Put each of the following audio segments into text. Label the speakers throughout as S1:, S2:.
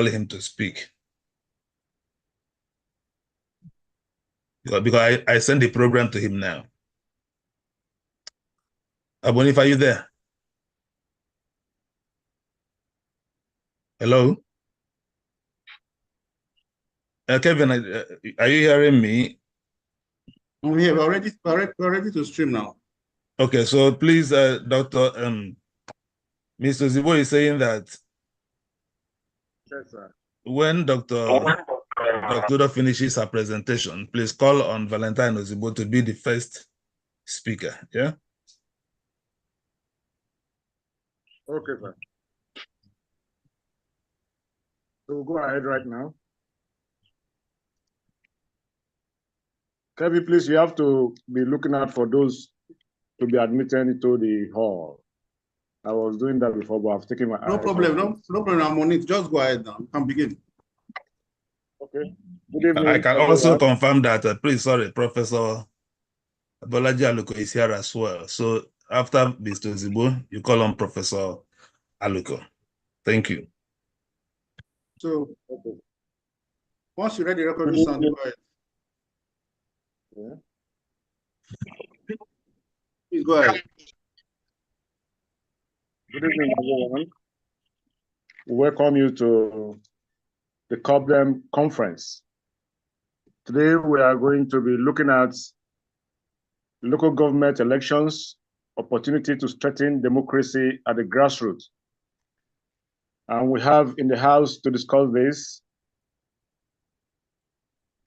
S1: him to speak. Because I sent the program to him now. Abonif, are you there? Hello? Kevin, are you hearing me?
S2: I'm here. We're ready to stream now.
S1: Okay, so please, Dr. Mr. Zibo is saying that
S2: Yes, sir.
S1: when Dr. Udo finishes her presentation, please call on Valentine Ozibo to be the first speaker, yeah?
S2: Okay, sir. So we'll go ahead right now. Kevin, please, you have to be looking out for those to be admitted into the hall. I was doing that before, but I've taken my
S3: No problem. No problem. I'm on it. Just go ahead now. You can begin.
S2: Okay. Good evening.
S1: I can also confirm that, please, sorry, Professor Bolaji Aluko is here as well. So after Mr. Zibo, you call on Professor Aluko. Thank you.
S3: So, okay. Once you read the recording sound, go ahead. Yeah. Please go ahead.
S2: Good evening, everyone. We welcome you to the Govt conference. Today, we are going to be looking at local government elections, opportunity to strengthen democracy at the grassroots. And we have in the house to discuss this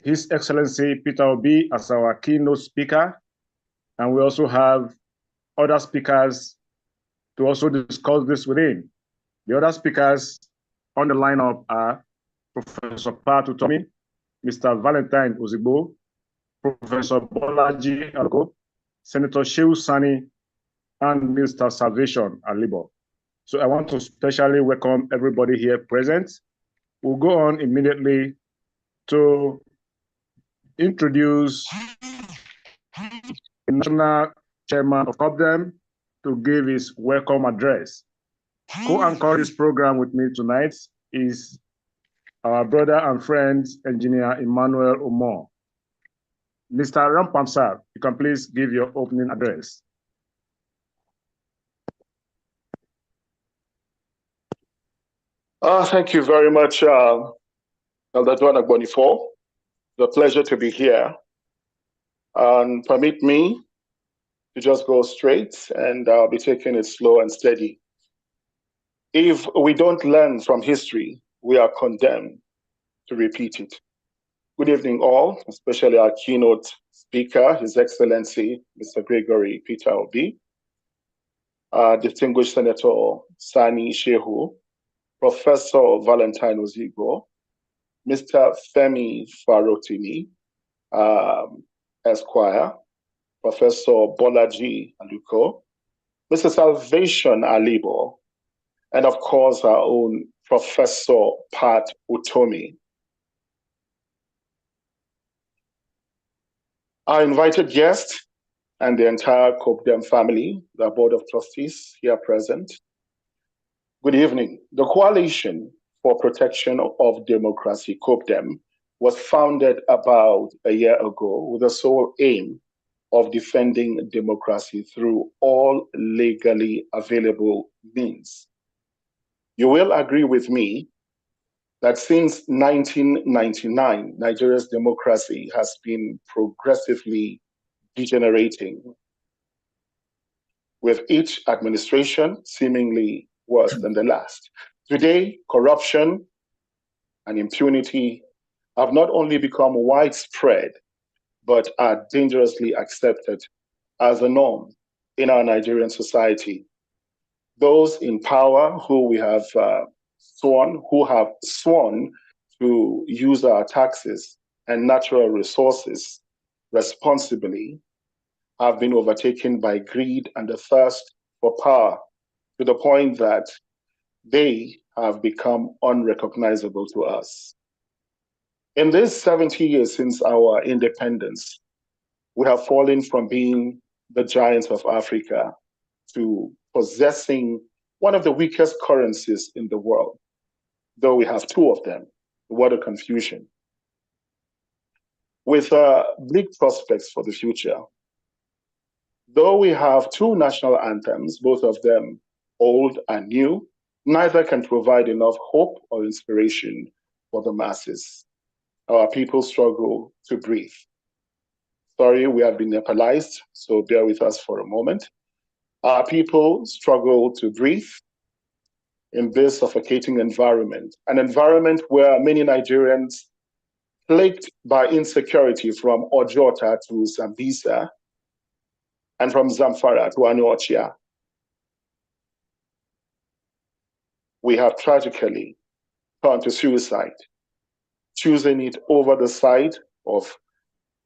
S2: His Excellency Peter Obi as our keynote speaker. And we also have other speakers to also discuss this with him. The other speakers on the lineup are Professor Pat Utomi, Mr. Valentine Ozibo, Professor Bolaji Aluko, Senator Shehu Sani, and Mr. Salvation Alibo. So I want to specially welcome everybody here present. We'll go on immediately to introduce the National Chairman of Govt to give his welcome address. Co-anchoring this program with me tonight is our brother and friend, Engineer Emmanuel Omo. Mr. Rampamsar, you can please give your opening address.
S4: Thank you very much, Elder John Agbonifo. It's a pleasure to be here. And permit me to just go straight, and I'll be taking it slow and steady. If we don't learn from history, we are condemned to repeat it. Good evening, all, especially our keynote speaker, His Excellency, Mr. Gregory Peter Obi, distinguished Senator Sani Shehu, Professor Valentine Ozibo, Mr. Femi Farotimi, Esquire, Professor Bolaji Aluko, Mr. Salvation Alibo, and of course our own Professor Pat Utomi. Our invited guests and the entire Govt family, the Board of Trustees here present. Good evening. The Coalition for Protection of Democracy, Govt, was founded about a year ago with the sole aim of defending democracy through all legally available means. You will agree with me that since 1999, Nigeria's democracy has been progressively degenerating, with each administration seemingly worse than the last. Today, corruption and impunity have not only become widespread, but are dangerously accepted as a norm in our Nigerian society. Those in power who have sworn to use our taxes and natural resources responsibly have been overtaken by greed and the thirst for power, to the point that they have become unrecognizable to us. In these 70 years since our independence, we have fallen from being the giants of Africa to possessing one of the weakest currencies in the world. though we have two of them. What a confusion. With bleak prospects for the future, though we have two national anthems, both of them old and new, neither can provide enough hope or inspiration for the masses. Our people struggle to breathe. Sorry, we have been Nepalized, so bear with us for a moment. Our people struggle to breathe in this suffocating environment, an environment where many Nigerians, plagued by insecurity from Ojota to Sambisa, and from Zamfara to Anochia, we have tragically turned to suicide, choosing it over the side of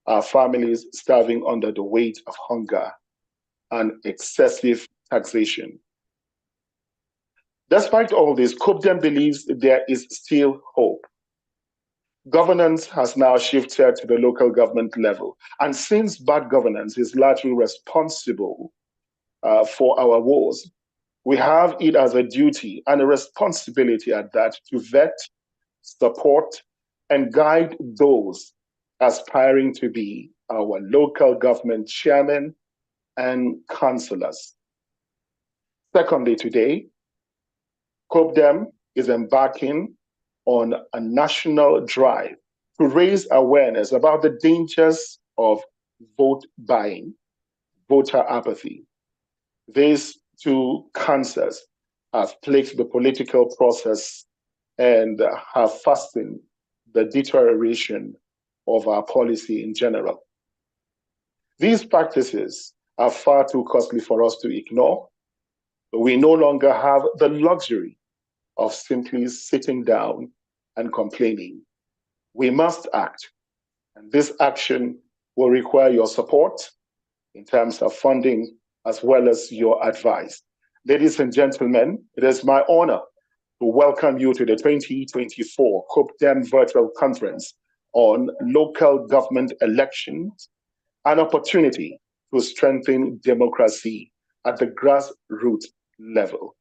S4: our families starving under the weight of hunger and excessive taxation. Despite all this, Govt believes there is still hope. Governance has now shifted to the local government level. And since bad governance is largely responsible for our wars, we have it as a duty and a responsibility at that to vet, support, and guide those aspiring to be our local government chairmen and councillors. Secondly, today, Govt is embarking on a national drive to raise awareness about the dangers of vote buying, voter apathy. These two cancers have plagued the political process and have fastened the deterioration of our policy in general. These practices are far too costly for us to ignore. We no longer have the luxury of simply sitting down and complaining. We must act, and this action will require your support in terms of funding as well as your advice. Ladies and gentlemen, it is my honor to welcome you to the 2024 Govt Virtual Conference on Local Government Elections, an opportunity to strengthen democracy at the grassroots level.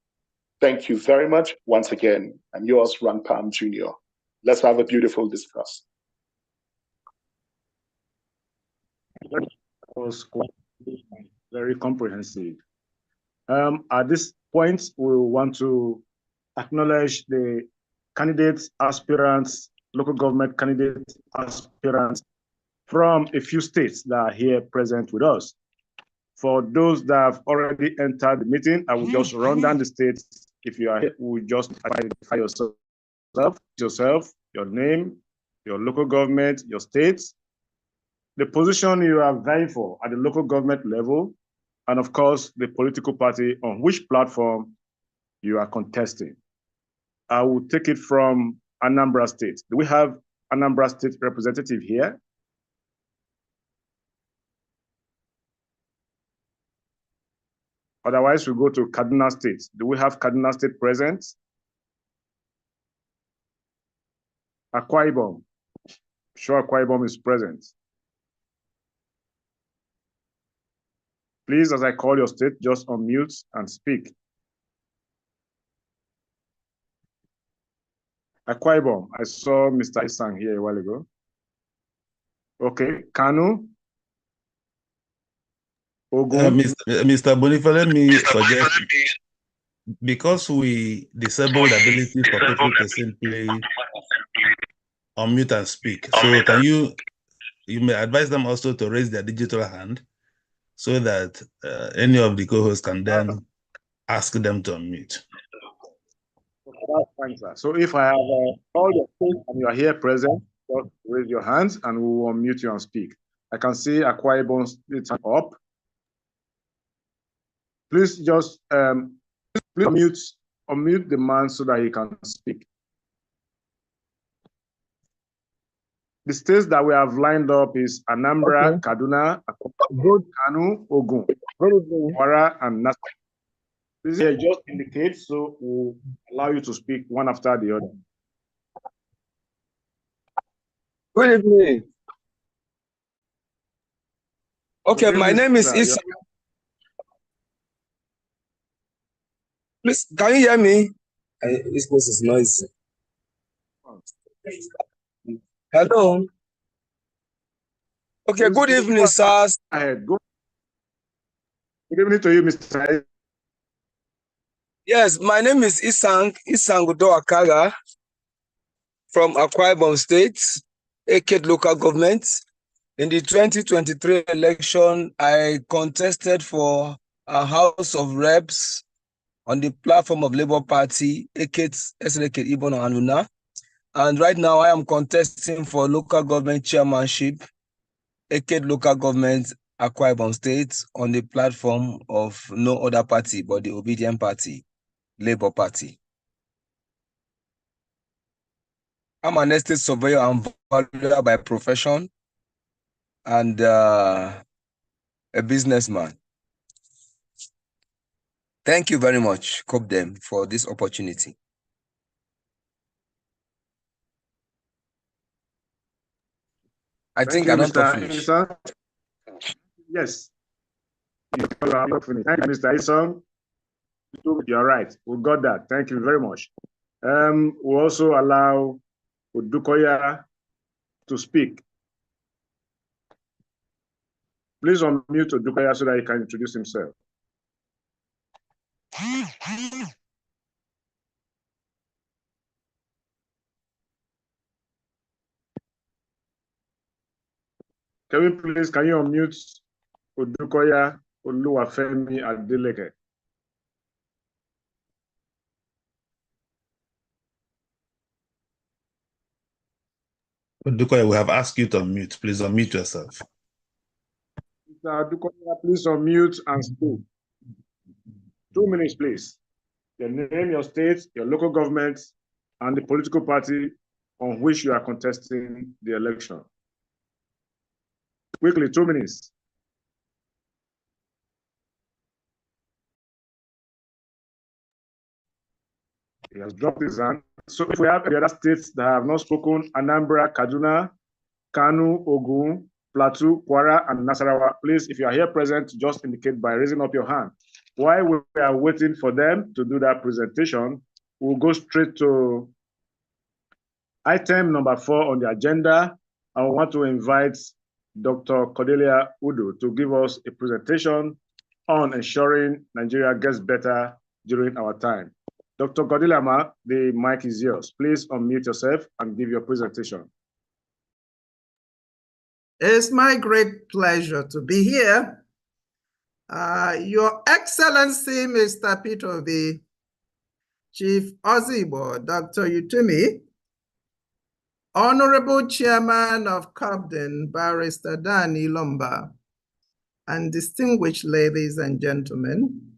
S4: Thank you very much. Once again, I'm yours, Rampam Jr. Let's have a beautiful discuss.
S2: That was very comprehensive. At this point, we want to acknowledge the candidates, aspirants, local government candidates, aspirants from a few states that are here present with us. For those that have already entered the meeting, I will just run down the states. If you are here, we will just identify yourself, your name, your local government, your state, the position you are vying for at the local government level, and of course, the political party on which platform you are contesting. I will take it from Anambra State. Do we have Anambra State representative here? Otherwise, we go to Kaduna State. Do we have Kaduna State present? Akwa Ibom. Sure, Akwa Ibom is present. Please, as I call your state, just unmute and speak. Akwa Ibom, I saw Mr. Isang here a while ago. Okay, Kanu. Ogun.
S1: Mr. Bonifa, let me suggest, because we disabled the ability for people to simply unmute and speak. So can you may advise them also to raise their digital hand so that any of the co-hosts can then ask them to unmute.
S2: Fine, sir. So if I have all your things and you are here present, just raise your hands and we will unmute you and speak. I can see Akwa Ibom State up. Please just please unmute the man so that he can speak. The states that we have lined up is Anambra, okay, Kaduna, Kanu, Ogun, Wara, and Nasa. This here just indicates, so we'll allow you to speak one after the other.
S5: Good evening. Okay, my name is Isa. Please, can you hear me? This place is noisy. Hello. Okay, good evening, sirs.
S2: Good evening to you, Mr.
S5: Yes, my name is Isang Udo Akaga from Akwa Ibom State, Eked local government. In the 2023 election, I contested for a House of Reps on the platform of Labour Party, Eked Eseleke Ibon Anuna. And right now I am contesting for local government chairmanship, Eked local government, Akwa Ibom State, on the platform of no other party but the Obedient Party, Labour Party. I'm an estate surveyor and valuer by profession and a businessman. Thank you very much, Govt, for this opportunity. I think I don't finish.
S2: Yes. Thank you, Mr. Ison. You're right. We got that. Thank you very much. We also allow Udukoya to speak. Please unmute Udukoya so that he can introduce himself. Can you unmute Udukoya Oluwafemi Adeleke?
S1: Udukoya, we have asked you to unmute. Please unmute yourself.
S2: Mr. Udukoya, please unmute and speak. 2 minutes, please. Your name, your state, your local government, and the political party on which you are contesting the election. Quickly, 2 minutes. He has dropped his hand. So if we have the other states that have not spoken, Anambra, Kaduna, Kanu, Ogun, Plateau, Kwara, and Nasarawa, please, if you are here present, just indicate by raising up your hand. While we are waiting for them to do that presentation, we'll go straight to item number 4 on the agenda. I want to invite Dr. Cordelia Udo to give us a presentation on ensuring Nigeria gets better during our time. Dr. Cordelia, the mic is yours. Please unmute yourself and give your presentation.
S6: It's my great pleasure to be here. Your Excellency, Mr. Peter Obi, Chief Ozigbo, Dr. Utumi, Honorable Chairman of Govt, Barrister Danny Lumba, and distinguished ladies and gentlemen,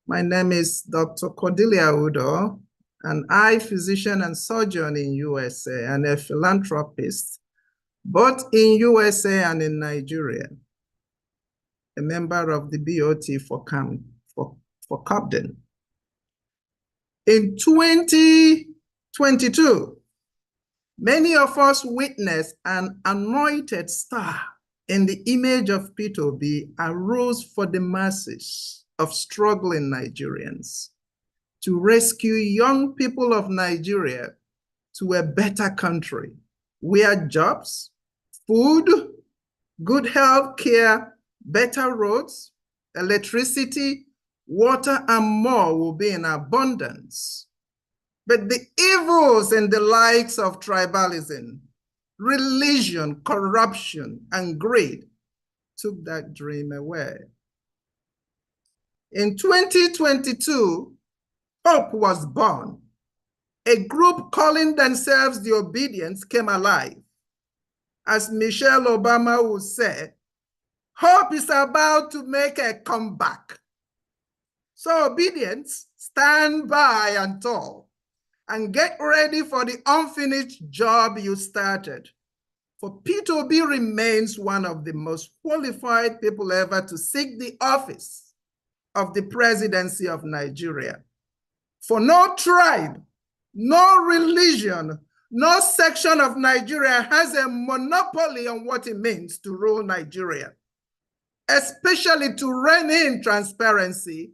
S6: my name is Dr. Cordelia Udo, an eye physician and surgeon in USA and a philanthropist, both in USA and in Nigeria, a member of the BOT for Govt. In 2022, many of us witnessed an anointed star in the image of Peter Obi arose for the masses of struggling Nigerians to rescue young people of Nigeria to a better country where jobs, food, good health care, better roads, electricity, water, and more will be in abundance. But the evils and the likes of tribalism, religion, corruption, and greed took that dream away. In 2022, hope was born. A group calling themselves the Obedience came alive. As Michelle Obama would say, hope is about to make a comeback. So Obedience, stand by and tall and get ready for the unfinished job you started. For Peter Obi remains one of the most qualified people ever to seek the office of the presidency of Nigeria. For no tribe, no religion, no section of Nigeria has a monopoly on what it means to rule Nigeria, especially to rein in transparency,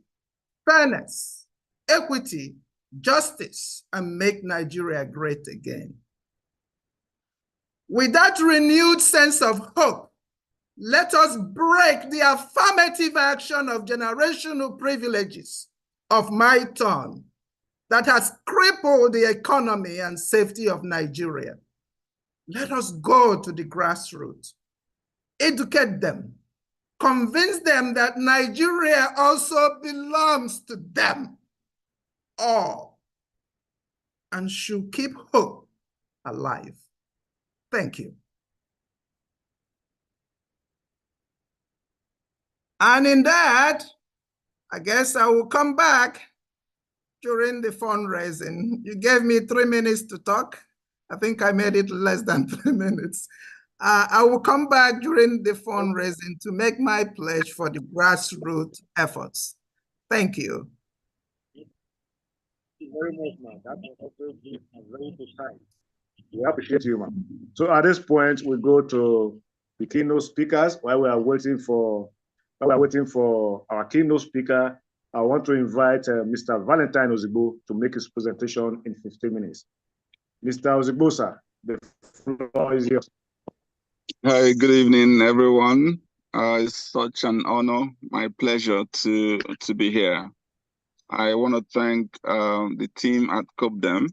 S6: fairness, equity, justice, and make Nigeria great again. With that renewed sense of hope, let us break the affirmative action of generational privileges of my turn that has crippled the economy and safety of Nigeria. Let us go to the grassroots, educate them, convince them that Nigeria also belongs to them all and should keep hope alive. Thank you. And in that, I guess I will come back during the fundraising. You gave me 3 minutes to talk. I think I made it less than 3 minutes. I will come back during the fundraising to make my pledge for the grassroots efforts. Thank you.
S2: Thank you very much, man. That was also deep and very precise. We appreciate you, man. So at this point, we go to the keynote speakers while we are waiting for our keynote speaker. I want to invite Mr. Valentine Ozigbo to make his presentation in 15 minutes. Mr. Ozigbo, sir, the floor is yours.
S7: Hi, good evening, everyone. It's such an honor, my pleasure to be here. I want to thank the team at Govt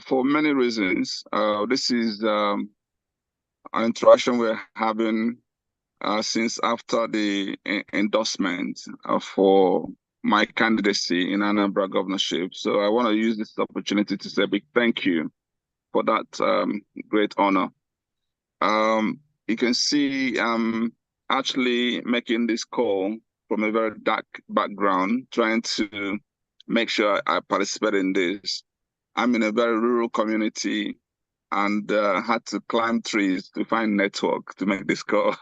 S7: for many reasons. This is an interaction we're having since after the endorsement for my candidacy in Anambra governorship. So I want to use this opportunity to say a big thank you for that great honor. You can see I'm actually making this call from a very dark background, trying to make sure I participate in this. I'm in a very rural community and had to climb trees to find network to make this call.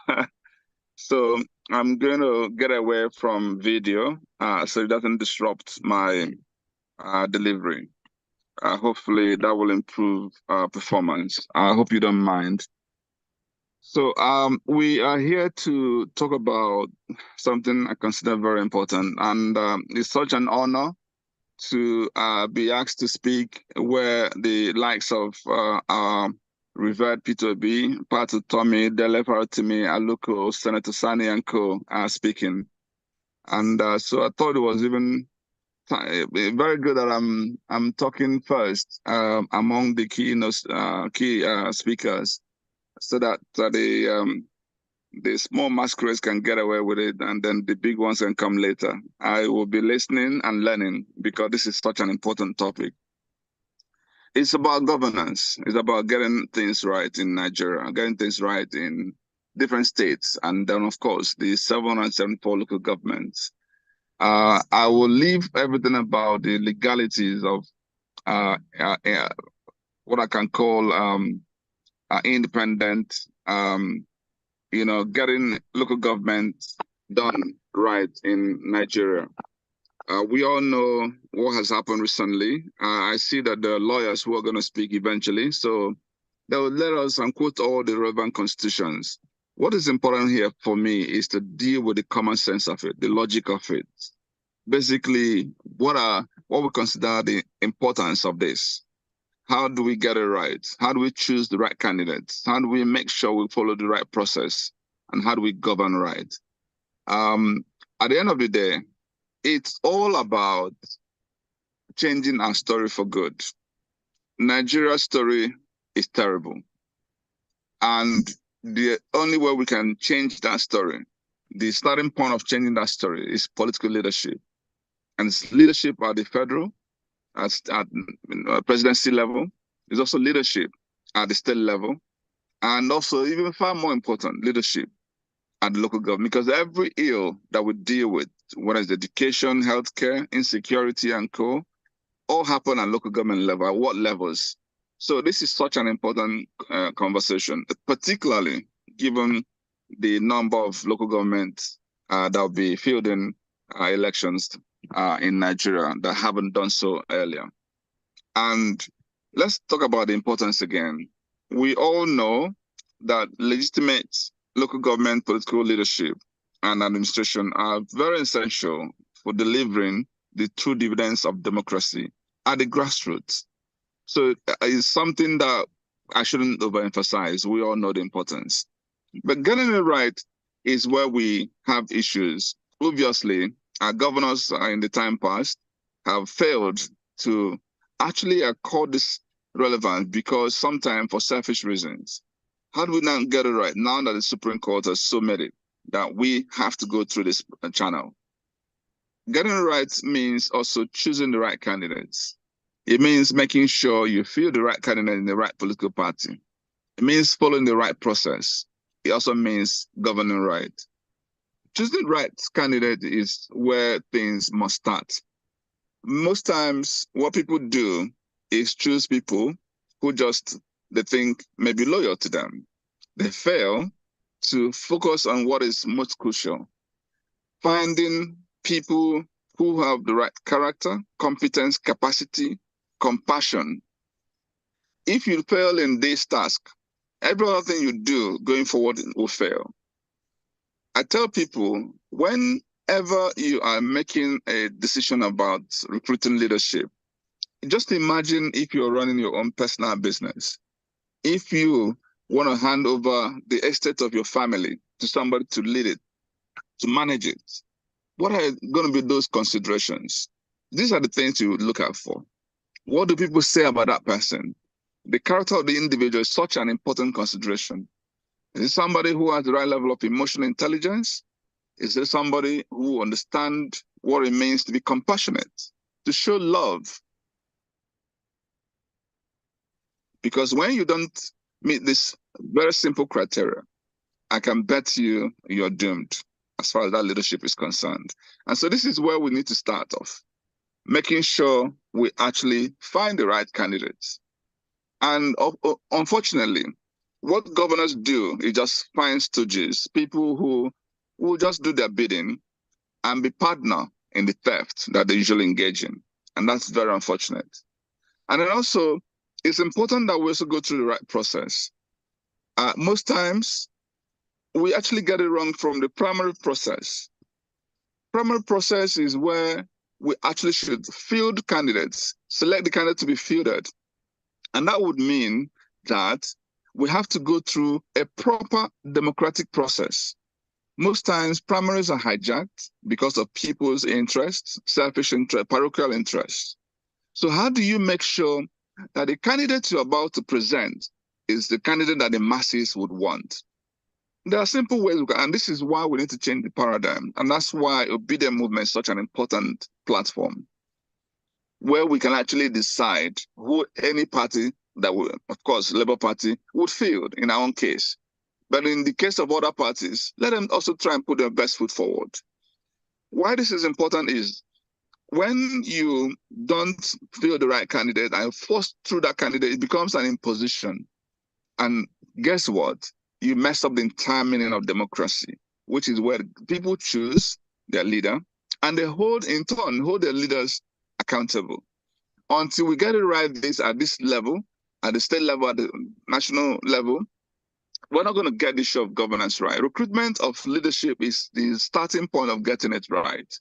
S7: So I'm going to get away from video so it doesn't disrupt my delivery. Hopefully that will improve performance. I hope you don't mind. So we are here to talk about something I consider very important, and it's such an honor to be asked to speak where the likes of our revered P2B, Patu Tommy, Dele Faratimi, Aluko, Senator Sani and co are speaking. And so I thought it was even very good that I'm talking first among the key speakers, so that the small masquerades can get away with it, and then the big ones can come later. I will be listening and learning because this is such an important topic. It's about governance. It's about getting things right in Nigeria, getting things right in different states, and then, of course, the 774 local governments. I will leave everything about the legalities of what I can call independent, getting local government done right in Nigeria. We all know what has happened recently. I see that there are lawyers who are going to speak eventually, so they will let us quote all the relevant constitutions. What is important here for me is to deal with the common sense of it, the logic of it. Basically, what we consider the importance of this. How do we get it right? How do we choose the right candidates? How do we make sure we follow the right process? And how do we govern right? At the end of the day, it's all about changing our story for good. Nigeria's story is terrible. And the only way we can change that story, the starting point of changing that story, is political leadership. And it's leadership at the federal, at presidency level. There's also leadership at the state level. And also, even far more important, leadership at the local government. Because every ill that we deal with, whether it's education, healthcare, insecurity, and co, all happen at local government level. At what levels? So this is such an important conversation, particularly given the number of local governments that will be fielding elections in Nigeria that haven't done so earlier. And let's talk about the importance again. We all know that legitimate local government political leadership and administration are very essential for delivering the true dividends of democracy at the grassroots. So it's something that I shouldn't overemphasize. We all know the importance. But getting it right is where we have issues. Obviously, our governors in the time past have failed to actually accord this relevance because sometimes for selfish reasons. How do we now get it right now that the Supreme Court has so made it that we have to go through this channel? Getting it right means also choosing the right candidates. It means making sure you feel the right candidate in the right political party. It means following the right process. It also means governing right. Choosing the right candidate is where things must start. Most times, what people do is choose people who they think may be loyal to them. They fail to focus on what is most crucial. Finding people who have the right character, competence, capacity, compassion. If you fail in this task, every other thing you do going forward will fail. I tell people, whenever you are making a decision about recruiting leadership, just imagine if you're running your own personal business. If you want to hand over the estate of your family to somebody to lead it, to manage it, what are going to be those considerations? These are the things you look out for. What do people say about that person? The character of the individual is such an important consideration. Is it somebody who has the right level of emotional intelligence? Is it somebody who understands what it means to be compassionate, to show love? Because when you don't meet this very simple criteria, I can bet you're doomed as far as that leadership is concerned. And so this is where we need to start off, making sure we actually find the right candidates. And unfortunately, what governors do is just find stooges, people who will just do their bidding and be partner in the theft that they usually engage in. And that's very unfortunate. And then also, it's important that we also go through the right process. Most times, we actually get it wrong from the primary process. Primary process is where we actually should field candidates, select the candidate to be fielded. And that would mean that we have to go through a proper democratic process. Most times, primaries are hijacked because of people's interests, selfish interests, parochial interests. So how do you make sure that the candidate you're about to present is the candidate that the masses would want? There are simple ways, and this is why we need to change the paradigm. And that's why obedient movement is such an important platform, where we can actually decide who any party that will, of course, Labour Party, would field in our own case. But in the case of other parties, let them also try and put their best foot forward. Why this is important is when you don't field the right candidate and force through that candidate, it becomes an imposition. And guess what? You mess up the entire meaning of democracy, which is where people choose their leader and they in turn hold their leaders accountable. Until we get it right at this level, at the state level, at the national level, we're not going to get the issue of governance right. Recruitment of leadership is the starting point of getting it right.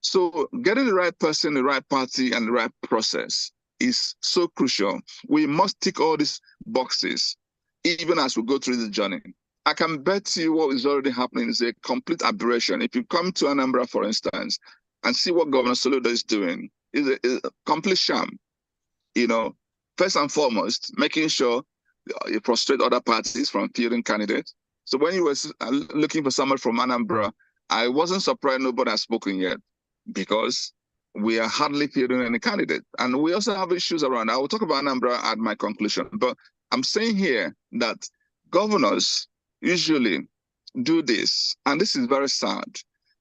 S7: So getting the right person, the right party, and the right process is so crucial. We must tick all these boxes, even as we go through the journey. I can bet you what is already happening is a complete aberration. If you come to Anambra, for instance, and see what Governor Soludo is doing, is a complete sham. First and foremost, making sure you frustrate other parties from fielding candidates. So when you were looking for someone from Anambra, I wasn't surprised nobody has spoken yet, because we are hardly fielding any candidate. And we also have issues around. I will talk about Anambra at my conclusion. But I'm saying here that governors usually do this, and this is very sad.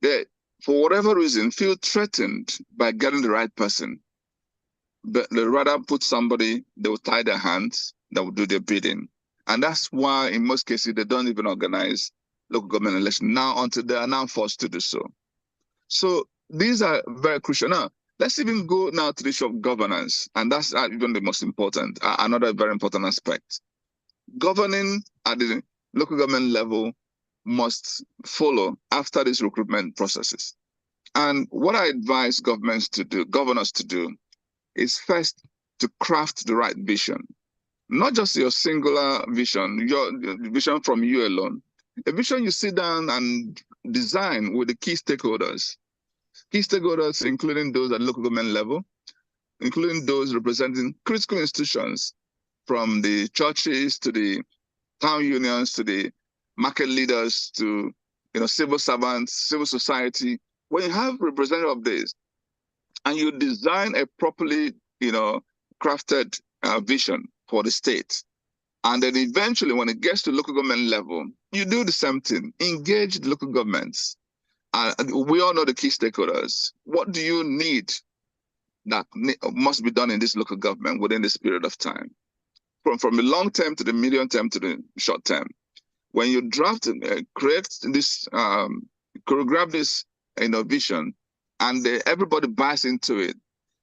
S7: They, for whatever reason, feel threatened by getting the right person. But they rather put somebody, they will tie their hands, that will do their bidding. And that's why, in most cases, they don't even organize local government elections now until they are now forced to do so. So these are very crucial. Now, let's even go now to the issue of governance. And that's even the most important, another very important aspect. Governing at the local government level must follow after these recruitment processes. And what I advise governors to do is first to craft the right vision. not just your singular vision, your vision from you alone, a vision you sit down and design with the key stakeholders. Key stakeholders, including those at local government level, including those representing critical institutions, from the churches to the town unions to the market leaders to civil servants, civil society. When you have representative of this, and you design a properly crafted vision for the state, and then eventually when it gets to local government level, you do the same thing. Engage the local governments. We all know the key stakeholders. What do you need that must be done in this local government within this period of time? From the long term to the medium term to the short term. When you draft create this, choreograph this vision, and everybody buys into it,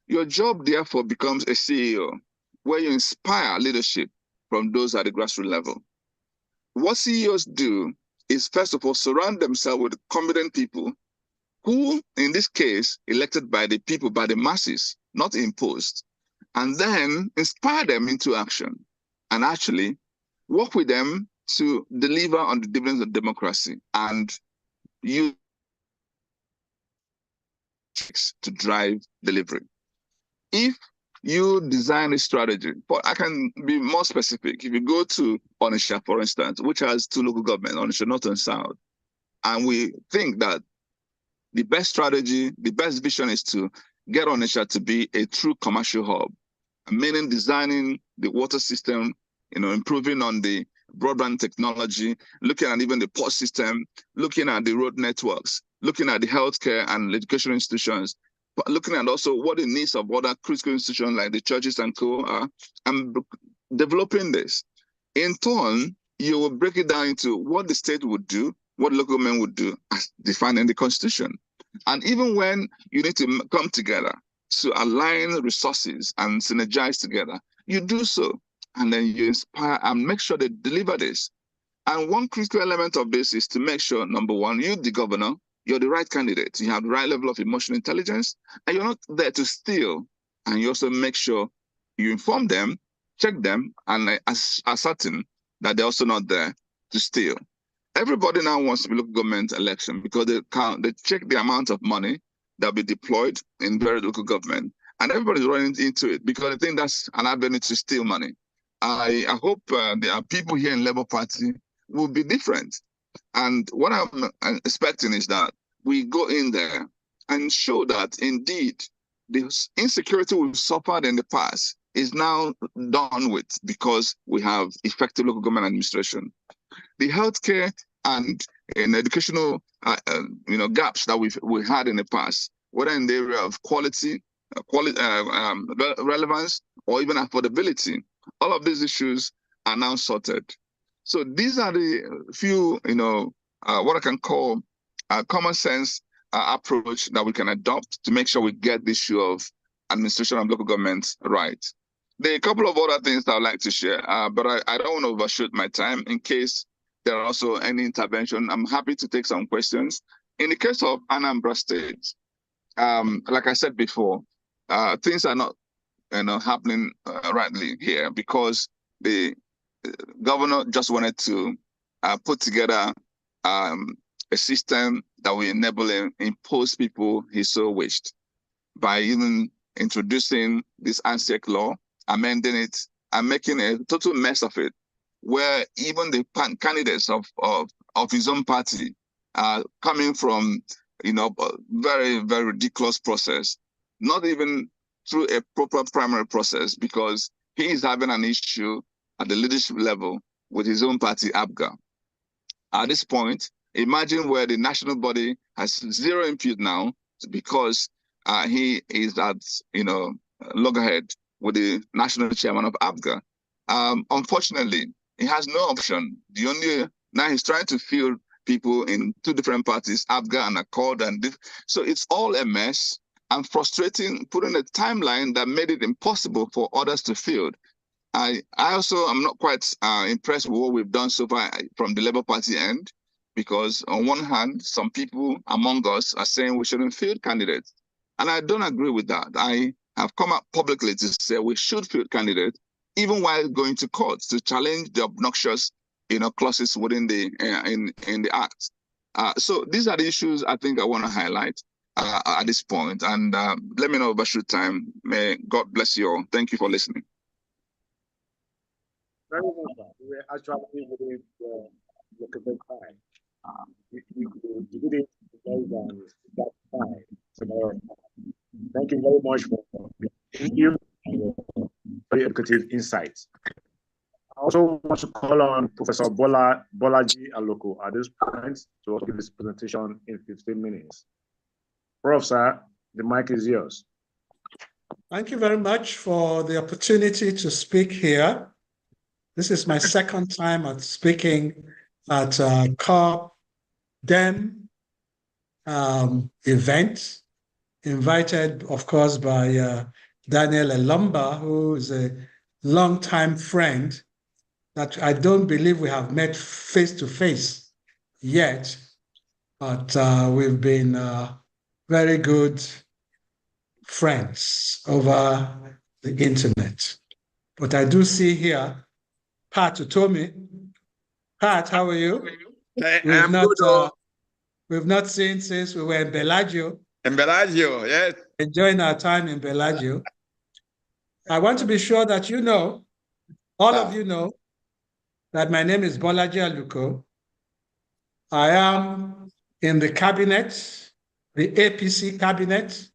S7: your job therefore becomes a CEO, where you inspire leadership from those at the grassroots level. What CEOs do is, first of all, surround themselves with competent people who, in this case, elected by the people, by the masses, not imposed, and then inspire them into action and actually work with them to deliver on the dividends of democracy and use to drive delivery. If you design a strategy, but I can be more specific. If you go to Onitsha, for instance, which has 2 local governments, Onitsha North and South, and we think that the best strategy, the best vision is to get Onitsha to be a true commercial hub, meaning designing the water system, improving on the broadband technology, looking at even the port system, looking at the road networks, looking at the healthcare and education institutions, but looking at also what the needs of other critical institutions like the churches and co are, and developing this. In turn, you will break it down into what the state would do, what local government would do as defined in the Constitution. And even when you need to come together to align resources and synergize together, you do so. And then you inspire and make sure they deliver this. And one critical element of this is to make sure, number one, you, the governor, you're the right candidate. You have the right level of emotional intelligence, and you're not there to steal. And you also make sure you inform them, check them, and ascertain that they're also not there to steal. Everybody now wants to be local government election because they check the amount of money that will be deployed in very local government, and everybody's running into it because they think that's an avenue to steal money. I hope there are people here in Labour Party will be different. And what I'm expecting is that we go in there and show that indeed the insecurity we've suffered in the past is now done with because we have effective local government administration. The healthcare and educational gaps that we had in the past, whether in the area of quality, relevance, or even affordability, all of these issues are now sorted. So these are the few, what I can call a common sense approach that we can adopt to make sure we get the issue of administration of local government right. There are a couple of other things that I'd like to share, but I don't want to overshoot my time in case there are also any intervention. I'm happy to take some questions. In the case of Anambra State, like I said before, things are not happening rightly here because the governor just wanted to put together a system that will enable him impose people he so wished by even introducing this ANSEC law, amending it, and making a total mess of it, where even the candidates of his own party are coming from very, very ridiculous process, not even through a proper primary process, because he is having an issue at the leadership level with his own party, ABGA. At this point, imagine where the national body has zero input now because he is at loggerhead with the national chairman of ABGA. Unfortunately, he has no option. Now he's trying to field people in 2 different parties, ABGA and Accord, so it's all a mess and frustrating, putting a timeline that made it impossible for others to field. I also am not quite impressed with what we've done so far from the Labour Party end, because on one hand, some people among us are saying we shouldn't field candidates. And I don't agree with that. I have come out publicly to say we should field candidates even while going to court to challenge the obnoxious, clauses within the in the act. So these are the issues I think I want to highlight at this point. And let me know about your time. May God bless you all. Thank you for listening.
S2: Very much. We're actually within the given time. You did it very well. That time. So, thank you very much for you and your very educative insights. I also want to call on Professor Bolaji Aloko at this point to give his presentation in 15 minutes. Prof, sir, the mic is yours.
S8: Thank you very much for the opportunity to speak here. This is my second time at speaking at COP-DEM event, invited, of course, by Daniel Anambra, who is a longtime friend that I don't believe we have met face-to-face yet, but we've been very good friends over the internet. But I do see here Pat Utomi. Pat, how are you? We've not seen since we were in Bellagio.
S9: In Bellagio, yes.
S8: Enjoying our time in Bellagio. I want to be sure that you know, all of you know, that my name is Bolaji Aluko. I am in the cabinet, the APC cabinet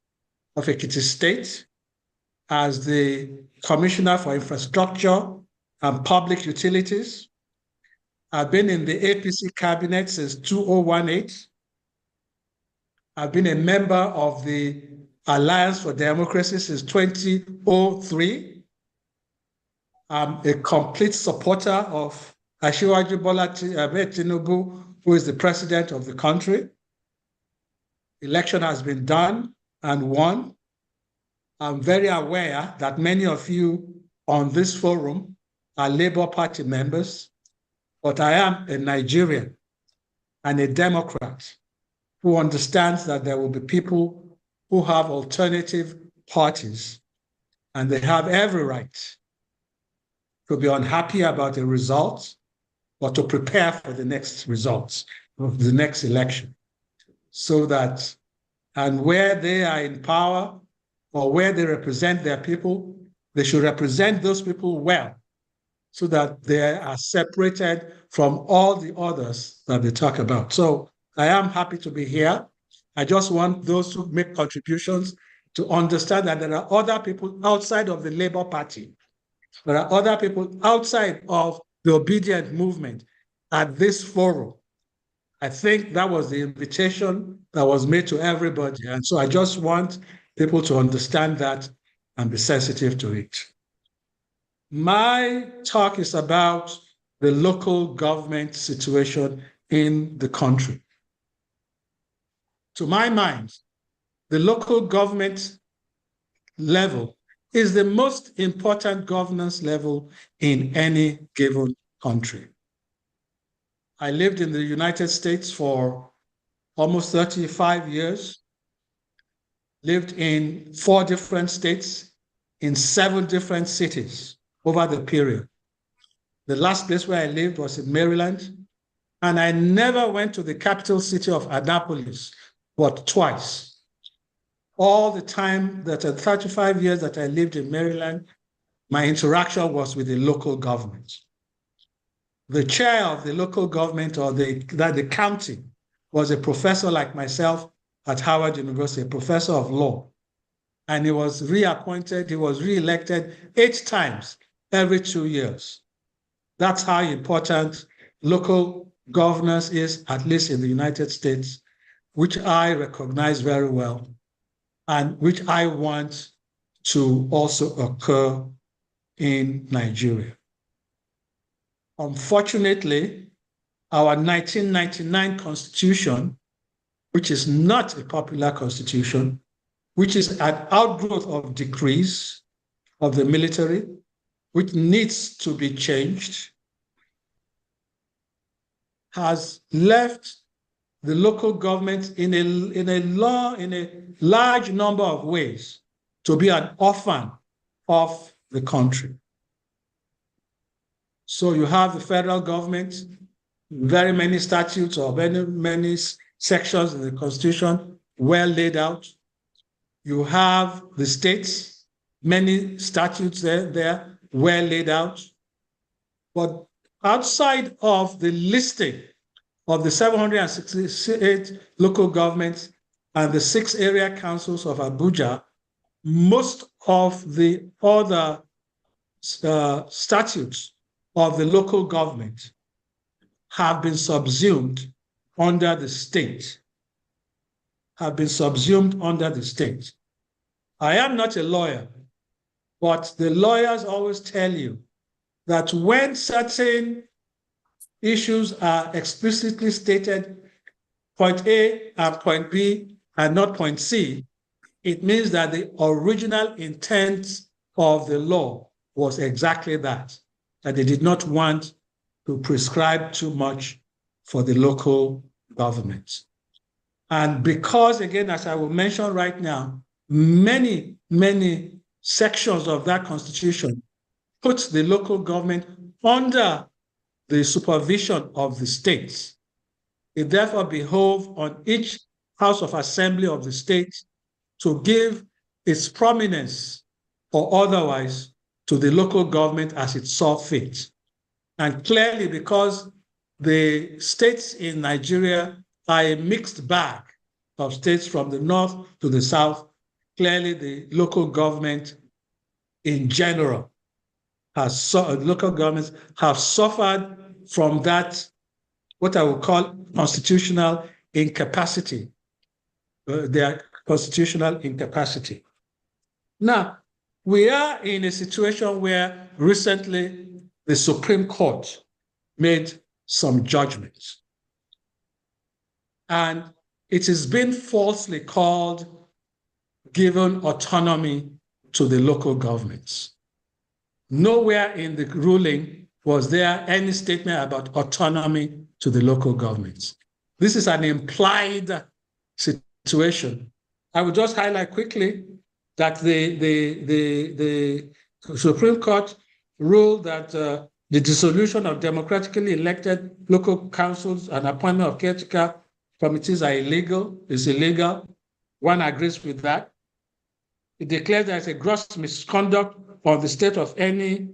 S8: of Ekiti State, as the Commissioner for Infrastructure and Public Utilities. I've been in the APC cabinet since 2018. I've been a member of the Alliance for Democracy since 2003. I'm a complete supporter of Asiwaju Bola Tinubu, who is the president of the country. Election has been done and won. I'm very aware that many of you on this forum are Labour Party members, but I am a Nigerian and a Democrat who understands that there will be people who have alternative parties, and they have every right to be unhappy about the results or to prepare for the next results of the next election. So that, and where they are in power or where they represent their people, they should represent those people well so that they are separated from all the others that they talk about. So I am happy to be here. I just want those who make contributions to understand that there are other people outside of the Labour Party. There are other people outside of the obedient movement at this forum. I think that was the invitation that was made to everybody. And so I just want people to understand that and be sensitive to it. My talk is about the local government situation in the country. To my mind, the local government level is the most important governance level in any given country. I lived in the United States for almost 35 years, lived in 4 different states, in 7 different cities over the period. The last place where I lived was in Maryland, and I never went to the capital city of Annapolis, but twice. All the time that 35 years that I lived in Maryland, my interaction was with the local government. The chair of the local government or the county was a professor like myself at Howard University, a professor of law. And he was reappointed, he was reelected 8 times every 2 years. That's how important local governance is, at least in the United States, which I recognize very well and which I want to also occur in Nigeria. Unfortunately, our 1999 constitution, which is not a popular constitution, which is an outgrowth of decrees of the military, which needs to be changed, has left the local government in a large number of ways to be an orphan of the country. So you have the federal government, very many statutes or many sections in the Constitution well laid out. You have the states, many statutes there well laid out. But outside of the listing of the 768 local governments and the 6 area councils of Abuja, most of the other statutes of the local government have been subsumed under the state, I am not a lawyer, but the lawyers always tell you that when certain issues are explicitly stated, point A and point B and not point C, it means that the original intent of the law was exactly that they did not want to prescribe too much for the local government. And because, again, as I will mention right now, many sections of that constitution puts the local government under the supervision of the states. It therefore behoves on each House of Assembly of the state to give its prominence or otherwise to the local government as it saw fit. And clearly, because the states in Nigeria are a mixed bag of states from the north to the south, clearly the local government in general local governments have suffered from that, what I would call constitutional incapacity, their constitutional incapacity. Now, we are in a situation where recently the Supreme Court made some judgments. And it has been falsely called given autonomy to the local governments. Nowhere in the ruling was there any statement about autonomy to the local governments. This is an implied situation. I will just highlight quickly that the Supreme Court ruled that the dissolution of democratically elected local councils and appointment of caretaker committees is illegal. One agrees with that. It declares there is a gross misconduct of the state of any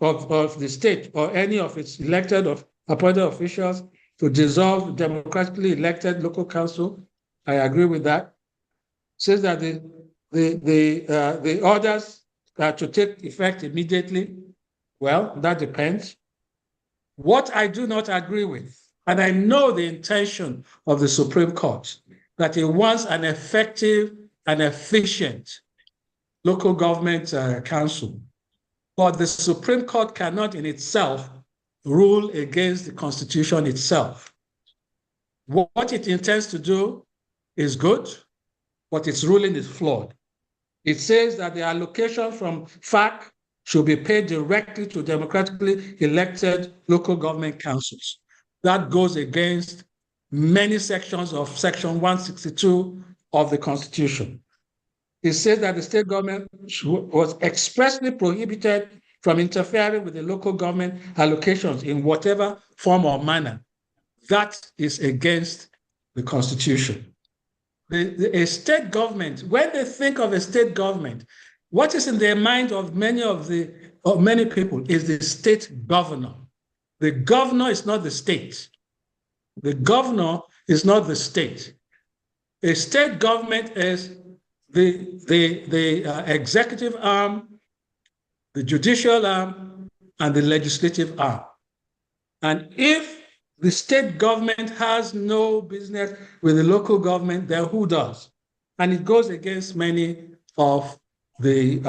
S8: of the state or any of its elected or appointed officials to dissolve democratically elected local council. I agree with that. It says that the orders are to take effect immediately. Well, that depends. What I do not agree with, and I know the intention of the Supreme Court, that it wants an effective and efficient local government council. But the Supreme Court cannot in itself rule against the Constitution itself. What it intends to do is good, but its ruling is flawed. It says that the allocation from FAC should be paid directly to democratically elected local government councils. That goes against many sections of Section 162 of the Constitution. It says that the state government was expressly prohibited from interfering with the local government allocations in whatever form or manner. That is against the Constitution. A state government, when they think of a state government, what is in their mind of many people is the state governor. The governor is not the state. The governor is not the state. A state government is the executive arm, the judicial arm, and the legislative arm. And if the state government has no business with the local government, then who does? And it goes against many of the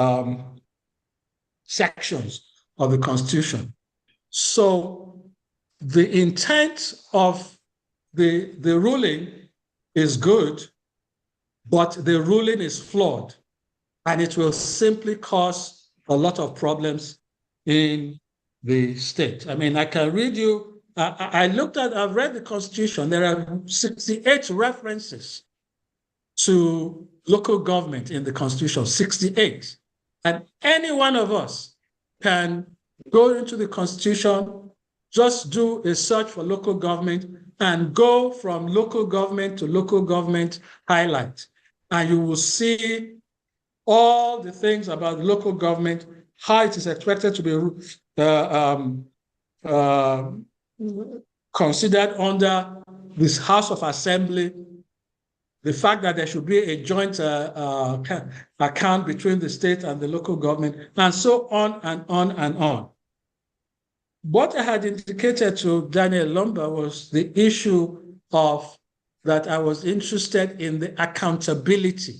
S8: sections of the Constitution. So the intent of the ruling is good, but the ruling is flawed, and it will simply cause a lot of problems in the state. I mean, I can read you, I've read the Constitution. There are 68 references to local government in the Constitution, 68. And any one of us can go into the Constitution, just do a search for local government and go from local government to local government highlight. And you will see all the things about local government, how it is expected to be considered under this House of Assembly, the fact that there should be a joint account between the state and the local government, and so on and on and on. What I had indicated to Daniel Lumba was the issue of that I was interested in the accountability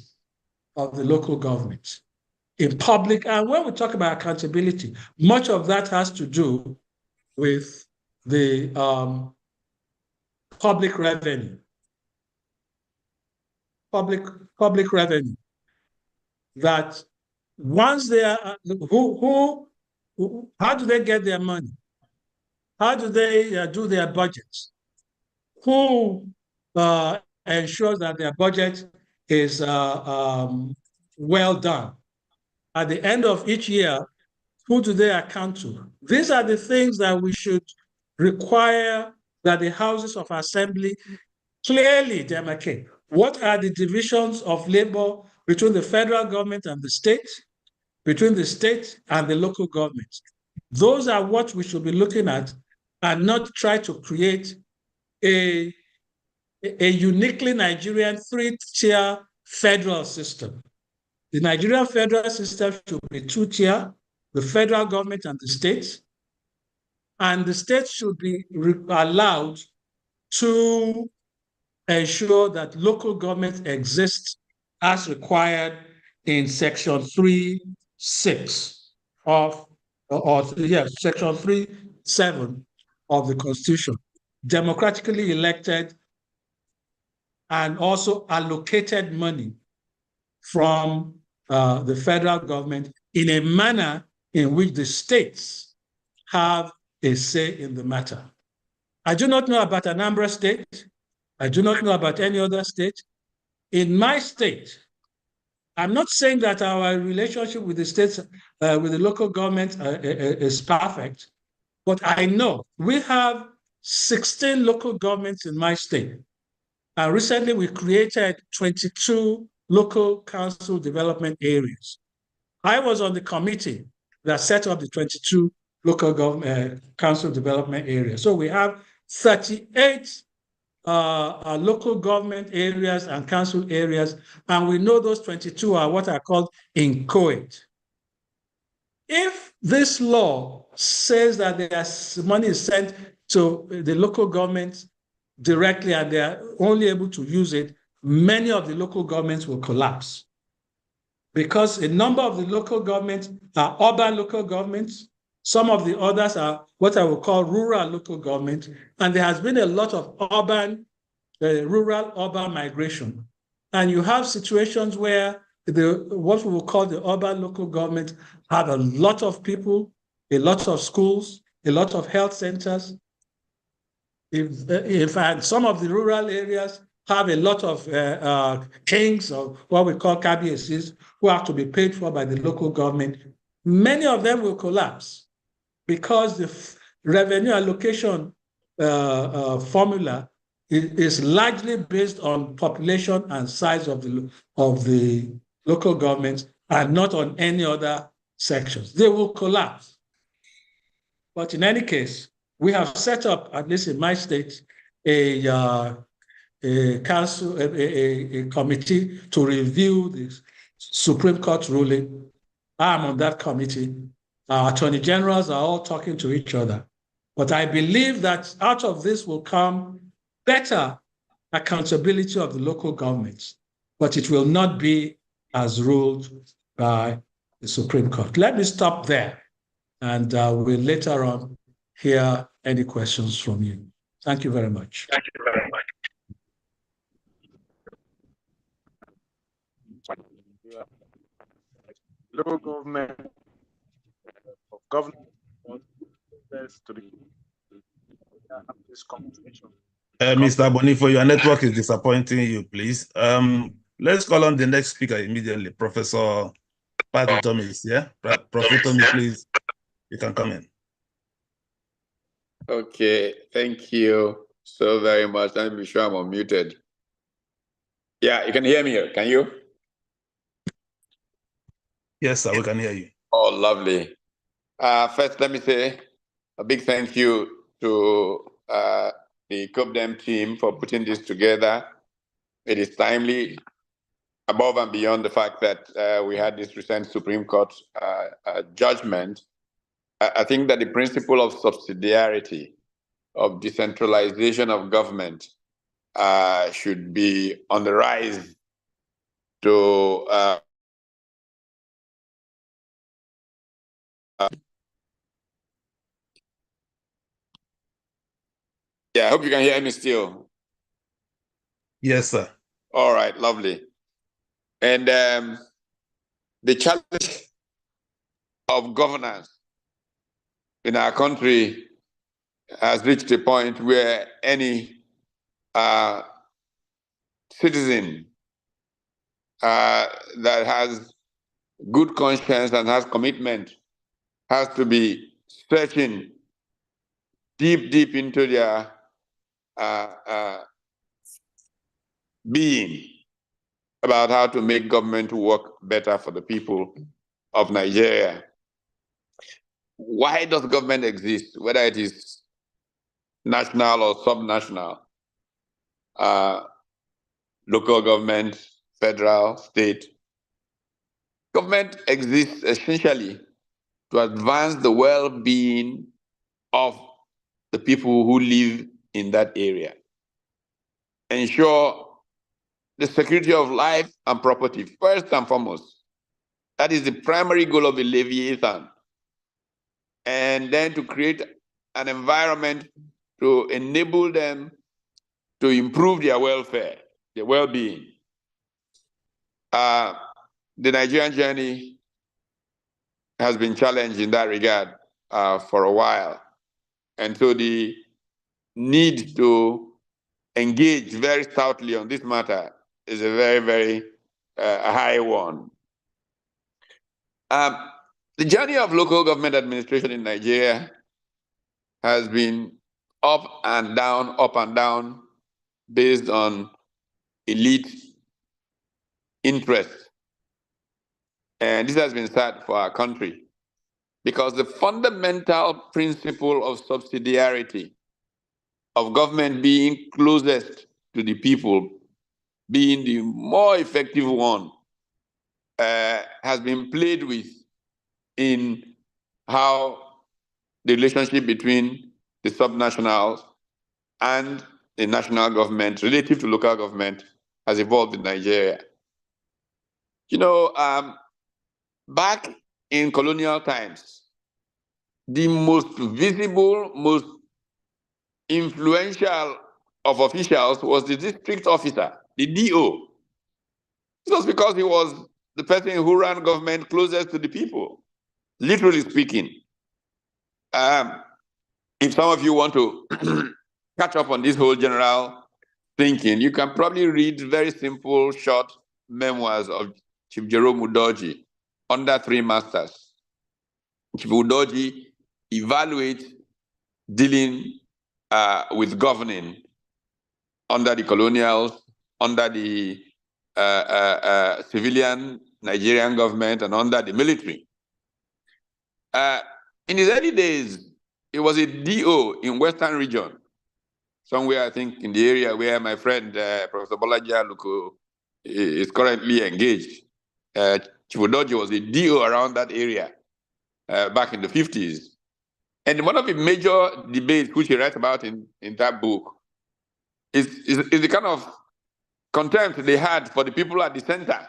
S8: of the local government in public. And when we talk about accountability, much of that has to do with the public revenue. Public revenue. That once they are, how do they get their money? How do they do their budgets? Who ensures that their budget is well done? At the end of each year, who do they account to? These are the things that we should require that the houses of assembly clearly demarcate. What are the divisions of labor between the federal government and the state, between the state and the local government? Those are what we should be looking at, and not try to create a uniquely Nigerian three-tier federal system. The Nigerian federal system should be two-tier, the federal government and the states, and the states should be allowed to ensure that local government exists as required in Section 3(6) of, Section 3(7) of the Constitution, democratically elected and also allocated money from the federal government in a manner in which the states have a say in the matter. I do not know about Anambra State. I do not know about any other state. In my state, I'm not saying that our relationship with the states, with the local government is perfect, but I know we have 16 local governments in my state. And recently we created 22 local council development areas. I was on the committee that set up the 22 local government council development areas. So we have 38 local government areas and council areas, and we know those 22 are what are called inchoate. If this law says that there's money is sent to the local government directly and they are only able to use it, many of the local governments will collapse. Because a number of the local governments are urban local governments, some of the others are what I would call rural local government, and there has been a lot of rural-urban migration. And you have situations where what we will call the urban local government have a lot of people, a lot of schools, a lot of health centers. In fact, some of the rural areas have a lot of kings, or what we call KBSs, who have to be paid for by the local government. Many of them will collapse because the revenue allocation formula is largely based on population and size of the local governments and not on any other sections. They will collapse. But in any case, we have set up, at least in my state, a council, a committee to review the Supreme Court ruling. I'm on that committee. Our attorney generals are all talking to each other. But I believe that out of this will come better accountability of the local governments, but it will not be as ruled by the Supreme Court. Let me stop there, and we'll later on hear any questions from you. Thank you very much.
S4: Thank you very much. Local government of government to this competition.
S1: Mr. Bonifo, your network is disappointing you, please. Let's call on the next speaker immediately, Professor Patrick Thomas. Yeah, Professor Thomas, please, you can come in.
S9: Okay, thank you so very much. Let me be sure I'm unmuted. Yeah, you can hear me, can you?
S1: Yes, sir, we can hear you.
S9: Oh, lovely. First, let me say a big thank you to the COPDEM team for putting this together. It is timely, above and beyond the fact that we had this recent Supreme Court judgment. I think that the principle of subsidiarity, of decentralization of government, should be on the rise to yeah, I hope you can hear me still.
S1: Yes, sir.
S9: All right, lovely. And the challenge of governance in our country has reached a point where any citizen that has good conscience and has commitment has to be searching deep into their being about how to make government work better for the people of Nigeria. Why does government exist, whether it is national or subnational, local government, federal, state? Government exists essentially to advance the well-being of the people who live in that area, ensure the security of life and property, first and foremost. That is the primary goal of a Leviathan. And then to create an environment to enable them to improve their welfare, their well-being. The Nigerian journey has been challenged in that regard for a while. And so the need to engage very stoutly on this matter is a very high one. The journey of local government administration in Nigeria has been up and down, based on elite interests. And this has been sad for our country because the fundamental principle of subsidiarity, of government being closest to the people, being the more effective one, has been played with in how the relationship between the subnationals and the national government relative to local government has evolved in Nigeria. You know, back in colonial times, the most visible, most influential of officials was the district officer, the DO. It was because he was the person who ran government closest to the people, literally speaking. If some of you want to catch up on this whole general thinking, you can probably read very simple, short memoirs of Chief Jerome Udoji, Under Three Masters. Chief Udoji evaluates dealing with governing under the colonials, under the civilian Nigerian government, and under the military. In his early days, he was a DO in Western region, somewhere I think in the area where my friend Professor Bolaji Aluko is currently engaged. Chief Udoji was a DO around that area back in the 50s. And one of the major debates which he writes about in that book is the kind of contempt they had for the people at the center,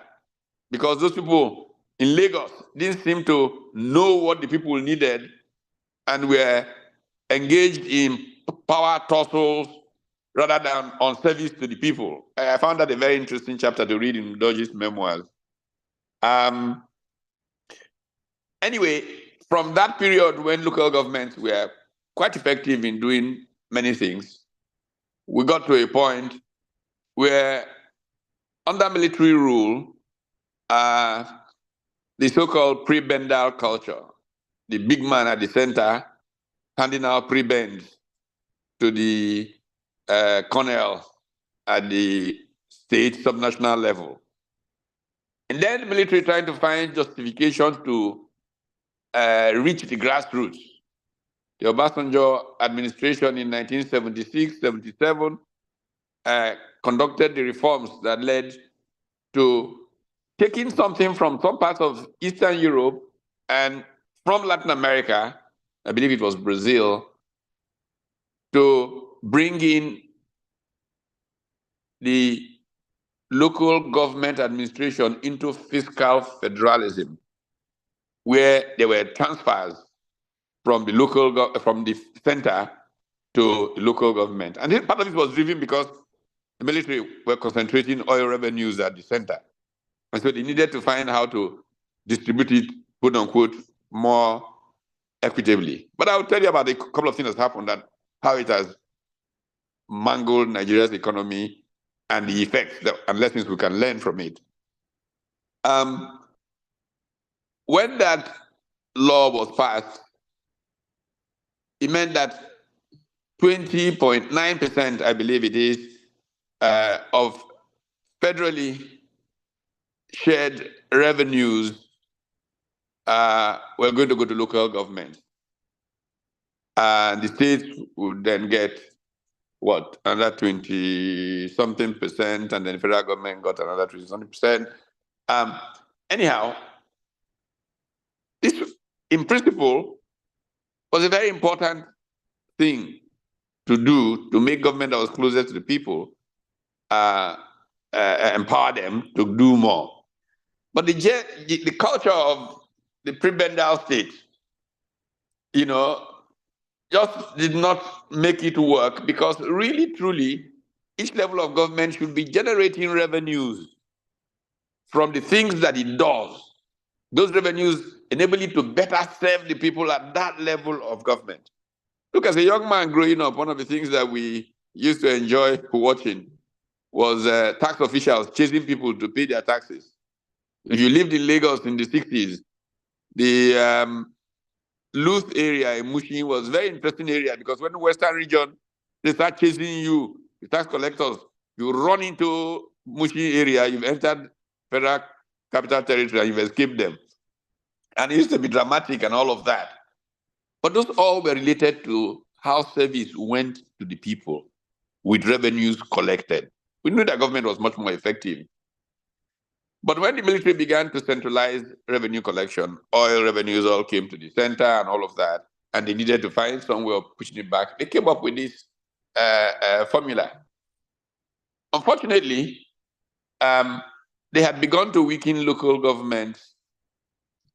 S9: because those people in Lagos didn't seem to know what the people needed and were engaged in power tussles rather than on service to the people. I found that a very interesting chapter to read in Udoji's memoirs. Anyway, from that period when local governments were quite effective in doing many things, we got to a point where under military rule, the so-called prebendal culture, the big man at the center handing out prebends to the colonel at the state subnational level. And then the military trying to find justification to reach the grassroots. The Obasanjo administration in 1976-77 conducted the reforms that led to taking something from some parts of Eastern Europe and from Latin America, I believe it was Brazil, to bring in the local government administration into fiscal federalism, where there were transfers from the from the center to the local government. And part of it was driven because the military were concentrating oil revenues at the center. And so they needed to find how to distribute it, quote unquote, more equitably. But I'll tell you about a couple of things that happened and how it has mangled Nigeria's economy and the effects and lessons we can learn from it. When that law was passed, it meant that 20.9%, I believe it is, of federally shared revenues were going to go to local government. And the states would then get, what, another 20-something%, and then the federal government got another 20-something%. Anyhow, this, in principle, was a very important thing to do to make government that was closer to the people, empower them to do more. But the culture of the prebendal state, you know, just did not make it work, because really, truly, each level of government should be generating revenues from the things that it does. Those revenues enable it to better serve the people at that level of government. Look, as a young man growing up, one of the things that we used to enjoy watching was tax officials chasing people to pay their taxes. If you lived in Lagos in the 60s, the Luth area in Mushin was a very interesting area, because when the Western region, they start chasing you, the tax collectors, you run into Mushin area, you've entered Federal Capital Territory, and you've escaped them. And it used to be dramatic and all of that. But those all were related to how service went to the people with revenues collected. We knew that government was much more effective. But when the military began to centralize revenue collection, oil revenues all came to the center and all of that, and they needed to find some way of pushing it back. They came up with this formula. Unfortunately, they had begun to weaken local governments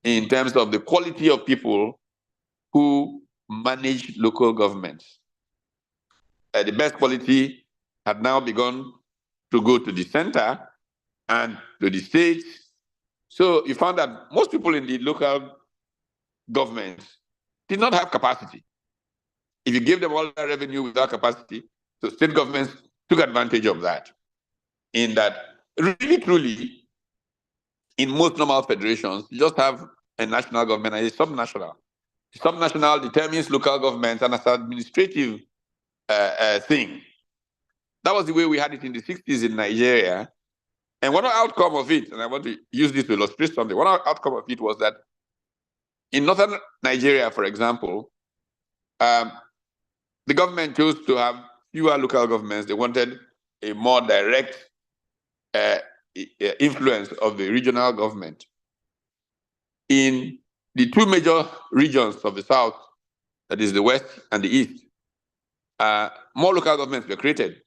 S9: in terms of the quality of people who manage local governments. The best quality had now begun to go to the center and to the states. So you found that most people in the local governments did not have capacity. If you gave them all that revenue without capacity, so state governments took advantage of that. In that, really, truly, in most normal federations, you just have a national government and a subnational. The subnational determines local governments and as an administrative thing. That was the way we had it in the 60s in Nigeria. And one outcome of it, and I want to use this to illustrate something, one outcome of it was that in northern Nigeria, for example, the government chose to have fewer local governments. They wanted a more direct influence of the regional government. In the two major regions of the South, that is the West and the East, more local governments were created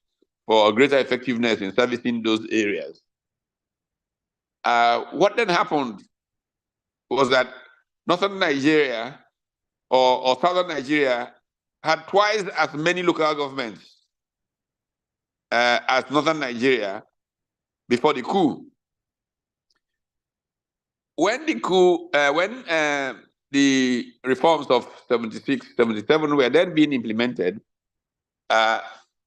S9: for greater effectiveness in servicing those areas. What then happened was that northern Nigeria or southern Nigeria had twice as many local governments as northern Nigeria before the coup. When the coup, when the reforms of 76, 77 were then being implemented,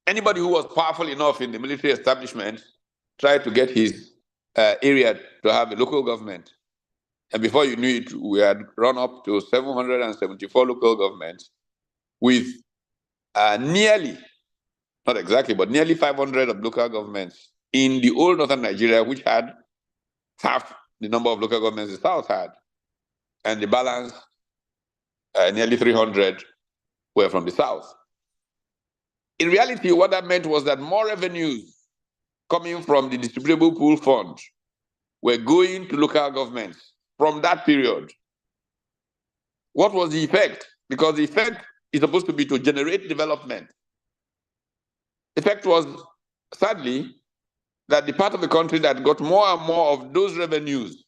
S9: anybody who was powerful enough in the military establishment tried to get his area to have a local government. And before you knew it, we had run up to 774 local governments with nearly, not exactly, but nearly 500 of local governments in the old northern Nigeria, which had half the number of local governments the South had. And the balance, nearly 300, were from the South. In reality, what that meant was that more revenues coming from the distributable pool fund were going to local governments from that period. What was the effect? Because the effect is supposed to be to generate development. The effect was, sadly, that the part of the country that got more and more of those revenues,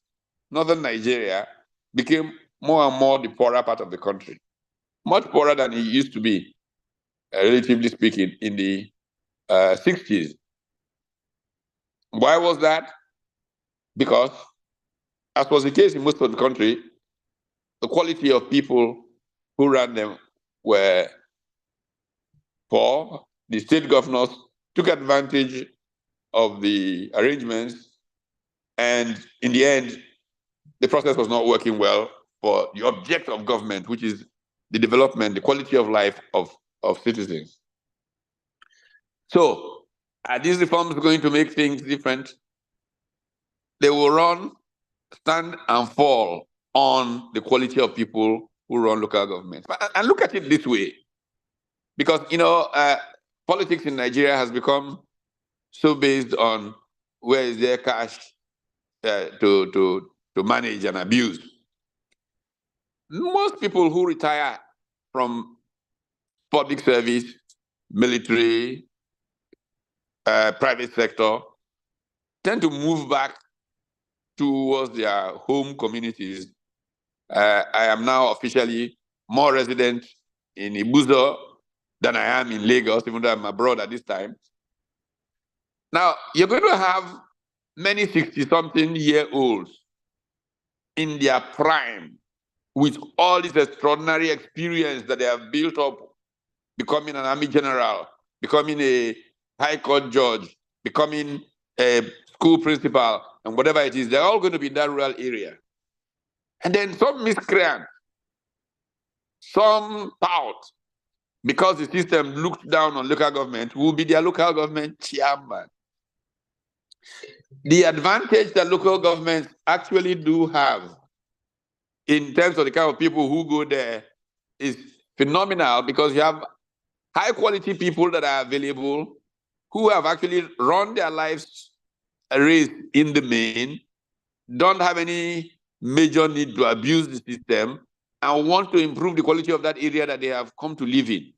S9: northern Nigeria, became more and more the poorer part of the country. Much poorer than it used to be, relatively speaking, in the 60s. Why was that? Because, as was the case in most of the country, the quality of people who ran them were poor. The state governors took advantage of the arrangements, and in the end, the process was not working well for the object of government, which is the development, the quality of life of citizens. So, are these reforms going to make things different? They will stand and fall on the quality of people who run local governments. And look at it this way, because, you know, politics in Nigeria has become so based on where is their cash to manage and abuse. Most people who retire from public service, military, private sector, tend to move back towards their home communities. I am now officially more resident in Ibuzo than I am in Lagos, even though I'm abroad at this time. Now, you're going to have many 60-something-year-olds in their prime with all this extraordinary experience that they have built up, becoming an army general, becoming a high court judge, becoming a school principal, and whatever it is, they're all going to be in that rural area. And then some miscreant, some tout, because the system looked down on local government, will be their local government chairman. The advantage that local governments actually do have in terms of the kind of people who go there is phenomenal, because you have high quality people that are available who have actually run their lives a race in the main, don't have any major need to abuse the system, and want to improve the quality of that area that they have come to live in.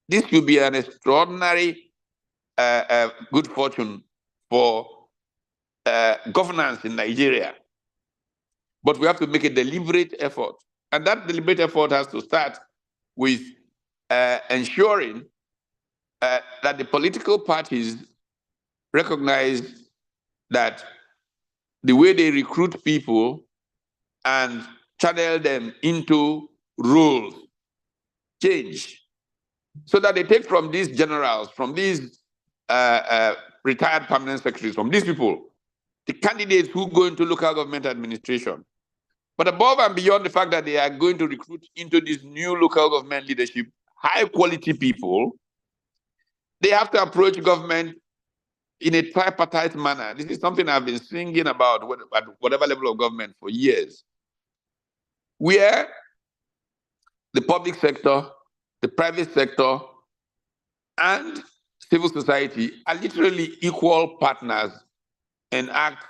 S9: This will be an extraordinary good fortune for governance in Nigeria. But we have to make a deliberate effort. And that deliberate effort has to start with ensuring that the political parties recognize that the way they recruit people and channel them into roles change, so that they take from these generals, from these retired permanent secretaries, from these people, the candidates who go into local government administration. But above and beyond the fact that they are going to recruit into this new local government leadership high quality people, they have to approach government in a tripartite manner. This is something I've been singing about at whatever level of government for years, where the public sector, the private sector, and civil society are literally equal partners and act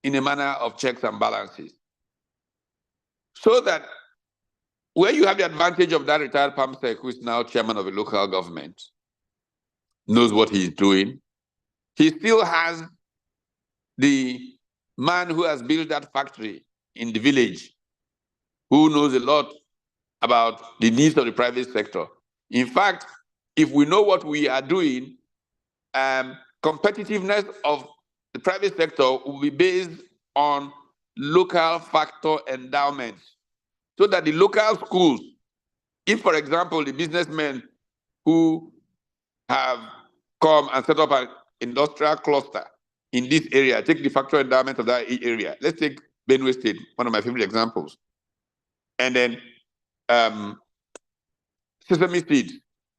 S9: in a manner of checks and balances. So that where you have the advantage of that retired PAMSEC, who is now chairman of a local government, knows what he's doing, he still has the man who has built that factory in the village, who knows a lot about the needs of the private sector. In fact, if we know what we are doing, competitiveness of the private sector will be based on local factor endowments, so that the local schools, if, for example, the businessmen who have come and set up an industrial cluster in this area, take the factor endowment of that area. Let's take Benue State, one of my favorite examples. And then Sesame Seed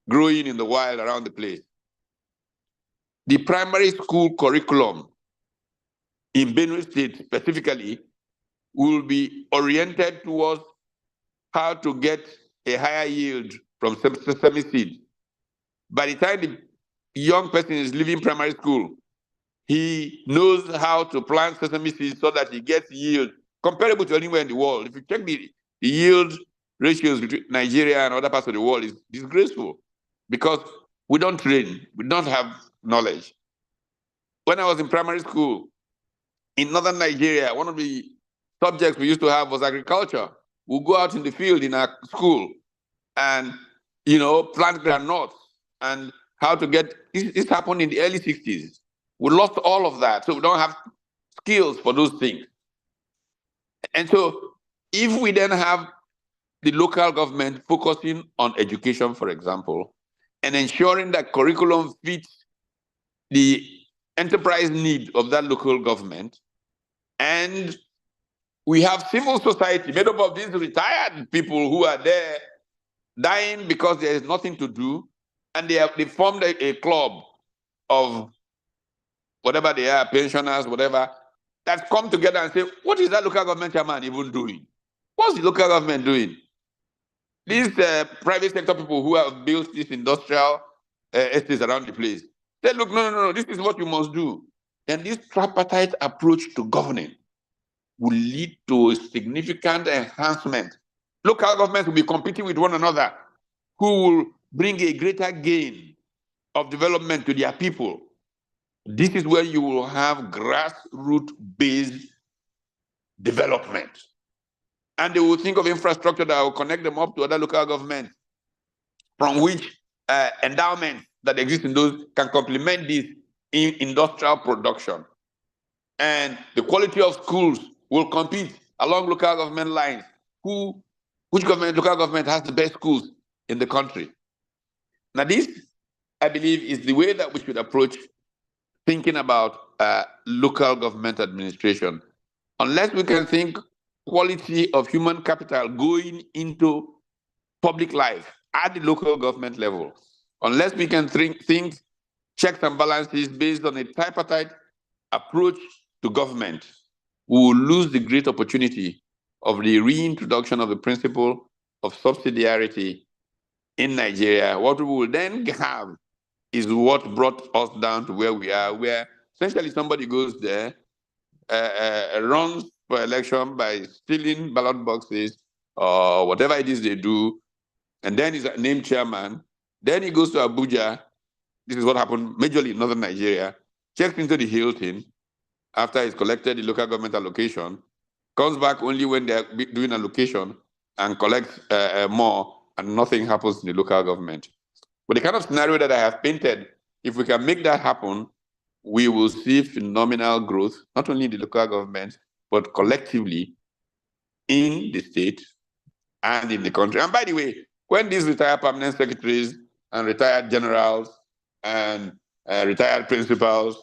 S9: growing in the wild around the place. The primary school curriculum in Benue State specifically will be oriented towards how to get a higher yield from sesame seed. By the time the young person is leaving primary school, he knows how to plant sesame seeds so that he gets yield comparable to anywhere in the world. If you check the yield ratios between Nigeria and other parts of the world, is disgraceful because we don't train, we don't have knowledge. When I was in primary school in northern Nigeria, one of the subjects we used to have was agriculture. We'll go out in the field in our school and, plant groundnuts and how to get, this happened in the early 60s. We lost all of that, so we don't have skills for those things. And so if we then have the local government focusing on education, for example, and ensuring that curriculum fits the enterprise need of that local government, and we have civil society made up of these retired people who are there dying because there is nothing to do, and they formed a club of whatever they are, pensioners, whatever, that come together and say, what is that local government chairman even doing? What's the local government doing? These private sector people who have built these industrial estates around the place, they look, no, this is what you must do. And this tripartite approach to governing will lead to a significant enhancement. Local governments will be competing with one another, who will bring a greater gain of development to their people. This is where you will have grassroots-based development. And they will think of infrastructure that will connect them up to other local governments, from which endowments that exist in those can complement this in industrial production. And the quality of schools will compete along local government lines. Which local government has the best schools in the country? Now this, I believe, is the way that we should approach thinking about local government administration. Unless we can think quality of human capital going into public life at the local government level, unless we can think checks and balances based on a tripartite approach to government, we will lose the great opportunity of the reintroduction of the principle of subsidiarity in Nigeria. What we will then have is what brought us down to where we are, where essentially somebody goes there, runs for election by stealing ballot boxes or whatever it is they do, and then he's named chairman. Then he goes to Abuja. This is what happened majorly in northern Nigeria. Checks into the Hilton after he's collected the local government allocation, comes back only when they're doing allocation and collects more, and nothing happens in the local government. But the kind of scenario that I have painted, if we can make that happen, we will see phenomenal growth, not only in the local government, but collectively in the state and in the country. And by the way, when these retired permanent secretaries and retired generals and retired principals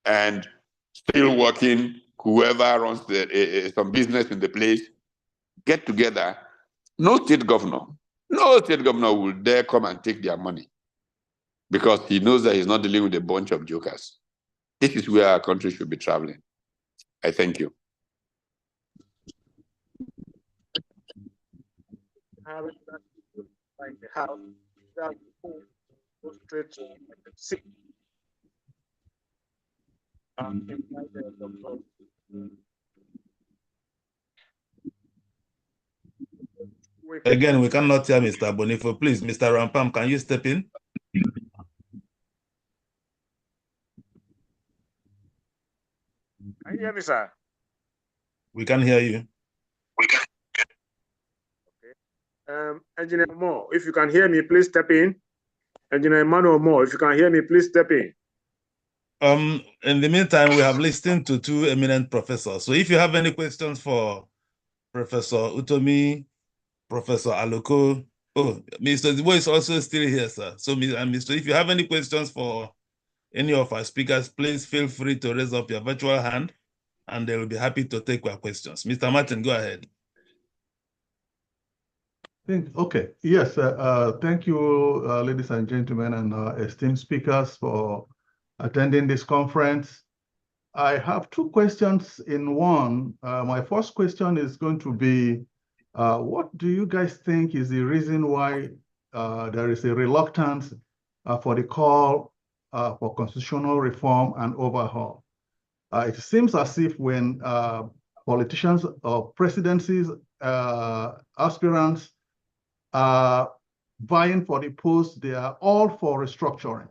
S9: and still working, whoever runs some business in the place, get together, no state governor will dare come and take their money, because he knows that he's not dealing with a bunch of jokers. This is where our country should be traveling. I thank you.
S1: Again, we cannot hear Mr. Bonifo. Please, Mr. Rampam, can you step in?
S2: Can you hear me, sir?
S1: We can hear you.
S2: Okay. Engineer Moore, if you can hear me, please step in. Engineer Emmanuel Moore, if you can hear me, please step in.
S1: In the meantime, we have listened to two eminent professors. So if you have any questions for Professor Utomi, Professor Aluko, Mr. Zibo is also still here, sir. So, Mr. If you have any questions for any of our speakers, please feel free to raise up your virtual hand, and they will be happy to take your questions. Mr. Martin, go ahead.
S10: Okay. Yes. Thank you, ladies and gentlemen, and esteemed speakers for attending this conference. I have two questions in one. My first question is going to be, what do you guys think is the reason why there is a reluctance for the call for constitutional reform and overhaul? It seems as if when politicians or presidencies aspirants are vying for the post, they are all for restructuring.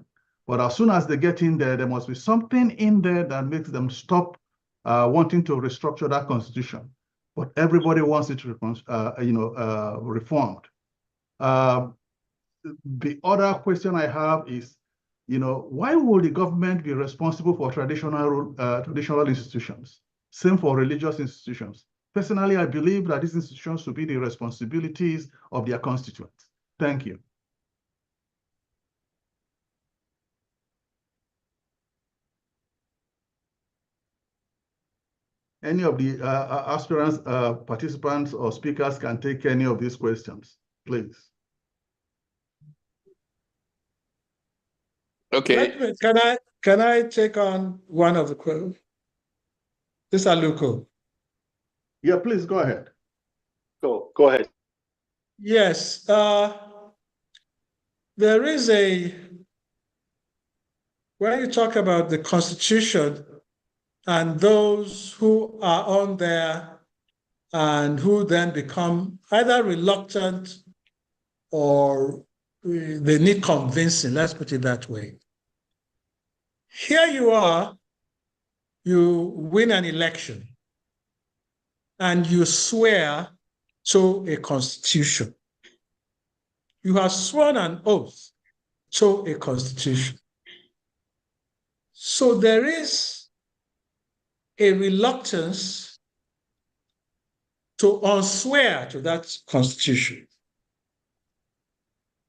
S10: But as soon as they get in there, there must be something in there that makes them stop wanting to restructure that constitution. But everybody wants it reformed. The other question I have is, why will the government be responsible for traditional institutions? Same for religious institutions. Personally, I believe that these institutions should be the responsibilities of their constituents. Thank you. Any of the aspirants, participants, or speakers can take any of these questions, please.
S9: Okay.
S8: Can I take on one of the questions? This is Aluko.
S10: Yeah, please go ahead.
S4: Go ahead.
S8: Yes, there is when you talk about the Constitution and those who are on there and who then become either reluctant or they need convincing, let's put it that way. Here you are, you win an election and you swear to a constitution. You have sworn an oath to a constitution. So there is a reluctance to unswear to that constitution.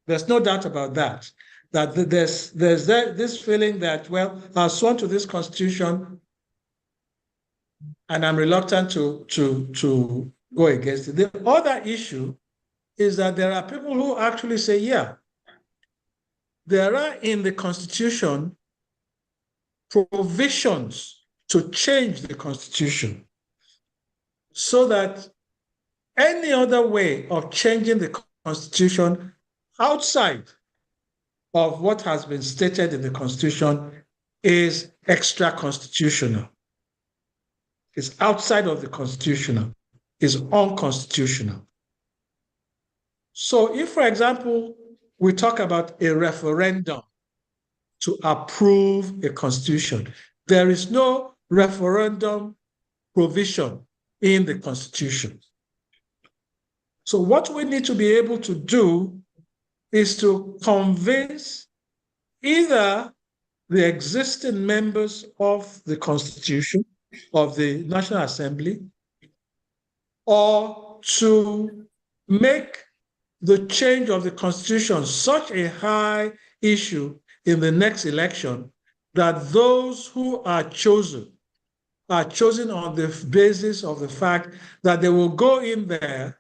S8: There's no doubt about that. That there's this feeling that, well, I've sworn to this constitution and I'm reluctant to go against it. The other issue is that there are people who actually say, yeah, there are in the constitution provisions to change the constitution so that any other way of changing the constitution outside of what has been stated in the constitution is extra constitutional. It's outside of the constitutional, is unconstitutional. So if, for example, we talk about a referendum to approve a constitution, there is no referendum provision in the constitution. So what we need to be able to do is to convince either the existing members of the Constitution, of the National Assembly, or to make the change of the Constitution such a high issue in the next election that those who are chosen on the basis of the fact that they will go in there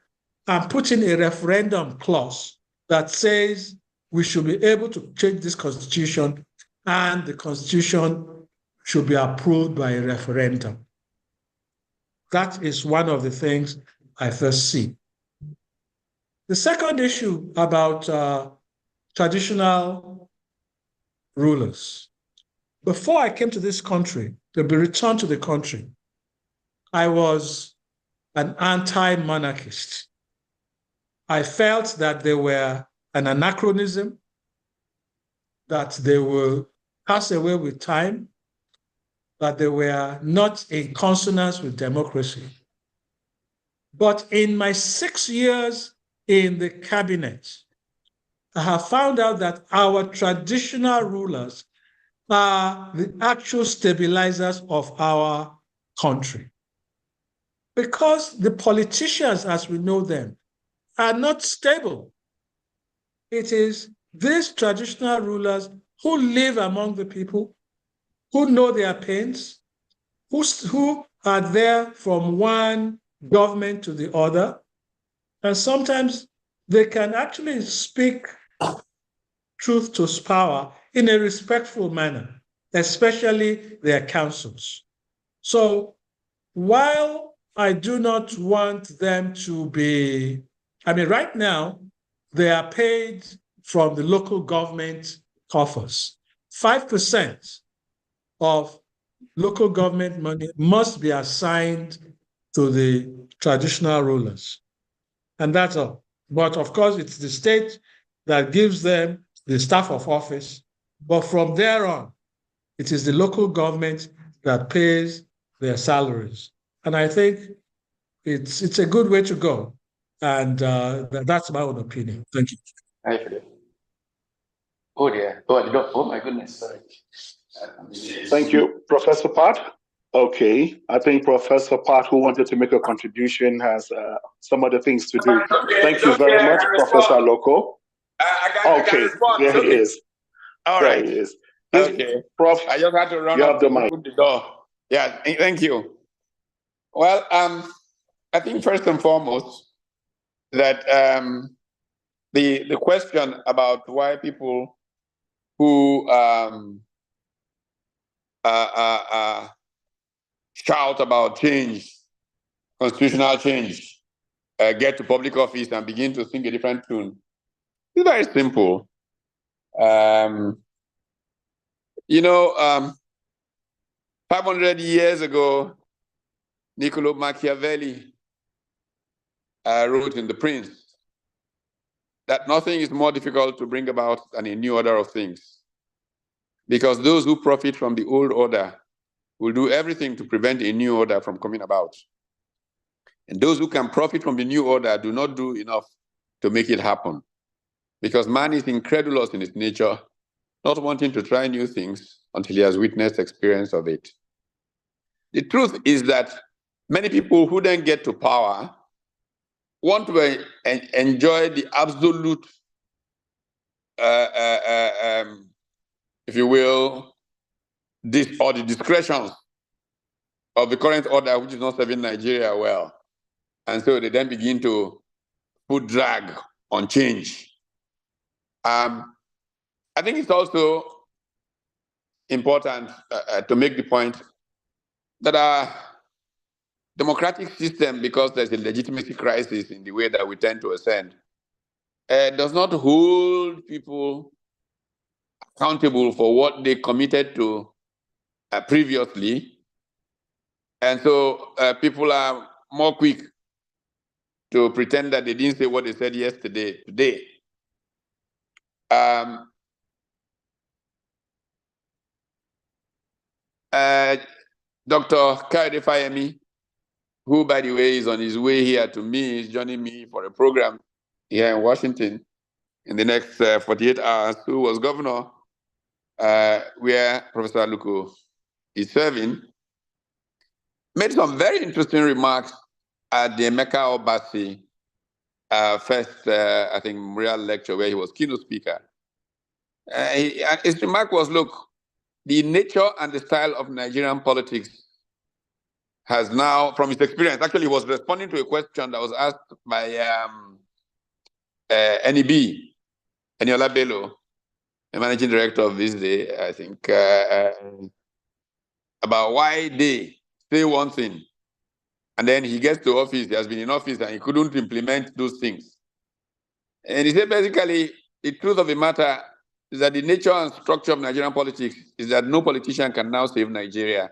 S8: and put in a referendum clause that says we should be able to change this constitution and the constitution should be approved by a referendum. That is one of the things I first see. The second issue about traditional rulers. Before I came to this country, to be returned to the country, I was an anti-monarchist. I felt that they were an anachronism, that they will pass away with time, that they were not in consonance with democracy. But in my 6 years in the cabinet, I have found out that our traditional rulers are the actual stabilizers of our country. Because the politicians, as we know them, are not stable. It is these traditional rulers who live among the people, who know their pains, who are there from one government to the other. And sometimes they can actually speak truth to power in a respectful manner, especially their councils. So while I do not want them to be, right now, they are paid from the local government coffers. 5% of local government money must be assigned to the traditional rulers. And that's all. But of course, it's the state that gives them the staff of office. But from there on, it is the local government that pays their salaries. And I think it's a good way to go. And that's my own opinion. Thank you.
S9: Oh dear. Oh my goodness. Sorry.
S4: Thank you, Professor Pat. Okay, I think Professor Pat, who wanted to make a contribution, has some other things to do. Thank you very much, Professor Loco. Okay, there he is.
S9: All
S4: there
S9: right.
S4: he is.
S9: Okay.
S4: Prof,
S9: I just had to run
S4: you
S9: up
S4: have the
S9: to
S4: mic.
S9: open the door. Yeah, thank you. Well, I think first and foremost that the question about why people who shout about change, constitutional change, get to public office and begin to sing a different tune. It's very simple. 500 years ago, Niccolo Machiavelli wrote in The Prince that nothing is more difficult to bring about than a new order of things. Because those who profit from the old order will do everything to prevent a new order from coming about. And those who can profit from the new order do not do enough to make it happen. Because man is incredulous in his nature, not wanting to try new things until he has witnessed experience of it. The truth is that many people who then get to power want to enjoy the absolute, if you will, or the discretions of the current order, which is not serving Nigeria well. And so they then begin to put drag on change. I think it's also important to make the point that our democratic system, because there's a legitimacy crisis in the way that we tend to ascend, does not hold people accountable for what they committed to previously. And so people are more quick to pretend that they didn't say what they said yesterday, today. Dr. Kayode Fayemi, who, by the way, is on his way here to me, is joining me for a program here in Washington in the next 48 hours, who was governor where Professor Aluko is serving, made some very interesting remarks at the Emeka Obasi first, I think, memorial lecture where he was keynote speaker. His remark was, look, the nature and the style of Nigerian politics has now, from his experience, actually he was responding to a question that was asked by NEB, Eniola Bello, the managing director of this day, I think, about why they say one thing, and then he gets to office, he has been in office, and he couldn't implement those things. And he said, basically, the truth of the matter is that the nature and structure of Nigerian politics is that no politician can now save Nigeria.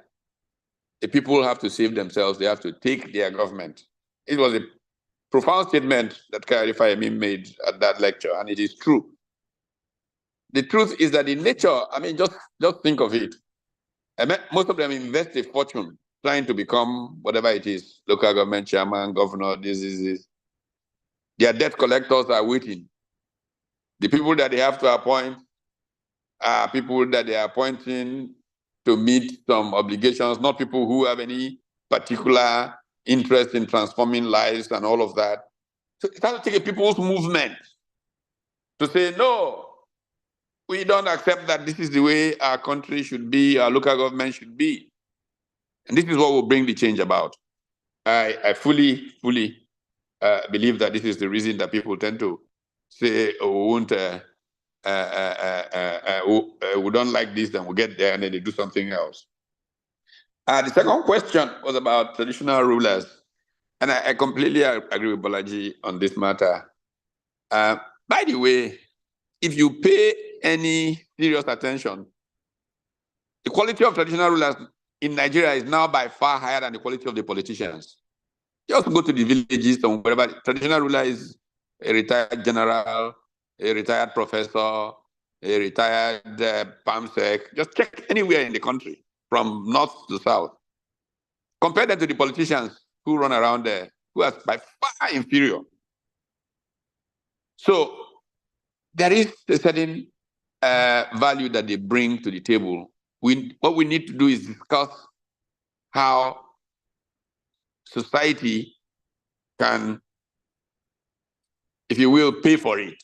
S9: The people have to save themselves. They have to take their government. It was a profound statement that Kayode Fayemi made at that lecture, and it is true. The truth is that the nature, just think of it. Most of them invest a fortune trying to become whatever it is, local government chairman, governor, this. Their debt collectors are waiting. The people that they have to appoint are people that they are appointing to meet some obligations, not people who have any particular interest in transforming lives and all of that. So it has to take a people's movement to say, no, we don't accept that this is the way our country should be, our local government should be. And this is what will bring the change about. I fully believe that this is the reason that people tend to say, oh, we won't, we don't like this, then we get there, and then they do something else. The second question was about traditional rulers, and I completely agree with Bolaji on this matter. By the way, if you pay any serious attention, the quality of traditional rulers in Nigeria is now by far higher than the quality of the politicians. Just go to the villages and wherever. Traditional ruler is a retired general, a retired professor, a retired PAMSEC. Just check anywhere in the country, from north to south. Compare them to the politicians who run around there, who are by far inferior. So there is a certain value that they bring to the table. What we need to do is discuss how society can, if you will, pay for it,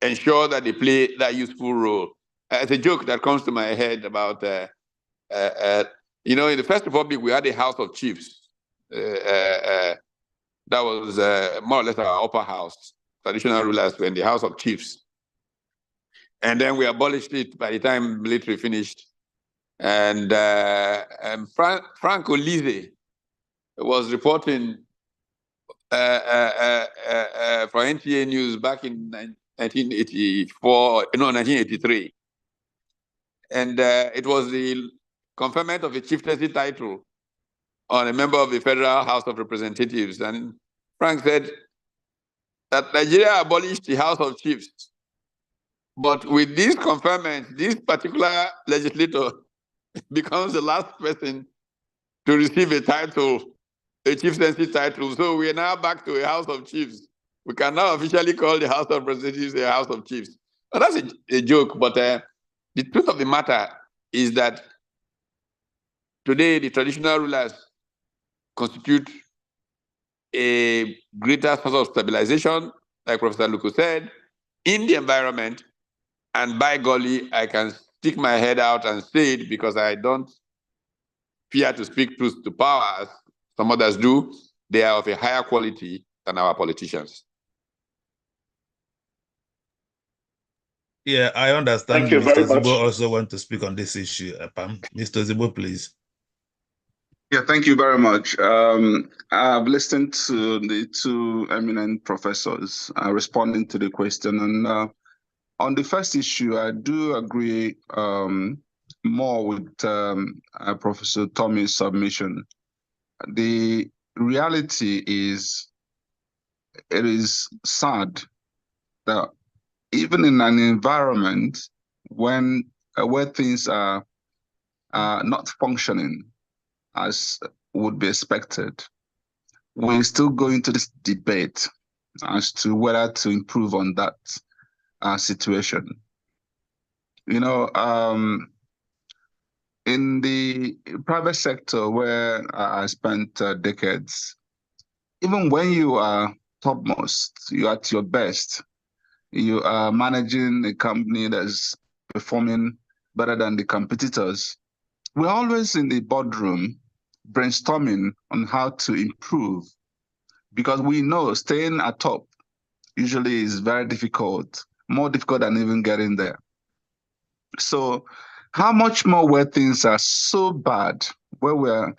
S9: ensure that they play that useful role. It's a joke that comes to my head about, you know, in the First Republic, we had a House of Chiefs. That was more or less our upper house. Traditional rulers were in the House of Chiefs. And then we abolished it by the time military finished. And Frank Olize was reporting for NTA News back in 1983. And it was the conferment of a chieftaincy title on a member of the Federal House of Representatives. And Frank said that Nigeria abolished the House of Chiefs. But with this conferment, this particular legislator becomes the last person to receive a title, a chieftaincy title. So we are now back to a House of Chiefs. We can now officially call the House of Representatives a House of Chiefs. Now, that's a joke, but the truth of the matter is that today the traditional rulers constitute a greater source of stabilization, like Professor Luku said, in the environment. And by golly, I can stick my head out and say it because I don't fear to speak truth to power, as some others do. They are of a higher quality than our politicians.
S1: Yeah, I understand.
S4: Thank you
S1: Mr.
S4: very much.
S1: Zibo also want to speak on this issue. Pam. Mr. Zibo, please.
S7: Yeah, thank you very much. I've listened to the two eminent professors responding to the question. And on the first issue, I do agree more with Professor Tommy's submission. The reality is, it is sad that even in an environment when where things are not functioning as would be expected, we're still going to this debate as to whether to improve on that situation. You know, in the private sector where I spent decades, even when you are topmost, you're at your best, you are managing a company that's performing better than the competitors, we're always in the boardroom brainstorming on how to improve, because we know staying at top usually is very difficult, more difficult than even getting there. So how much more where things are so bad, where we're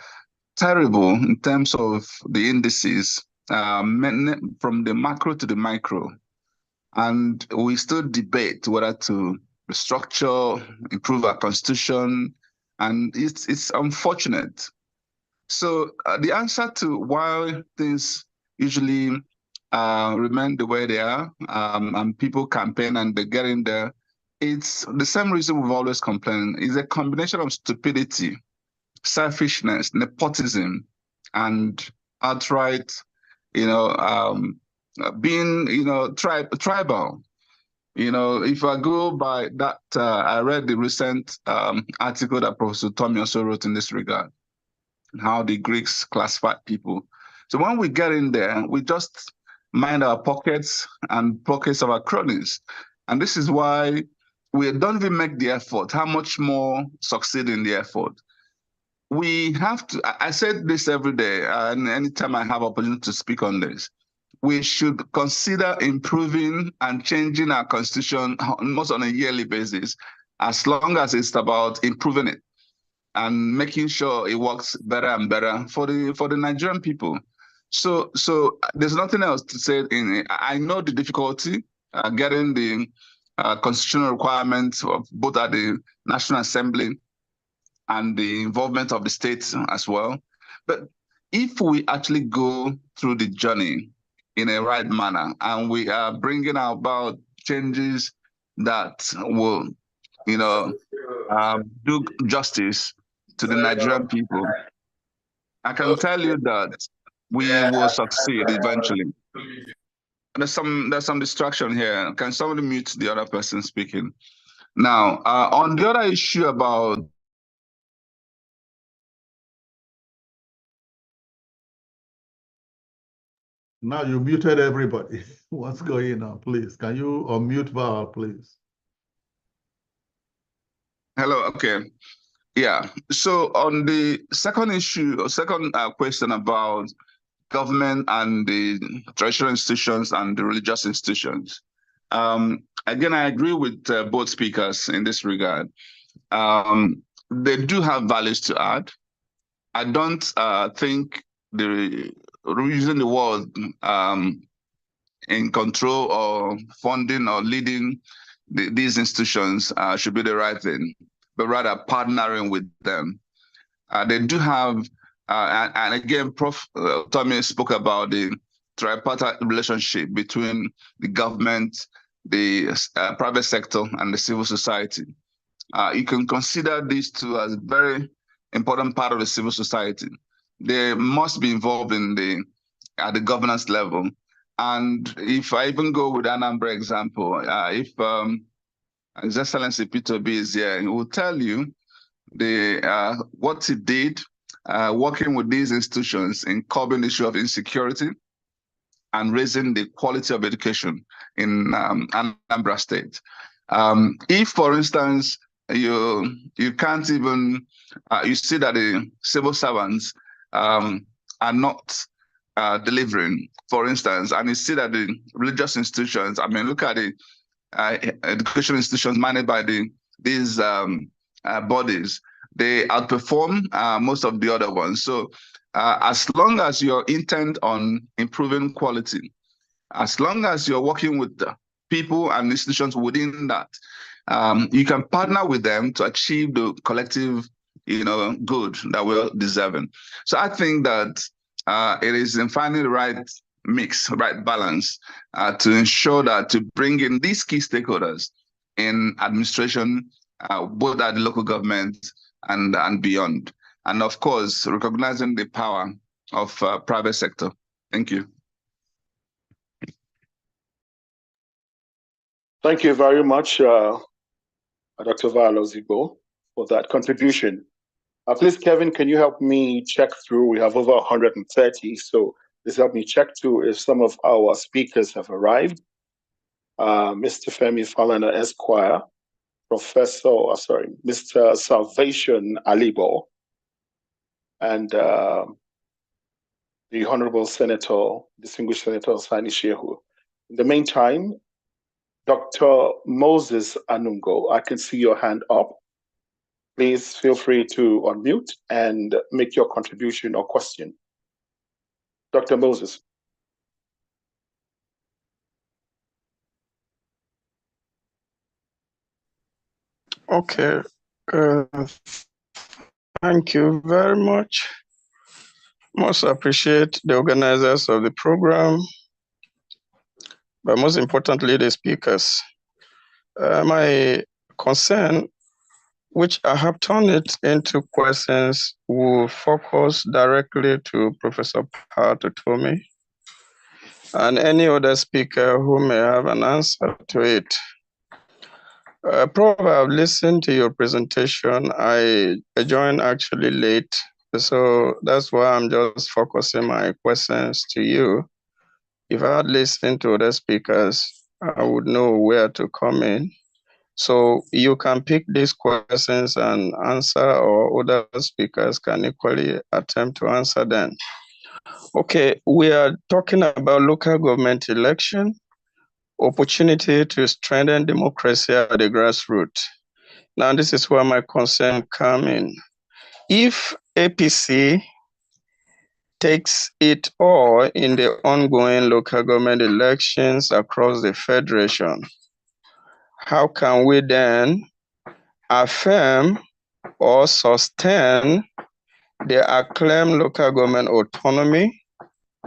S7: terrible in terms of the indices, from the macro to the micro, and we still debate whether to restructure, improve our constitution, and it's unfortunate. So the answer to why things usually remain the way they are, and people campaign and they get in there, it's the same reason we've always complained. It's a combination of stupidity, selfishness, nepotism, and outright, being, tribal. If I go by that, I read the recent article that Professor Tommy also wrote in this regard, how the Greeks classified people. So when we get in there, we just mind our pockets and pockets of our cronies. And this is why we don't even make the effort. How much more succeed in the effort? We have to, I said this every day, and anytime I have opportunity to speak on this, we should consider improving and changing our constitution almost on a yearly basis, as long as it's about improving it and making sure it works better and better for the Nigerian people. So there's nothing else to say. I know the difficulty getting the constitutional requirements of both at the National Assembly and the involvement of the states as well. But if we actually go through the journey in a right manner and we are bringing about changes that will, do justice to the Nigerian people, I can tell you that we will succeed eventually. There's some distraction here. Can somebody mute the other person speaking? Now, on the other issue about
S10: now you muted everybody. What's going on, please? Can you unmute Val, please?
S7: Hello, okay. Yeah, so on the second issue, or second question about government and the traditional institutions and the religious institutions. Again, I agree with both speakers in this regard. They do have values to add. I don't think using the word in control or funding or leading these institutions should be the right thing, but rather partnering with them. They do have, and again, Prof. Tommy spoke about the tripartite relationship between the government, the private sector, and the civil society. You can consider these two as a very important part of the civil society. They must be involved at the governance level. And if I even go with Anambra example, if His Excellency Peter B is here, he will tell you what he did working with these institutions in curbing the issue of insecurity and raising the quality of education in Anambra State. If, for instance, you can't even, you see that the civil servants are not delivering, for instance, and you see that the religious institutions, I mean, look at the education institutions managed by these bodies, they outperform most of the other ones. So as long as you're intent on improving quality, as long as you're working with the people and institutions within that, you can partner with them to achieve the collective, good that we're deserving. So I think that it is in finding the right mix, right balance to ensure that to bring in these key stakeholders in administration, both at the local government and beyond. And of course, recognizing the power of private sector. Thank you.
S4: Thank you very much, Dr. Valo Zibo, for that contribution. Please, Kevin, can you help me check through? We have over 130, so please help me check through if some of our speakers have arrived. Mr. Femi Falana Esquire, Mr. Salvation Alibo, and the Honorable Senator, Distinguished Senator Sani Shehu. In the meantime, Dr. Moses Anungo, I can see your hand up. Please feel free to unmute and make your contribution or question. Dr. Moses.
S11: Okay. Thank you very much. Most appreciate the organizers of the program, but most importantly, the speakers. My concern, which I have turned it into questions, will focus directly to Professor Tomi and any other speaker who may have an answer to it. Prof, I've listened to your presentation. I joined actually late, so that's why I'm just focusing my questions to you. If I had listened to other speakers, I would know where to come in. So you can pick these questions and answer, or other speakers can equally attempt to answer them. Okay, we are talking about local government election, opportunity to strengthen democracy at the grassroots. Now, this is where my concern come in. If APC takes it all in the ongoing local government elections across the federation, how can we then affirm or sustain the acclaimed local government autonomy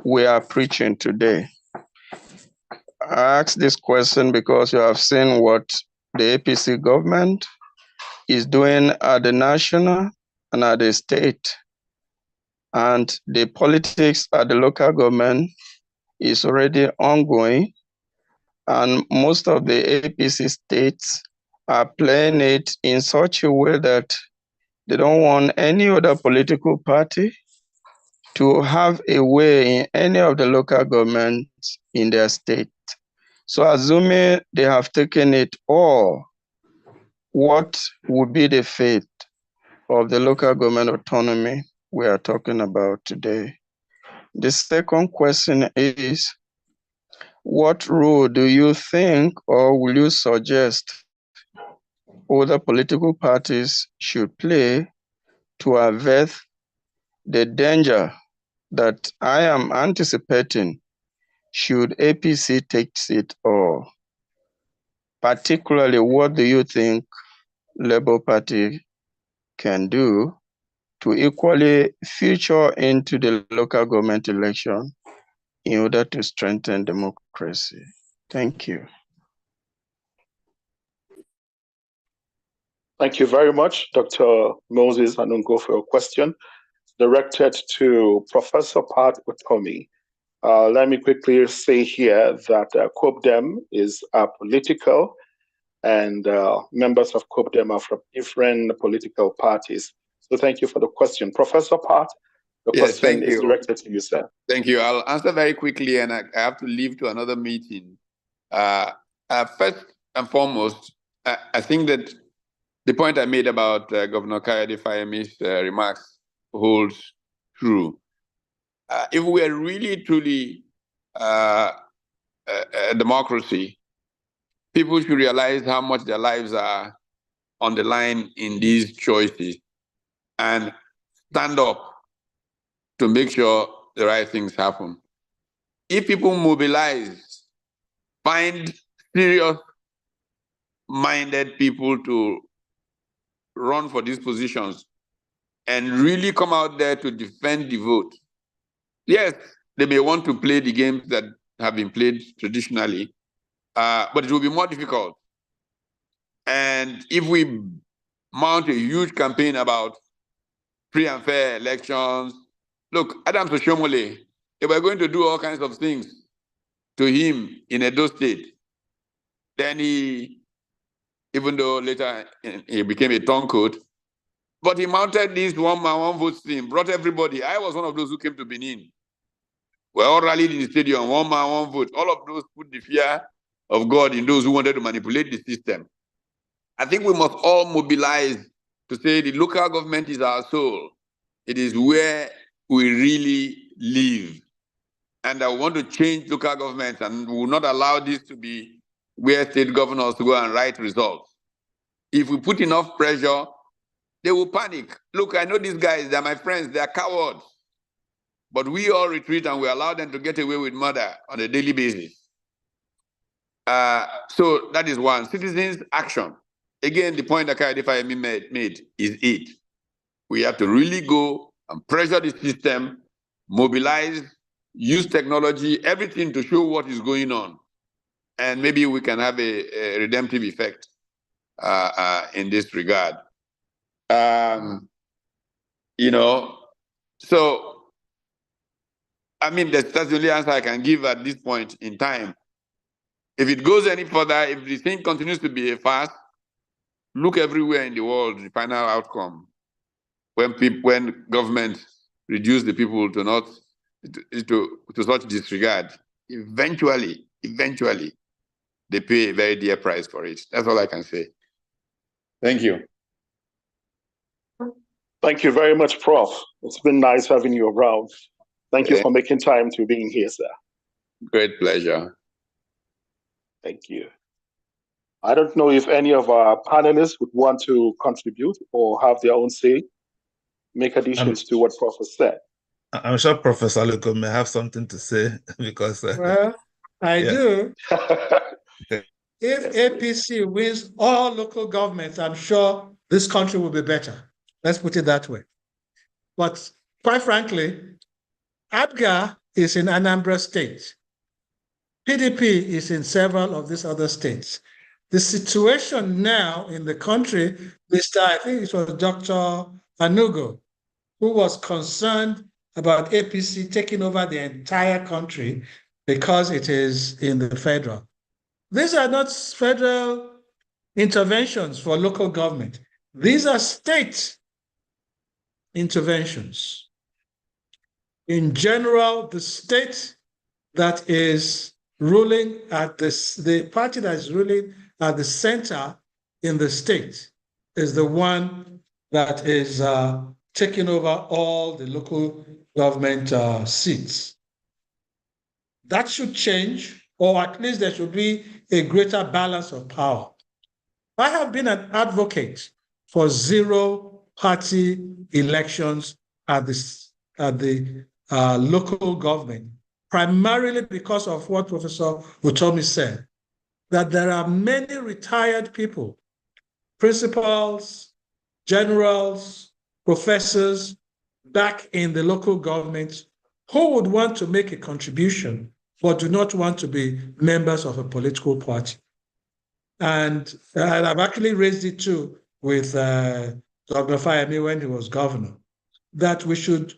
S11: we are preaching today? I ask this question because you have seen what the APC government is doing at the national and at the state. And the politics at the local government is already ongoing. And most of the APC states are playing it in such a way that they don't want any other political party to have a way in any of the local governments in their state. So assuming they have taken it all, what would be the fate of the local government autonomy we are talking about today? The second question is, what role do you think or will you suggest other political parties should play to avert the danger that I am anticipating should APC take it all? Particularly, what do you think Labour Party can do to equally feature into the local government election in order to strengthen democracy? Thank you.
S4: Thank you very much, Dr. Moses Anungo, for your question. Directed to Professor Pat Utomi. Let me quickly say here that COPDEM is apolitical, and members of COPDEM are from different political parties. So thank you for the question. Professor Pat, the question is directed to you, sir.
S9: Thank you. I'll answer very quickly, and I have to leave to another meeting. First and foremost, I think that the point I made about Governor Kayode Fayemi's remarks holds true. If we are really, truly a democracy, people should realize how much their lives are on the line in these choices and stand up to make sure the right things happen. If people mobilize, find serious-minded people to run for these positions and really come out there to defend the vote. Yes, they may want to play the games that have been played traditionally, but it will be more difficult. And if we mount a huge campaign about free and fair elections, look, Adams Oshomole, they were going to do all kinds of things to him in Edo State. Then he, even though later he became a turncoat, but he mounted this one-man, one-vote thing, brought everybody. I was one of those who came to Benin. We all rallied in the stadium, one man, one vote. All of those put the fear of God in those who wanted to manipulate the system. I think we must all mobilize to say the local government is our soul. It is where we really live. And I want to change local governments and will not allow this to be where state governors go and write results. If we put enough pressure, they will panic. Look, I know these guys, they're my friends, they're cowards. But we all retreat and we allow them to get away with murder on a daily basis. So that is one. Citizens' action. Again, the point that Kayode Fayemi made is it. We have to really go and pressure the system, mobilize, use technology, everything to show what is going on. And maybe we can have a redemptive effect in this regard. So, I mean, that's the only answer I can give at this point in time. If it goes any further, if the thing continues to be a farce, look everywhere in the world, the final outcome. When governments reduce the people to such disregard, eventually, they pay a very dear price for it. That's all I can say. Thank you.
S4: Thank you very much, Prof. It's been nice having you around. Thank you for making time to being here, sir.
S9: Great pleasure.
S4: Thank you. I don't know if any of our panelists would want to contribute or have their own say, make additions to what Professor said.
S1: I'm sure Professor Aluko may have something to say because...
S8: well, I do. If APC wins all local governments, I'm sure this country will be better. Let's put it that way. But quite frankly, ADGA is in Anambra State. PDP is in several of these other states. The situation now in the country, I think it was Dr. Anugo, who was concerned about APC taking over the entire country because it is in the federal. These are not federal interventions for local government. These are state interventions. In general, the state that is ruling at the party that is ruling at the center in the state is the one that is taking over all the local government seats. That should change, or at least there should be a greater balance of power. I have been an advocate for zero-party elections at the local government, primarily because of what Professor Utomi said, that there are many retired people, principals, generals, professors back in the local government who would want to make a contribution but do not want to be members of a political party. And I've actually raised it too with Dr. Fayemi when he was governor, that we should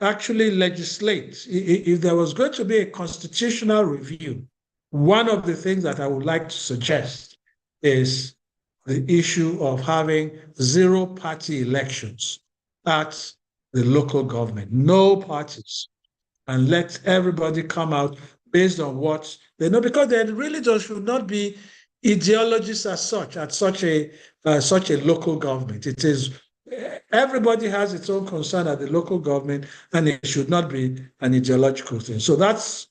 S8: actually legislate. If there was going to be a constitutional review, one of the things that I would like to suggest is the issue of having zero-party elections at the local government, no parties, and let everybody come out based on what they know, because there really should not be ideologies as such at such a local government. It is everybody has its own concern at the local government, and it should not be an ideological thing. So that's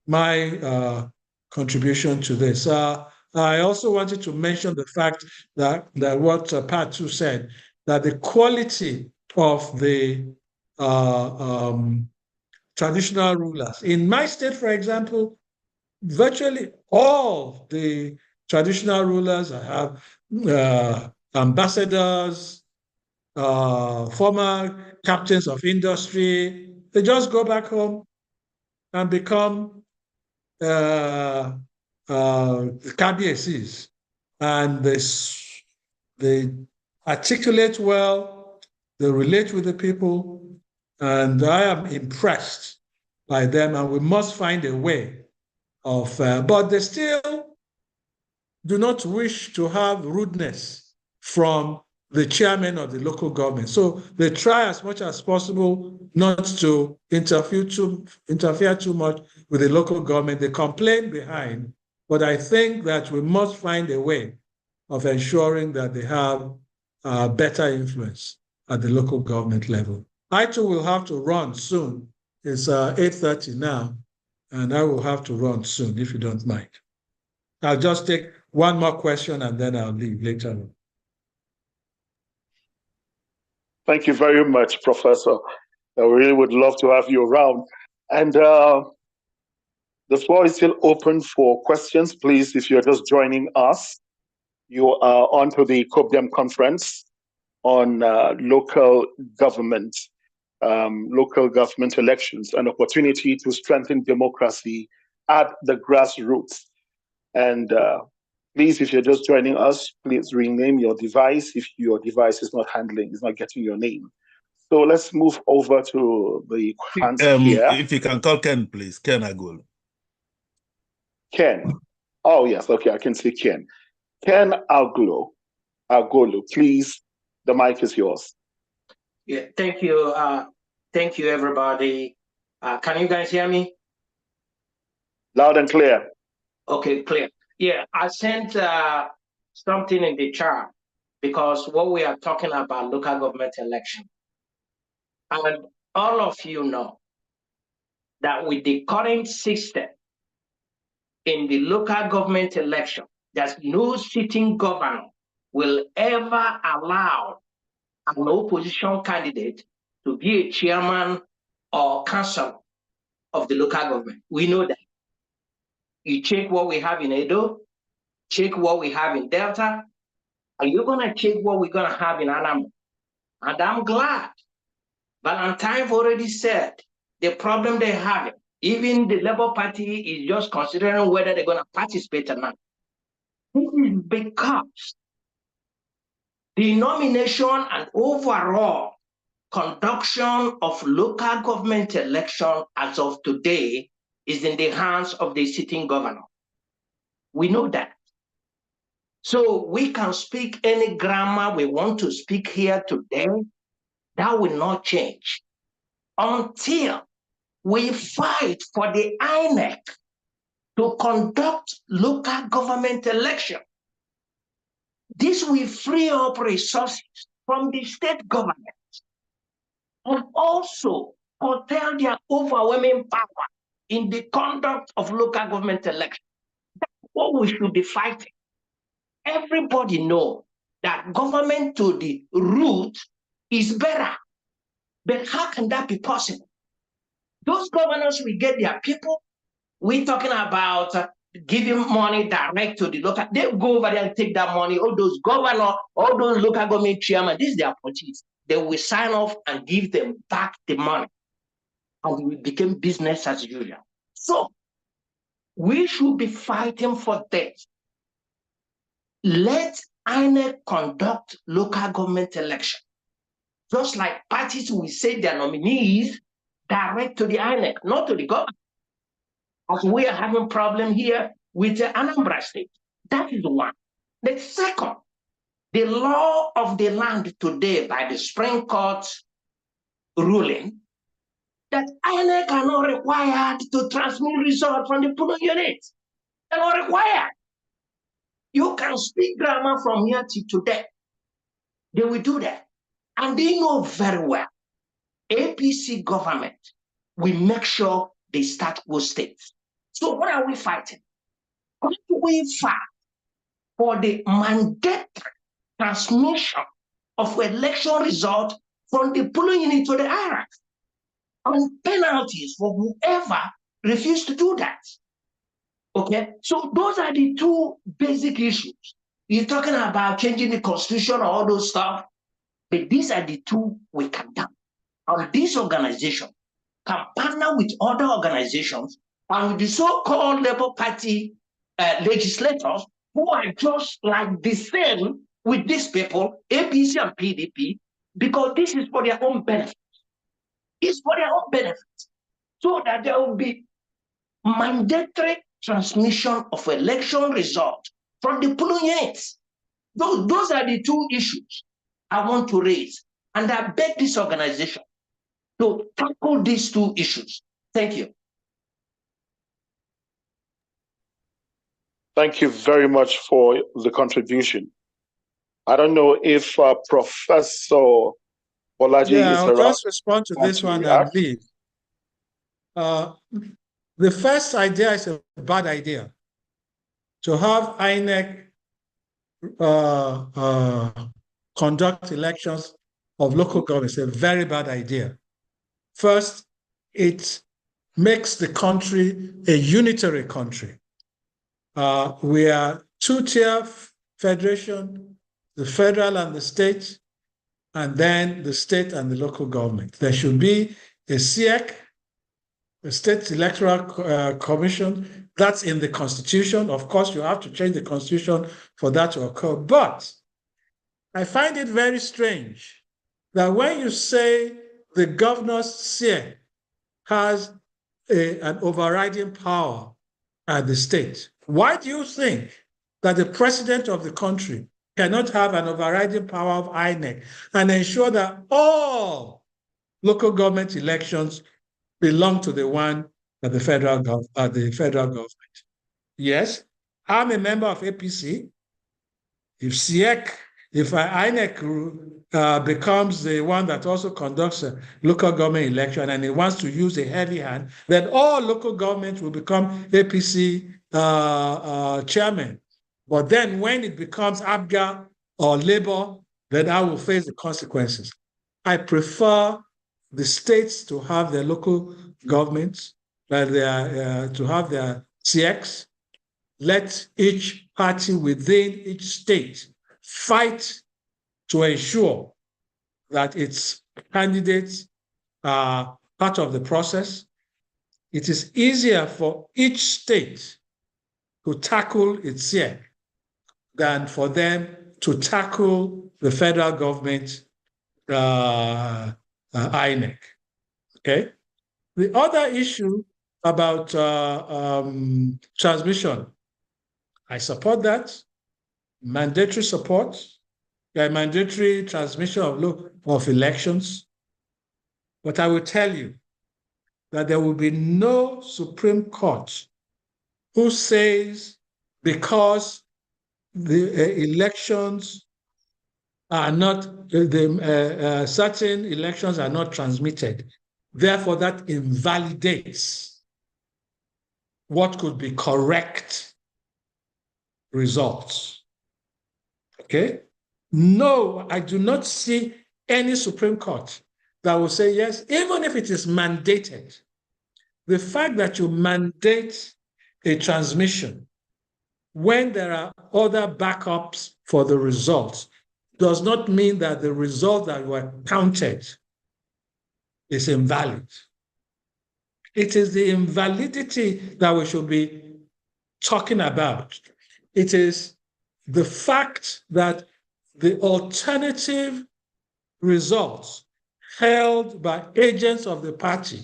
S8: my contribution to this. I also wanted to mention the fact that what Pat too said, that the quality of the traditional rulers. In my state, for example, virtually all the traditional rulers, I have ambassadors, former captains of industry, they just go back home and become KBACs, and they articulate well, they relate with the people, and I am impressed by them, and we must find a way of, but they still do not wish to have rudeness from the chairman of the local government. So they try as much as possible not to interfere too much with the local government. They complain behind, but I think that we must find a way of ensuring that they have better influence at the local government level. I too will have to run soon. It's 8:30 now, and I will have to run soon, if you don't mind. I'll just take one more question and then I'll leave later on.
S4: Thank you very much, Professor. I really would love to have you around. And the floor is still open for questions. Please, if you're just joining us, you are on to the COPDEM conference on local government elections, an opportunity to strengthen democracy at the grassroots. And please, if you're just joining us, please rename your device if your device is not getting your name. So let's move over to the hands here.
S1: If you can call Ken, please. Ken Agolo.
S4: Ken. Oh, yes. Okay, I can see Ken. Ken Agolo, please, the mic is yours.
S12: Yeah, thank you. Thank you, everybody. Can you guys hear me?
S4: Loud and clear.
S12: Okay, clear. Yeah, I sent something in the chat because what we are talking about local government election. And all of you know that with the current system in the local government election, there's no sitting governor will ever allow an opposition candidate to be a chairman or councillor of the local government. We know that. You check what we have in Edo, check what we have in Delta, are you gonna check what we're gonna have in Anambra? And I'm glad Valentine already said the problem they have, even the Labour Party is just considering whether they're gonna participate or not. This is because the nomination and overall conduction of local government election as of today is in the hands of the sitting governor. We know that. So we can speak any grammar we want to speak here today. That will not change until we fight for the INEC to conduct local government election. This will free up resources from the state government and also curtail their overwhelming power in the conduct of local government election. That's what we should be fighting. Everybody knows that government to the root is better. But how can that be possible? Those governors will get their people. We're talking about giving money direct to the local. They go over there and take that money. All those governors, all those local government chairmen, this is their politics. They will sign off and give them back the money. And it became business as usual. So we should be fighting for this. Let INEC conduct local government election. Just like parties will say their nominees direct to the INEC, not to the government. As we are having problem here with the Anambra state. That is one. The second, the law of the land today by the Supreme Court ruling that INEC are not required to transmit results from the polling units. They're not required. You can speak grammar from here to today. They will do that. And they know very well, APC government will make sure they start with states. So what are we fighting? We fight for the mandatory transmission of election results from the polling unit to the IRAC and penalties for whoever refused to do that. Okay, so those are the two basic issues. You're talking about changing the constitution or all those stuff, but these are the two we can do. And this organization can partner with other organizations and with the so-called Labour Party legislators who are just like the same with these people, APC and PDP, because this is for their own benefit. It's for their own benefit. So that there will be mandatory transmission of election results from the polling units. Those are the two issues I want to raise. And I beg this organization to tackle these two issues. Thank you.
S4: Thank you very much for the contribution. I don't know if Professor Bolaji is
S8: I'll just respond to this one and leave. The first idea is a bad idea. To have INEC conduct elections of local government is a very bad idea. First, it makes the country a unitary country. We are two-tier federation, the federal and the state, and then the state and the local government. There should be a SEC, a State Electoral Commission. That's in the Constitution. Of course, you have to change the Constitution for that to occur. But I find it very strange that when you say the governor's SEC has an overriding power at the state, why do you think that the president of the country cannot have an overriding power of INEC and ensure that all local government elections belong to the one at the federal government? Yes, I'm a member of APC. If SEC If INEC becomes the one that also conducts a local government election and it wants to use a heavy hand, then all local governments will become APC chairman. But then when it becomes ABGA or Labour, then I will face the consequences. I prefer the states to have their local governments, to have their CX. Let each party within each state fight to ensure that its candidates are part of the process. It is easier for each state to tackle its CX than for them to tackle the federal government, INEC. Okay. The other issue about transmission, I support that. Mandatory support, mandatory transmission of elections. But I will tell you that there will be no Supreme Court who says because the elections are not, certain elections are not transmitted, therefore that invalidates what could be correct results. Okay? No, I do not see any Supreme Court that will say yes, even if it is mandated. The fact that you mandate a transmission when there are other backups for the results does not mean that the result that were counted is invalid. It is the invalidity that we should be talking about. It is the fact that the alternative results held by agents of the party,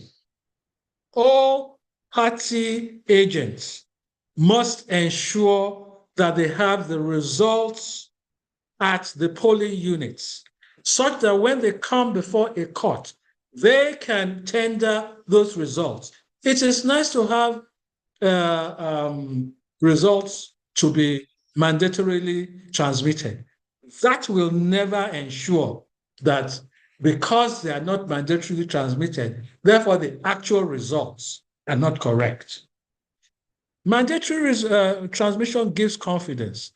S8: all party agents must ensure that they have the results at the polling units, such that when they come before a court, they can tender those results. It is nice to have results to be mandatorily transmitted. That will never ensure that because they are not mandatorily transmitted, therefore the actual results are not correct. Mandatory transmission gives confidence.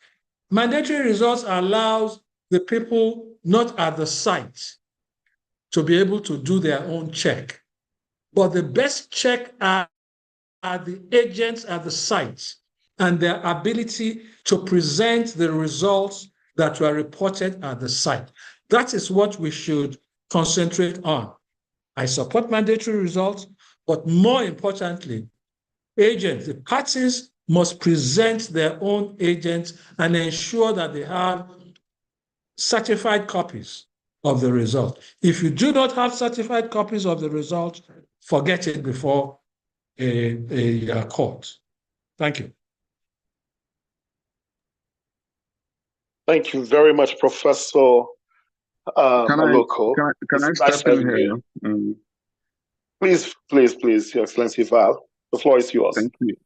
S8: Mandatory results allows the people not at the site to be able to do their own check. But the best check are the agents at the site and their ability to present the results that were reported at the site. That is what we should concentrate on. I support mandatory results, but more importantly, agents, the parties must present their own agents and ensure that they have certified copies of the result. If you do not have certified copies of the result, forget it before a court. Thank you.
S4: Thank you very much, Professor Maloko.
S7: Can I step in here?
S4: Please, Your Excellency Val, the floor is yours.
S7: Thank you.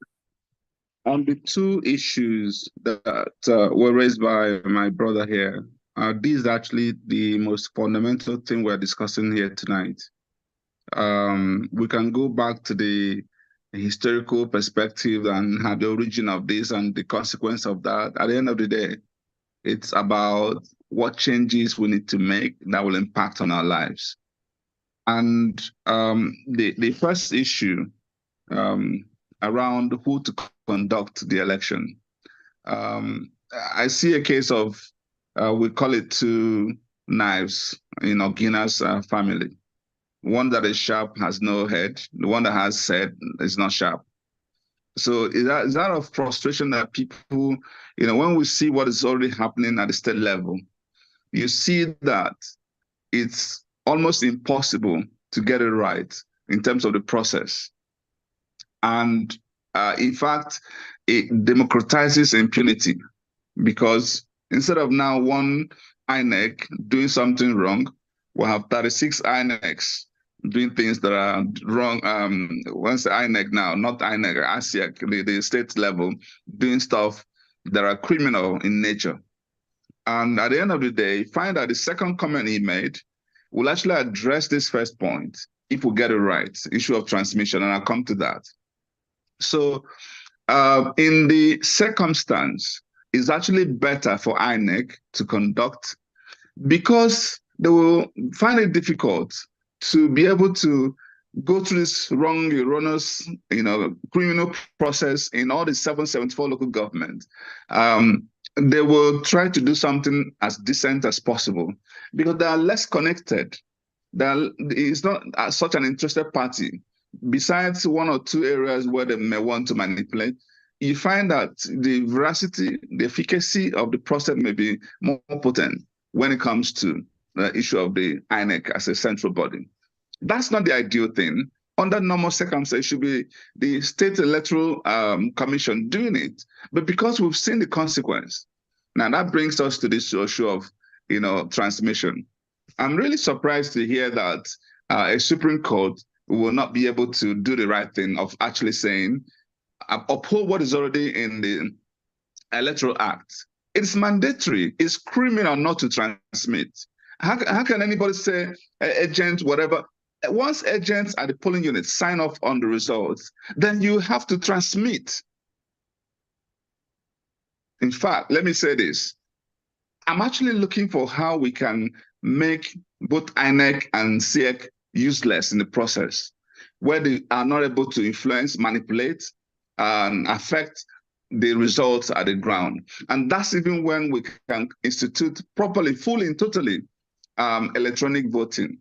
S7: On the two issues that were raised by my brother here, this is actually the most fundamental thing we're discussing here tonight. We can go back to the historical perspective and have the origin of this and the consequence of that. At the end of the day, it's about what changes we need to make that will impact on our lives. And the first issue around who to conduct the election, I see a case of, we call it two knives in Ogina's family. One that is sharp has no head. The one that has head is not sharp. So is that a frustration that people, when we see what is already happening at the state level, you see that it's almost impossible to get it right in terms of the process. And in fact, it democratizes impunity, because instead of now one INEC doing something wrong, we'll have 36 INECs doing things that are wrong. Once the INEC now, not INEC, ASIAC, the state level, doing stuff that are criminal in nature. And at the end of the day, find out the second comment he made will actually address this first point if we get it right, issue of transmission, and I'll come to that. So in the circumstance, it's actually better for INEC to conduct, because they will find it difficult to be able to go through this wrong, erroneous, criminal process in all the 774 local governments. They will try to do something as decent as possible because they are less connected. It's not such an interested party. Besides one or two areas where they may want to manipulate, you find that the veracity, the efficacy of the process may be more potent when it comes to the issue of the INEC as a central body. That's not the ideal thing. Under normal circumstances, it should be the State Electoral Commission doing it. But because we've seen the consequence, now that brings us to this issue of, transmission. I'm really surprised to hear that a Supreme Court will not be able to do the right thing of actually saying, uphold what is already in the Electoral Act. It's mandatory. It's criminal not to transmit. How can anybody say agent, whatever? Once agents at the polling unit sign off on the results, then you have to transmit. In fact, let me say this. I'm actually looking for how we can make both INEC and SEC useless in the process, where they are not able to influence, manipulate, and affect the results at the ground. And that's even when we can institute properly, fully and totally electronic voting.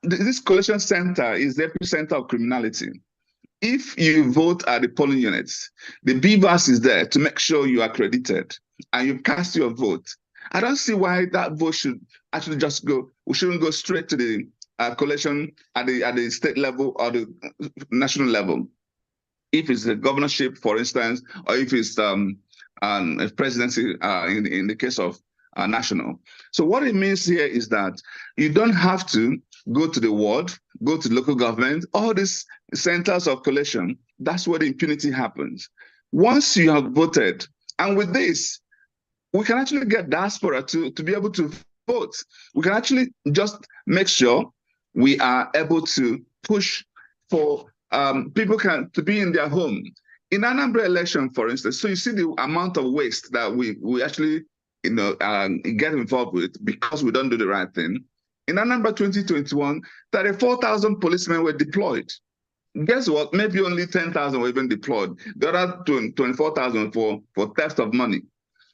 S7: This collation center is the epicenter of criminality. If you vote at the polling units, the BVAS is there to make sure you are accredited and you cast your vote. I don't see why that vote should actually just go. We shouldn't go straight to the collation at the state level or the national level. If it's the governorship, for instance, or if it's a presidency in the case of national. So what it means here is that you don't have to go to the ward, go to the local government, all these centers of collation. That's where the impunity happens. Once you have voted, and with this, we can actually get diaspora to be able to vote. We can actually just make sure we are able to push for people to be in their home. In Anambra election, for instance, so you see the amount of waste that we actually get involved with because we don't do the right thing. In Anambra 2021, 34,000 policemen were deployed. Guess what? Maybe only 10,000 were even deployed. The other 24,000 for theft of money.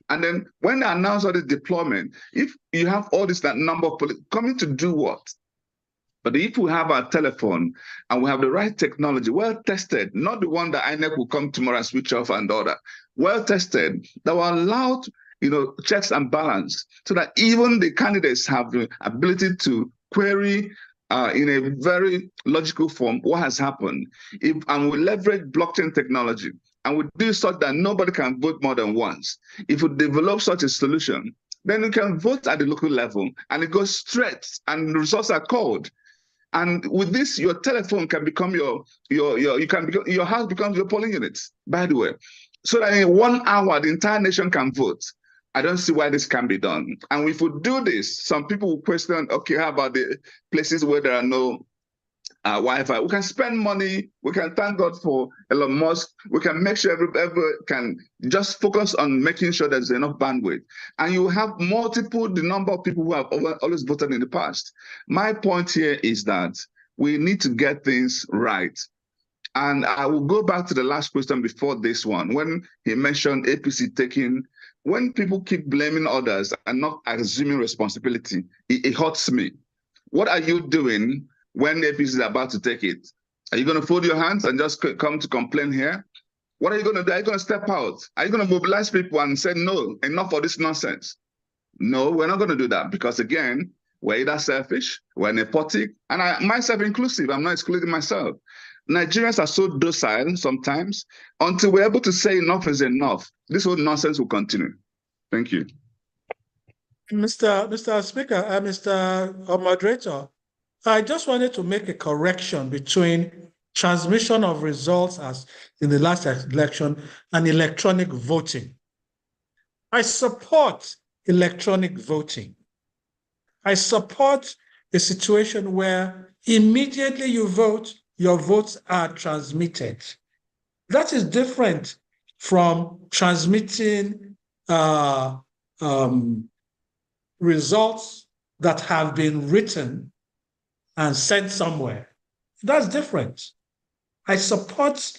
S7: And then when they announced all the deployment, if you have all this number of police coming to do what? But if we have our telephone and we have the right technology, well tested, not the one that INEC will come tomorrow and switch off and order, well tested, that will allow checks and balance so that even the candidates have the ability to query in a very logical form what has happened. And we leverage blockchain technology and we do such that nobody can vote more than once. If we develop such a solution, then you can vote at the local level and it goes straight and the results are called. And with this, your telephone can become your house becomes your polling unit, by the way. So that in 1 hour, the entire nation can vote. I don't see why this can be done. And if we do this, some people will question, okay, how about the places where there are no Wi-Fi? We can spend money. We can thank God for Elon Musk. We can make sure everybody can just focus on making sure there's enough bandwidth. And you have the number of people who have always voted in the past. My point here is that we need to get things right. And I will go back to the last question before this one, when he mentioned APC taking. When people keep blaming others and not assuming responsibility, it hurts me. What are you doing when the APC is about to take it? Are you going to fold your hands and just come to complain here? What are you going to do? Are you going to step out? Are you going to mobilize people and say, no, enough of this nonsense? No, we're not going to do that because, again, we're either selfish, we're nepotic, and myself inclusive, I'm not excluding myself. Nigerians are so docile sometimes until we're able to say enough is enough. This whole nonsense will continue. Thank you.
S8: Mr. Speaker, Mr. Moderator, I just wanted to make a correction between transmission of results as in the last election and electronic voting. I support electronic voting. I support a situation where immediately you vote, your votes are transmitted. That is different from transmitting results that have been written and sent somewhere. That's different. I support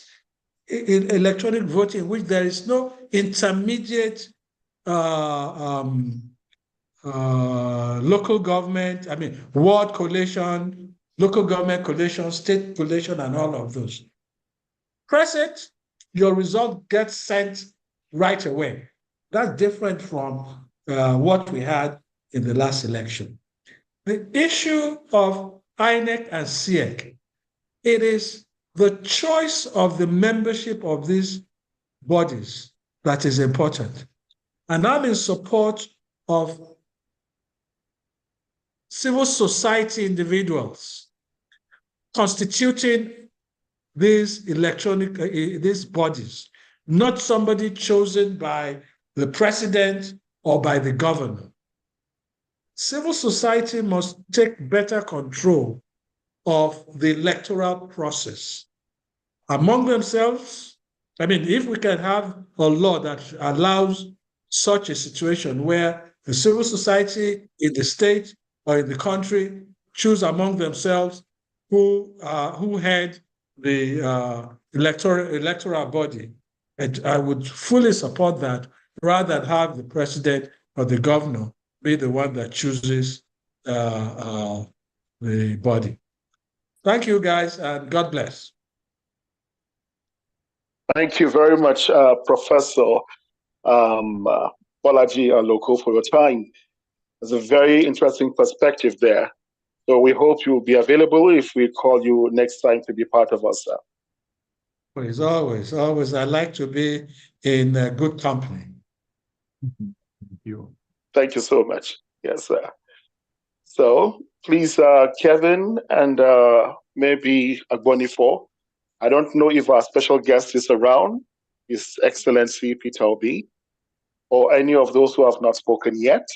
S8: electronic voting in which there is no intermediate local government, ward collation, local government collation, state collation, and all of those. Press it, your result gets sent right away. That's different from what we had in the last election. The issue of INEC and SIEC, it is the choice of the membership of these bodies that is important. And I'm in support of civil society individuals constituting these these bodies, not somebody chosen by the president or by the governor. Civil society must take better control of the electoral process among themselves. If we can have a law that allows such a situation where the civil society in the state or in the country choose among themselves who head the electoral body, and I would fully support that, rather than have the president or the governor be the one that chooses the body. Thank you, guys, and God bless.
S4: Thank you very much, Professor Bolaji Aloko, for your time. There's a very interesting perspective there. So we hope you'll be available if we call you next time to be part of us.
S8: Always. I like to be in good company.
S10: Thank you.
S4: Thank you so much. Yes, sir. So please, Kevin and maybe Agbonifo, I don't know if our special guest is around, His Excellency Peter Obi, or any of those who have not spoken yet,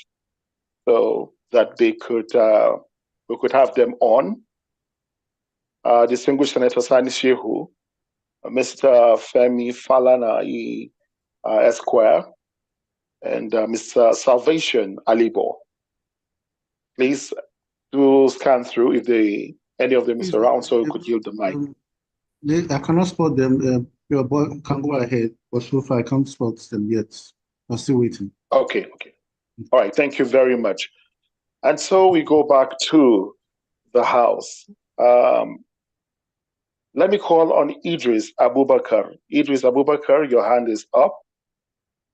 S4: so that they could we could have them on. Distinguished Senator Sani Shehu, Mr. Femi Falana Esquire, and Mr. Salvation Alibo. Please do scan through if any of them is around, so we could yield the mic.
S3: I cannot spot them. Your boy can go ahead, but so far I can't spot them yet. I'm still waiting.
S4: Okay. All right, thank you very much. And so we go back to the House. Let me call on Idris Abubakar. Idris Abubakar, your hand is up.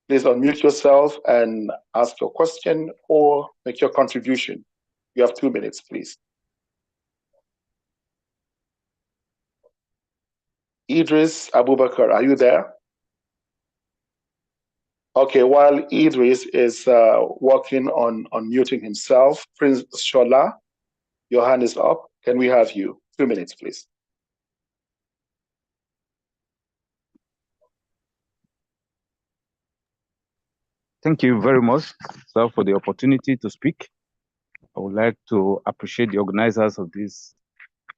S4: Please unmute yourself and ask your question or make your contribution. You have 2 minutes, please. Idris Abubakar, are you there? Okay, while Idris is working on muting himself, Prince Shola, your hand is up. Can we have you? 2 minutes, please.
S13: Thank you very much, sir, for the opportunity to speak. I would like to appreciate the organizers of this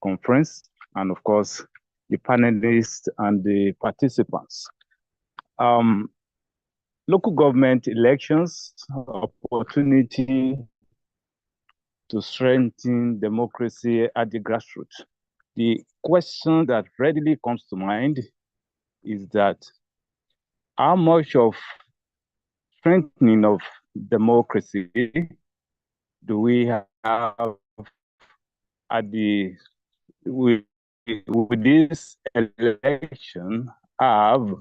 S13: conference and, of course, the panelists and the participants. Local government elections, opportunity to strengthen democracy at the grassroots. The question that readily comes to mind is that how much of strengthening of democracy do we have at with this election have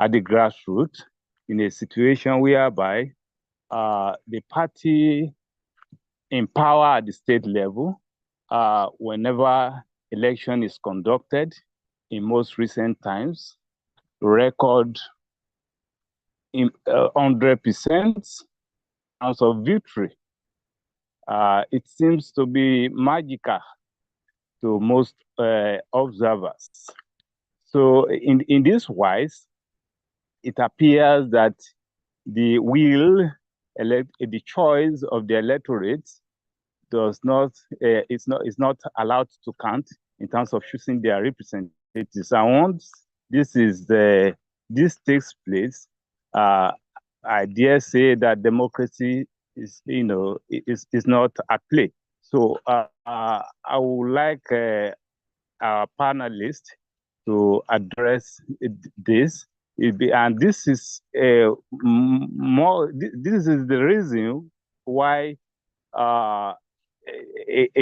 S13: at the grassroots in a situation whereby the party in power at the state level, whenever election is conducted in most recent times, record in 100% chance of victory. It seems to be magical to most observers. So in this wise, it appears that the will the choice of the electorate is not allowed to count in terms of choosing their representatives. And once this takes place, I dare say that democracy is not at play. So I would like our panelists to address this. And this is this is the reason why a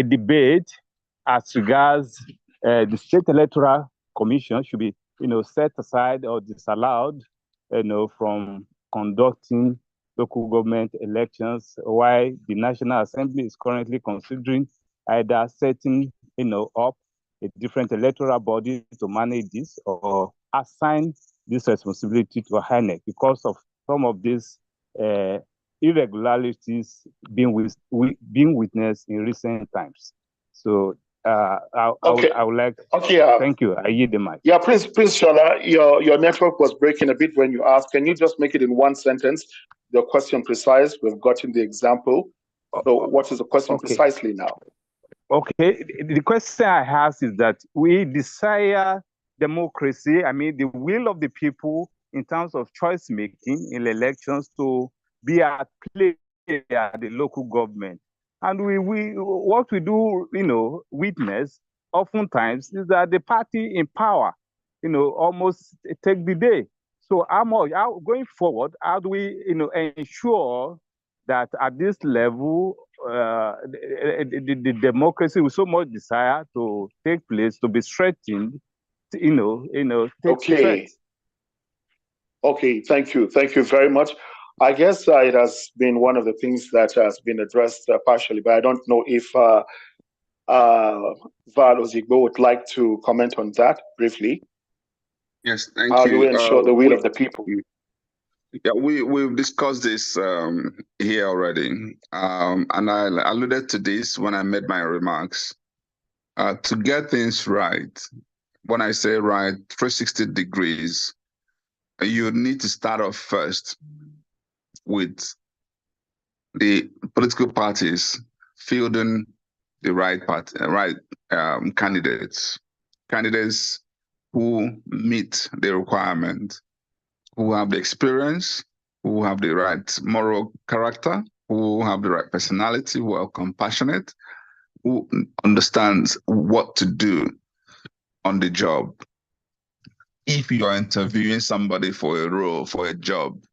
S13: debate as regards the State Electoral Commission should be, set aside or disallowed, from conducting local government elections, while the National Assembly is currently considering either setting, up a different electoral body to manage this or assign this responsibility to a INEC because of some of these irregularities being witnessed in recent times. So I would like.
S4: Okay.
S13: Thank you. I yield the mic.
S4: Yeah, please, Shola, your network was breaking a bit when you asked. Can you just make it in one sentence? The question precise. We've gotten the example. So, what is the question precisely now?
S13: Okay. The question I ask is that we desire democracy. I mean, the will of the people in terms of choice making in elections to be at play at the local government. And what we do, witness oftentimes is that the party in power, almost take the day. So going forward, how do we, ensure that at this level, the democracy with so much desire to take place, to be strengthened, takes effect?
S4: Okay, thank you. Thank you very much. I guess it has been one of the things that has been addressed partially, but I don't know if Val Ozigbo would like to comment on that briefly.
S7: Yes, thank you.
S4: How do we ensure the will of the people?
S7: Yeah, we've discussed this here already, and I alluded to this when I made my remarks. To get things right, when I say right, 360 degrees, you need to start off first with the political parties fielding the right candidates who meet the requirement, who have the experience, who have the right moral character, who have the right personality, who are compassionate, who understands what to do on the job. If you are interviewing somebody for a role, for a job,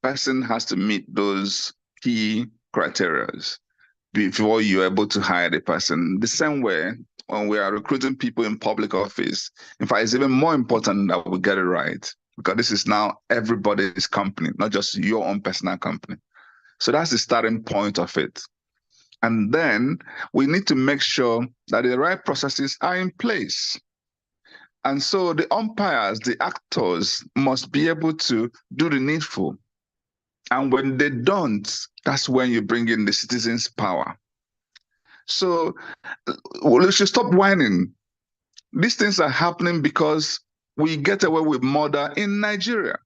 S7: person has to meet those key criteria before you're able to hire the person. The same way, when we are recruiting people in public office, in fact, it's even more important that we get it right, because this is now everybody's company, not just your own personal company. So that's the starting point of it. And then we need to make sure that the right processes are in place. And so the umpires, the actors, must be able to do the needful. And when they don't, that's when you bring in the citizens' power. So we should stop whining. These things are happening because we get away with murder in Nigeria.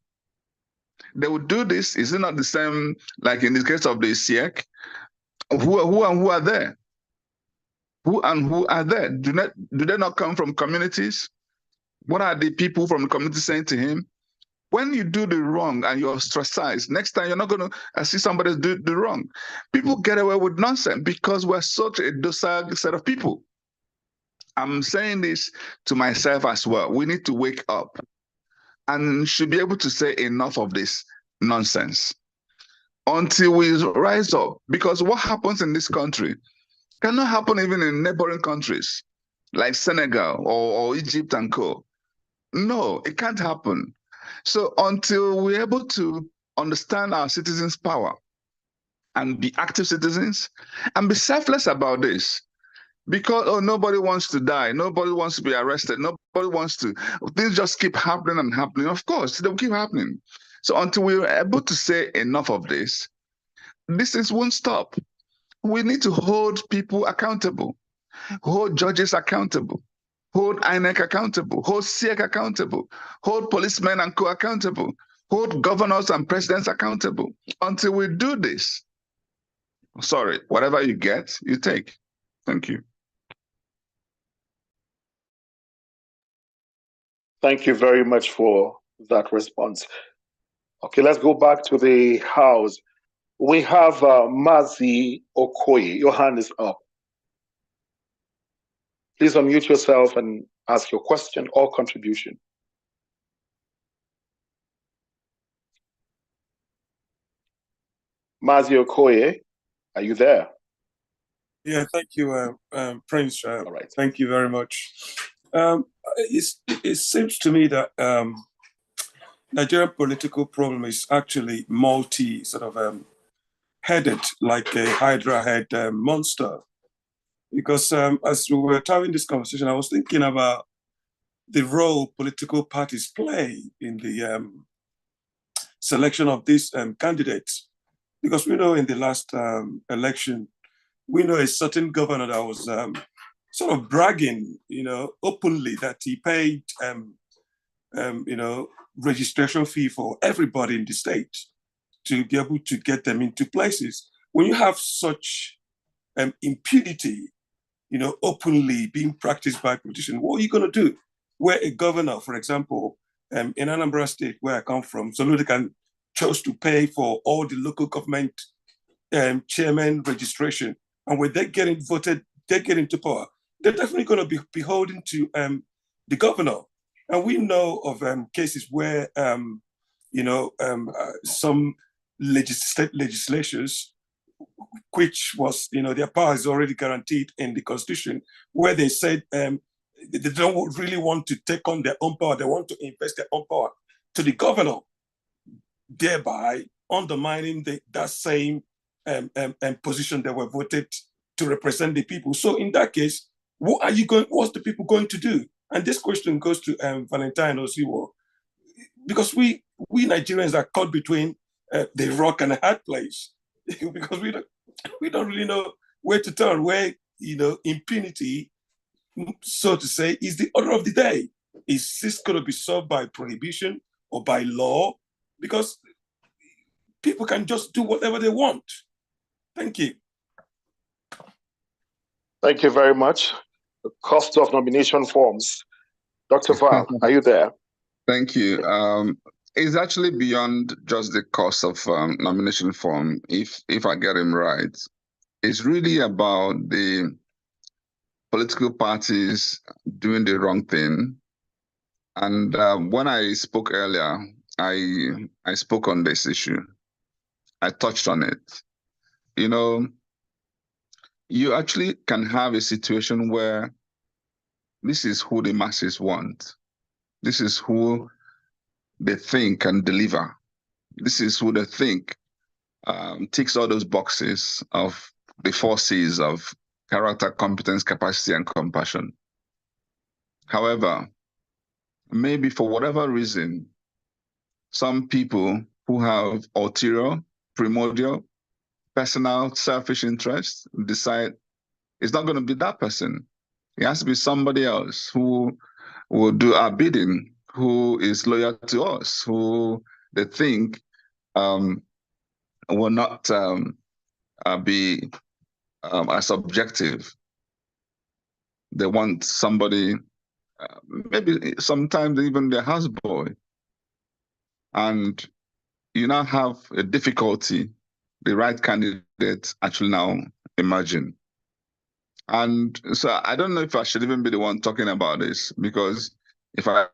S7: They will do this. Is it not the same like in the case of the SIEC? Who are there? Who are there? Do they not come from communities? What are the people from the community saying to him? When you do the wrong and you're ostracized, next time you're not going to see somebody do the wrong. People get away with nonsense because we're such a docile set of people. I'm saying this to myself as well. We need to wake up and should be able to say enough of this nonsense until we rise up. Because what happens in this country cannot happen even in neighboring countries like Senegal or Egypt and co. No, it can't happen. So until we're able to understand our citizens' power and be active citizens and be selfless about this, because nobody wants to die, nobody wants to be arrested, nobody wants to, things just keep happening and happening. Of course, they'll keep happening. So until we're able to say enough of this, things won't stop. We need to hold people accountable, hold judges accountable, hold INEC accountable, hold SIEC accountable, hold policemen and co accountable. hold governors and presidents accountable. Until we do this, sorry, whatever you get, you take. Thank you.
S4: Thank you very much for that response. Okay, let's go back to the House. We have Mazi Okoye. Your hand is up. Please unmute yourself and ask your question or contribution. Mazi Okoye, are you there?
S14: Yeah, thank you, Prince.
S4: All right.
S14: Thank you very much. It seems to me that Nigerian political problem is actually headed, like a Hydra head monster. Because as we were having this conversation, I was thinking about the role political parties play in the selection of these candidates. Because we know in the last election, we know a certain governor that was sort of bragging, openly that he paid, registration fee for everybody in the state to be able to get them into places. When you have such impunity, openly being practiced by politicians, what are you going to do? Where a governor, for example, in Anambra State, where I come from, Soludikan chose to pay for all the local government chairman registration. And when they get voted, they get into power, they're definitely going to be beholden to the governor. And we know of cases where, some legislatures, which was, their power is already guaranteed in the Constitution, where they said they don't really want to take on their own power. They want to invest their own power to the governor, thereby undermining that same position that were voted to represent the people. So in that case, what's the people going to do? And this question goes to Valentine Osiwo, because we Nigerians are caught between the rock and a hard place, because we don't really know where to turn, where, impunity, so to say, is the order of the day. Is this going to be solved by prohibition or by law? Because people can just do whatever they want. Thank you.
S4: Thank you very much. The cost of nomination forms. Dr. Val, are you there?
S7: Thank you. It's actually beyond just the cost of nomination form, if I get him right. It's really about the political parties doing the wrong thing. And when I spoke earlier, I spoke on this issue. I touched on it. You actually can have a situation where this is who the masses want. This is who they think can deliver. This is who they think ticks all those boxes of the 4 C's of character, competence, capacity, and compassion. However, maybe for whatever reason, some people who have ulterior, primordial, personal, selfish interests decide it's not going to be that person. It has to be somebody else who will do our bidding, who is loyal to us, who they think will not be as objective. They want somebody, maybe sometimes even their houseboy. And you now have a difficulty, the right candidate actually now emerging. And so I don't know if I should even be the one talking about this, because if I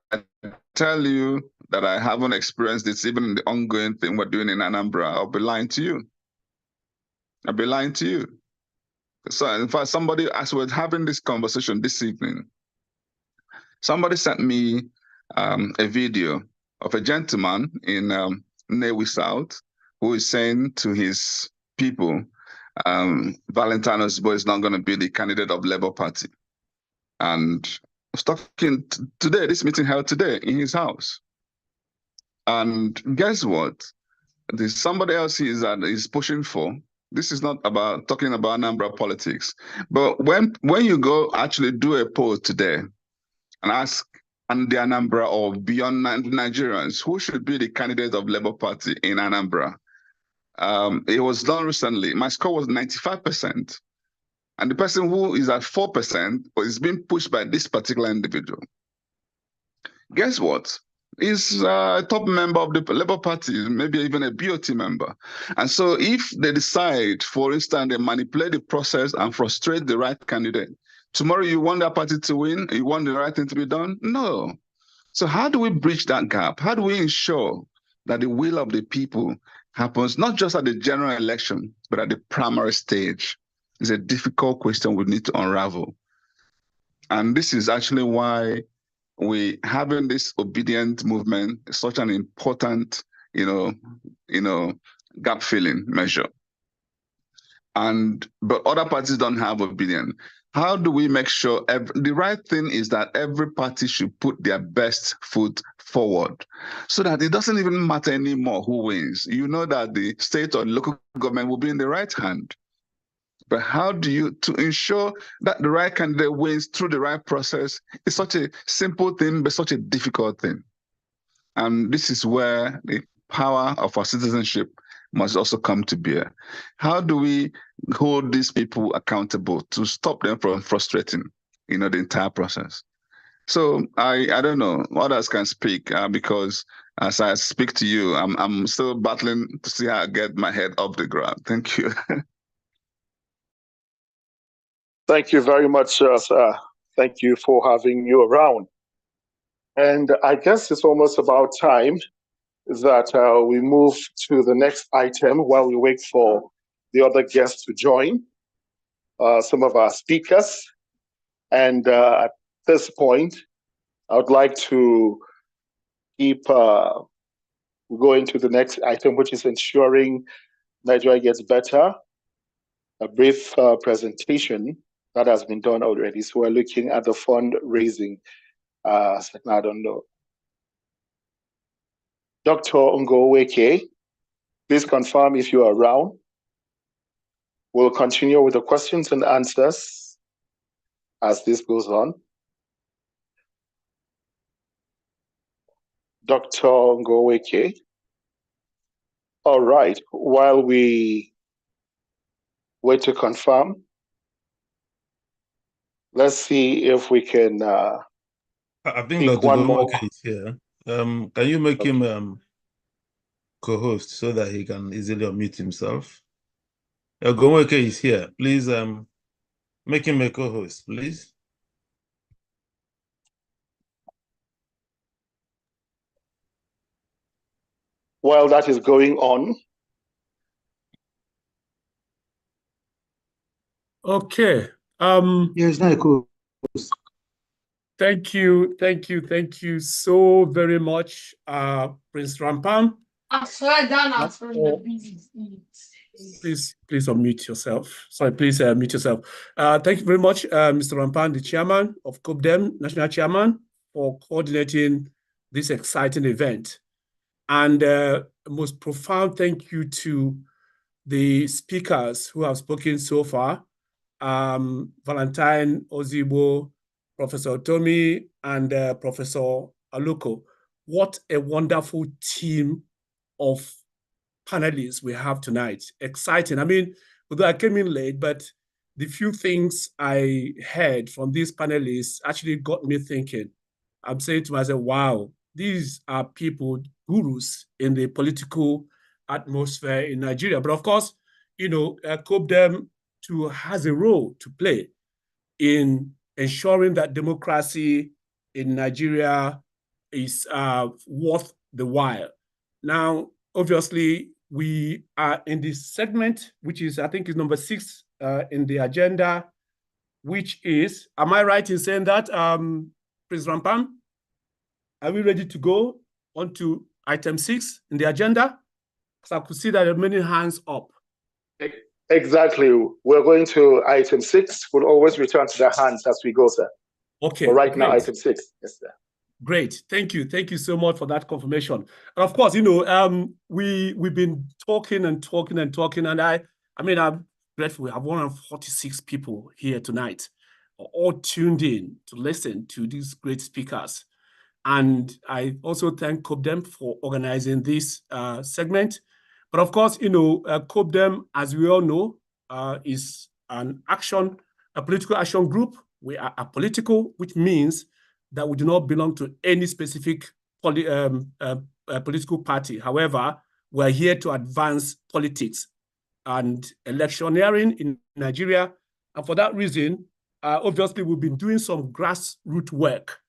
S7: tell you that I haven't experienced this, even in the ongoing thing we're doing in Anambra, I'll be lying to you. I'll be lying to you. So in fact, somebody, as we're having this conversation this evening, somebody sent me a video of a gentleman in Newi South who is saying to his people, Valentine Osiwo is not going to be the candidate of Labour Party. And I was talking today, this meeting held today in his house. And guess what? There's somebody else is pushing for. This is not about talking about Anambra politics. But when you go actually do a poll today and ask and the Anambra or beyond Nigerians, who should be the candidate of Labour Party in Anambra? It was done recently. My score was 95%. And the person who is at 4% is being pushed by this particular individual. Guess what? He's a top member of the Labour Party, maybe even a BOT member. And so if they decide, for instance, they manipulate the process and frustrate the right candidate, tomorrow you want that party to win? You want the right thing to be done? No. So how do we bridge that gap? How do we ensure that the will of the people happens not just at the general election, but at the primary stage? It's a difficult question we need to unravel. And this is actually why we having this obedient movement is such an important, gap filling measure. But other parties don't have obedience. How do we make sure the right thing is that every party should put their best foot forward so that it doesn't even matter anymore who wins? You know that the state or local government will be in the right hand. But how do you, to ensure that the right candidate wins through the right process, is such a simple thing, but such a difficult thing. And this is where the power of our citizenship must also come to bear. How do we hold these people accountable to stop them from frustrating, the entire process? So I don't know, others can speak because as I speak to you, I'm still battling to see how I get my head off the ground. Thank you.
S4: Thank you very much, sir. Thank you for having you around. And I guess it's almost about time that we move to the next item while we wait for the other guests to join, some of our speakers. And at this point, I would like to keep going to the next item, which is ensuring Nigeria gets better. A brief presentation that has been done already. So we're looking at the fundraising. I don't know. Dr. Ngoweke, please confirm if you are around. We'll continue with the questions and answers as this goes on. Dr. Ngoweke. All right, while we wait to confirm, let's see if we can
S1: I think Dr. Ngoweke is here. Can you make him co-host so that he can easily unmute himself? Ngoweke is here. Please make him a co-host, please.
S4: While that is going on.
S15: Okay.
S3: It's not a co-host.
S15: Thank you so very much, Prince Rampam. Please unmute yourself. Sorry, please mute yourself. Thank you very much, Mr. Rampam, the chairman of COPDEM, national chairman, for coordinating this exciting event. And most profound thank you to the speakers who have spoken so far, Valentine Ozigbo, Professor Tomi, and Professor Aluko. What a wonderful team of panelists we have tonight. Exciting. I mean, although I came in late, but the few things I heard from these panelists actually got me thinking. I'm saying to myself, wow, these are people, gurus in the political atmosphere in Nigeria. But of course, COPDEM too has a role to play in ensuring that democracy in Nigeria is worth the while. Now, obviously, we are in this segment, which is, I think, is number 6 in the agenda, which is, am I right in saying that, Prince Rampam? Are we ready to go on to item 6 in the agenda? Because I could see that there are many hands up.
S4: Exactly. We're going to item 6. We'll always return to the hands as we go, sir.
S15: Okay.
S4: But right now, item 6. Yes, sir.
S15: Great. Thank you. Thank you so much for that confirmation. And of course, we've been talking and talking and talking, and I'm grateful. We have 146 people here tonight, all tuned in to listen to these great speakers. And I also thank COPDEM for organizing this segment. But of course, COPDEM, as we all know, is a political action group. We are apolitical, which means that we do not belong to any specific political party. However, we're here to advance politics and electioneering in Nigeria. And for that reason, obviously, we've been doing some grassroots work.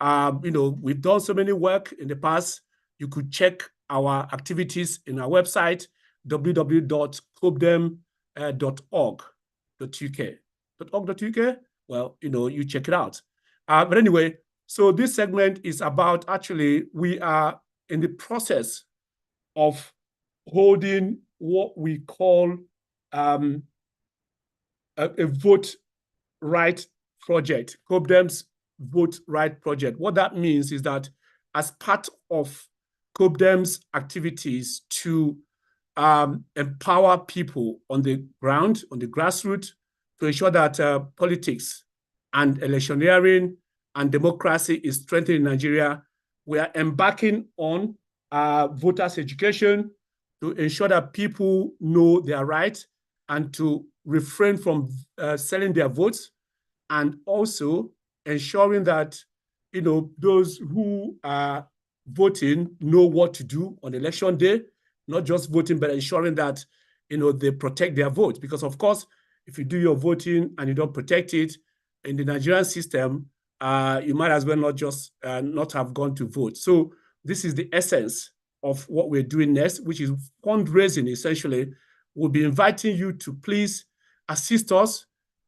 S15: We've done so many work in the past. You could check our activities in our website, www.cobdem.org.uk. Well, you check it out. But anyway, so this segment is about, actually, we are in the process of holding what we call a vote right project, COPDEM's vote right project. What that means is that as part of COPDEM's activities to empower people on the ground, on the grassroots, to ensure that politics and electioneering and democracy is strengthened in Nigeria, we are embarking on voters' education to ensure that people know their rights and to refrain from selling their votes, and also ensuring that those who are voting know what to do on election day, not just voting, but ensuring that they protect their vote. Because of course, if you do your voting and you don't protect it in the Nigerian system, you might as well not have gone to vote. So this is the essence of what we're doing next, which is fundraising. Essentially, we'll be inviting you to please assist us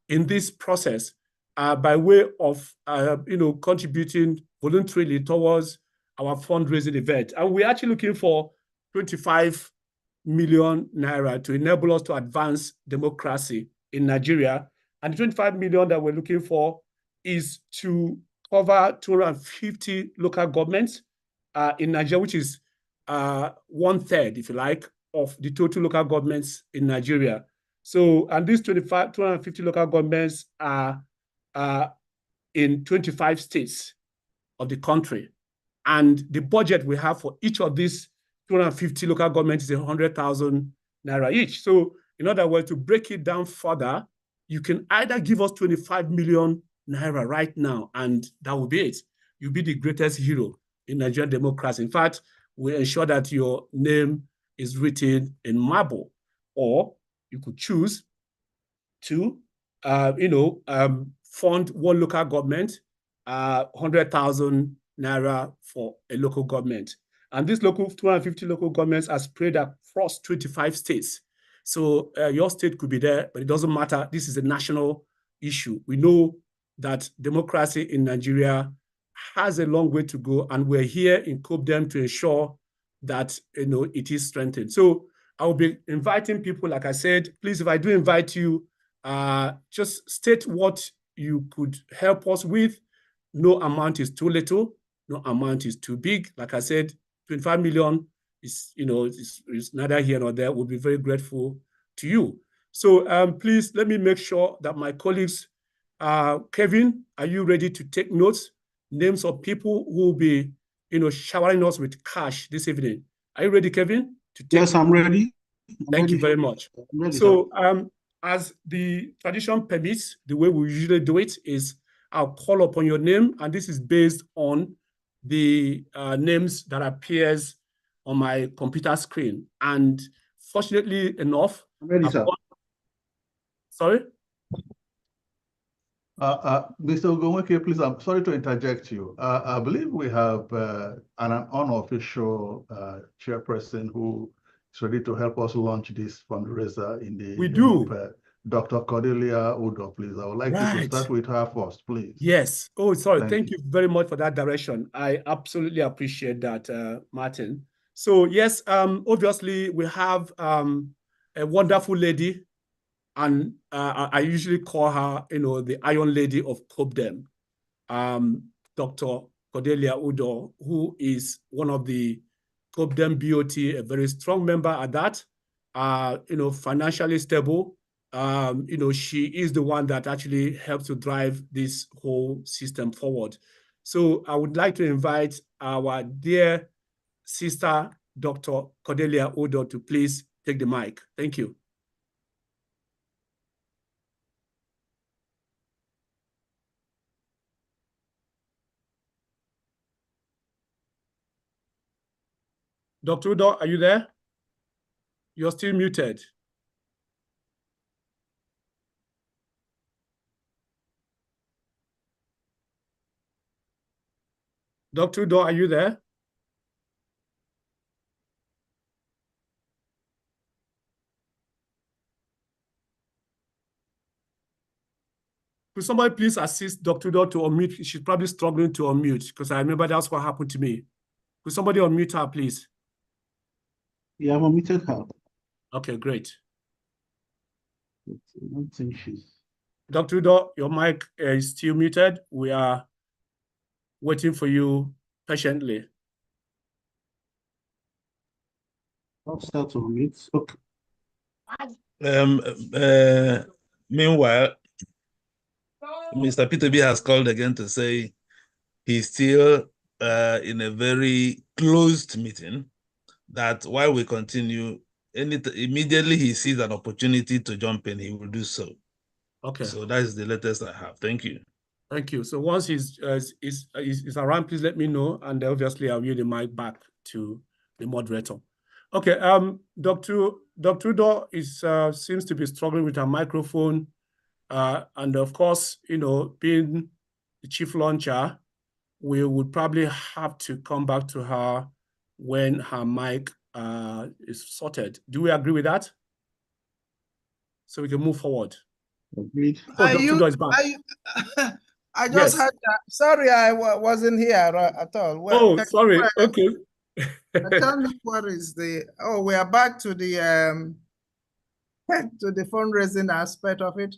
S15: in this process by way of contributing voluntarily towards our fundraising event. And we're actually looking for 25 million naira to enable us to advance democracy in Nigeria. And the 25 million that we're looking for is to cover 250 local governments in Nigeria, which is 1/3, if you like, of the total local governments in Nigeria. So, and these 250 local governments are in 25 states of the country. And the budget we have for each of these 250 local governments is 100,000 naira each. So, in other words, to break it down further, you can either give us 25 million naira right now, and that will be it. You'll be the greatest hero in Nigerian democracy. In fact, we ensure that your name is written in marble. Or you could choose to, fund one local government, 100,000 naira for a local government. And these 250 local governments are spread across 25 states. So your state could be there, but it doesn't matter. This is a national issue. We know that democracy in Nigeria has a long way to go, and we're here in COPDEM to ensure that it is strengthened. So I will be inviting people, like I said. Please, if I do invite you, just state what you could help us with. No amount is too little, no amount is too big. Like I said, 25 million is, is neither here nor there. We'll be very grateful to you. So please let me make sure that my colleagues, Kevin, are you ready to take notes? Names of people who will be, showering us with cash this evening. Are you ready, Kevin?
S3: Yes, I'm ready.
S15: Thank you very much. So as the tradition permits, the way we usually do it is I'll call upon your name, and this is based on the names that appears on my computer screen. And fortunately enough,
S3: I'm ready, sir.
S15: Sorry?
S10: Mr. Ogumweke, please, I'm sorry to interject you. I believe we have an unofficial chairperson who is ready to help us launch this fundraiser in the
S15: we do.
S10: Dr. Cordelia Udo, please. I would like you to start with her first, please.
S15: Yes. Oh, sorry. Thank you very much for that direction. I absolutely appreciate that, Martin. So yes, obviously we have a wonderful lady, and I usually call her, the Iron Lady of COPDEM, Dr. Cordelia Udo, who is one of the COPDEM BOT, a very strong member at that, financially stable. She is the one that actually helps to drive this whole system forward. So I would like to invite our dear sister, Dr. Cordelia Odo, to please take the mic. Thank you. Dr. Odo, are you there? You're still muted. Dr. Odo, are you there? Could somebody please assist Dr. Odo to unmute? She's probably struggling to unmute because I remember that's what happened to me. Could somebody unmute her, please?
S3: Yeah, I've unmuted her.
S15: Okay, great.
S3: I don't think she's...
S15: Dr. Udo, your mic is still muted. We are waiting for you patiently.
S3: I'll start to unmute. Okay.
S1: Meanwhile, Mr. Peter B has called again to say he's still in a very closed meeting, that while we continue, immediately he sees an opportunity to jump in, he will do so.
S15: Okay.
S1: So that is the latest I have. Thank you.
S15: Thank you. So once he's around, please let me know, and obviously I'll yield the mic back to the moderator. Okay. Dr. Udo seems to be struggling with her microphone, and of course, being the chief launcher, we would probably have to come back to her when her mic is sorted. Do we agree with that? So we can move forward.
S3: Agreed.
S15: Oh, Dr. Udo is back.
S6: I just had that. Sorry, I wasn't here at all.
S15: Well, sorry. Okay.
S6: Tell me what is the... Oh, we are back to the fundraising aspect of it.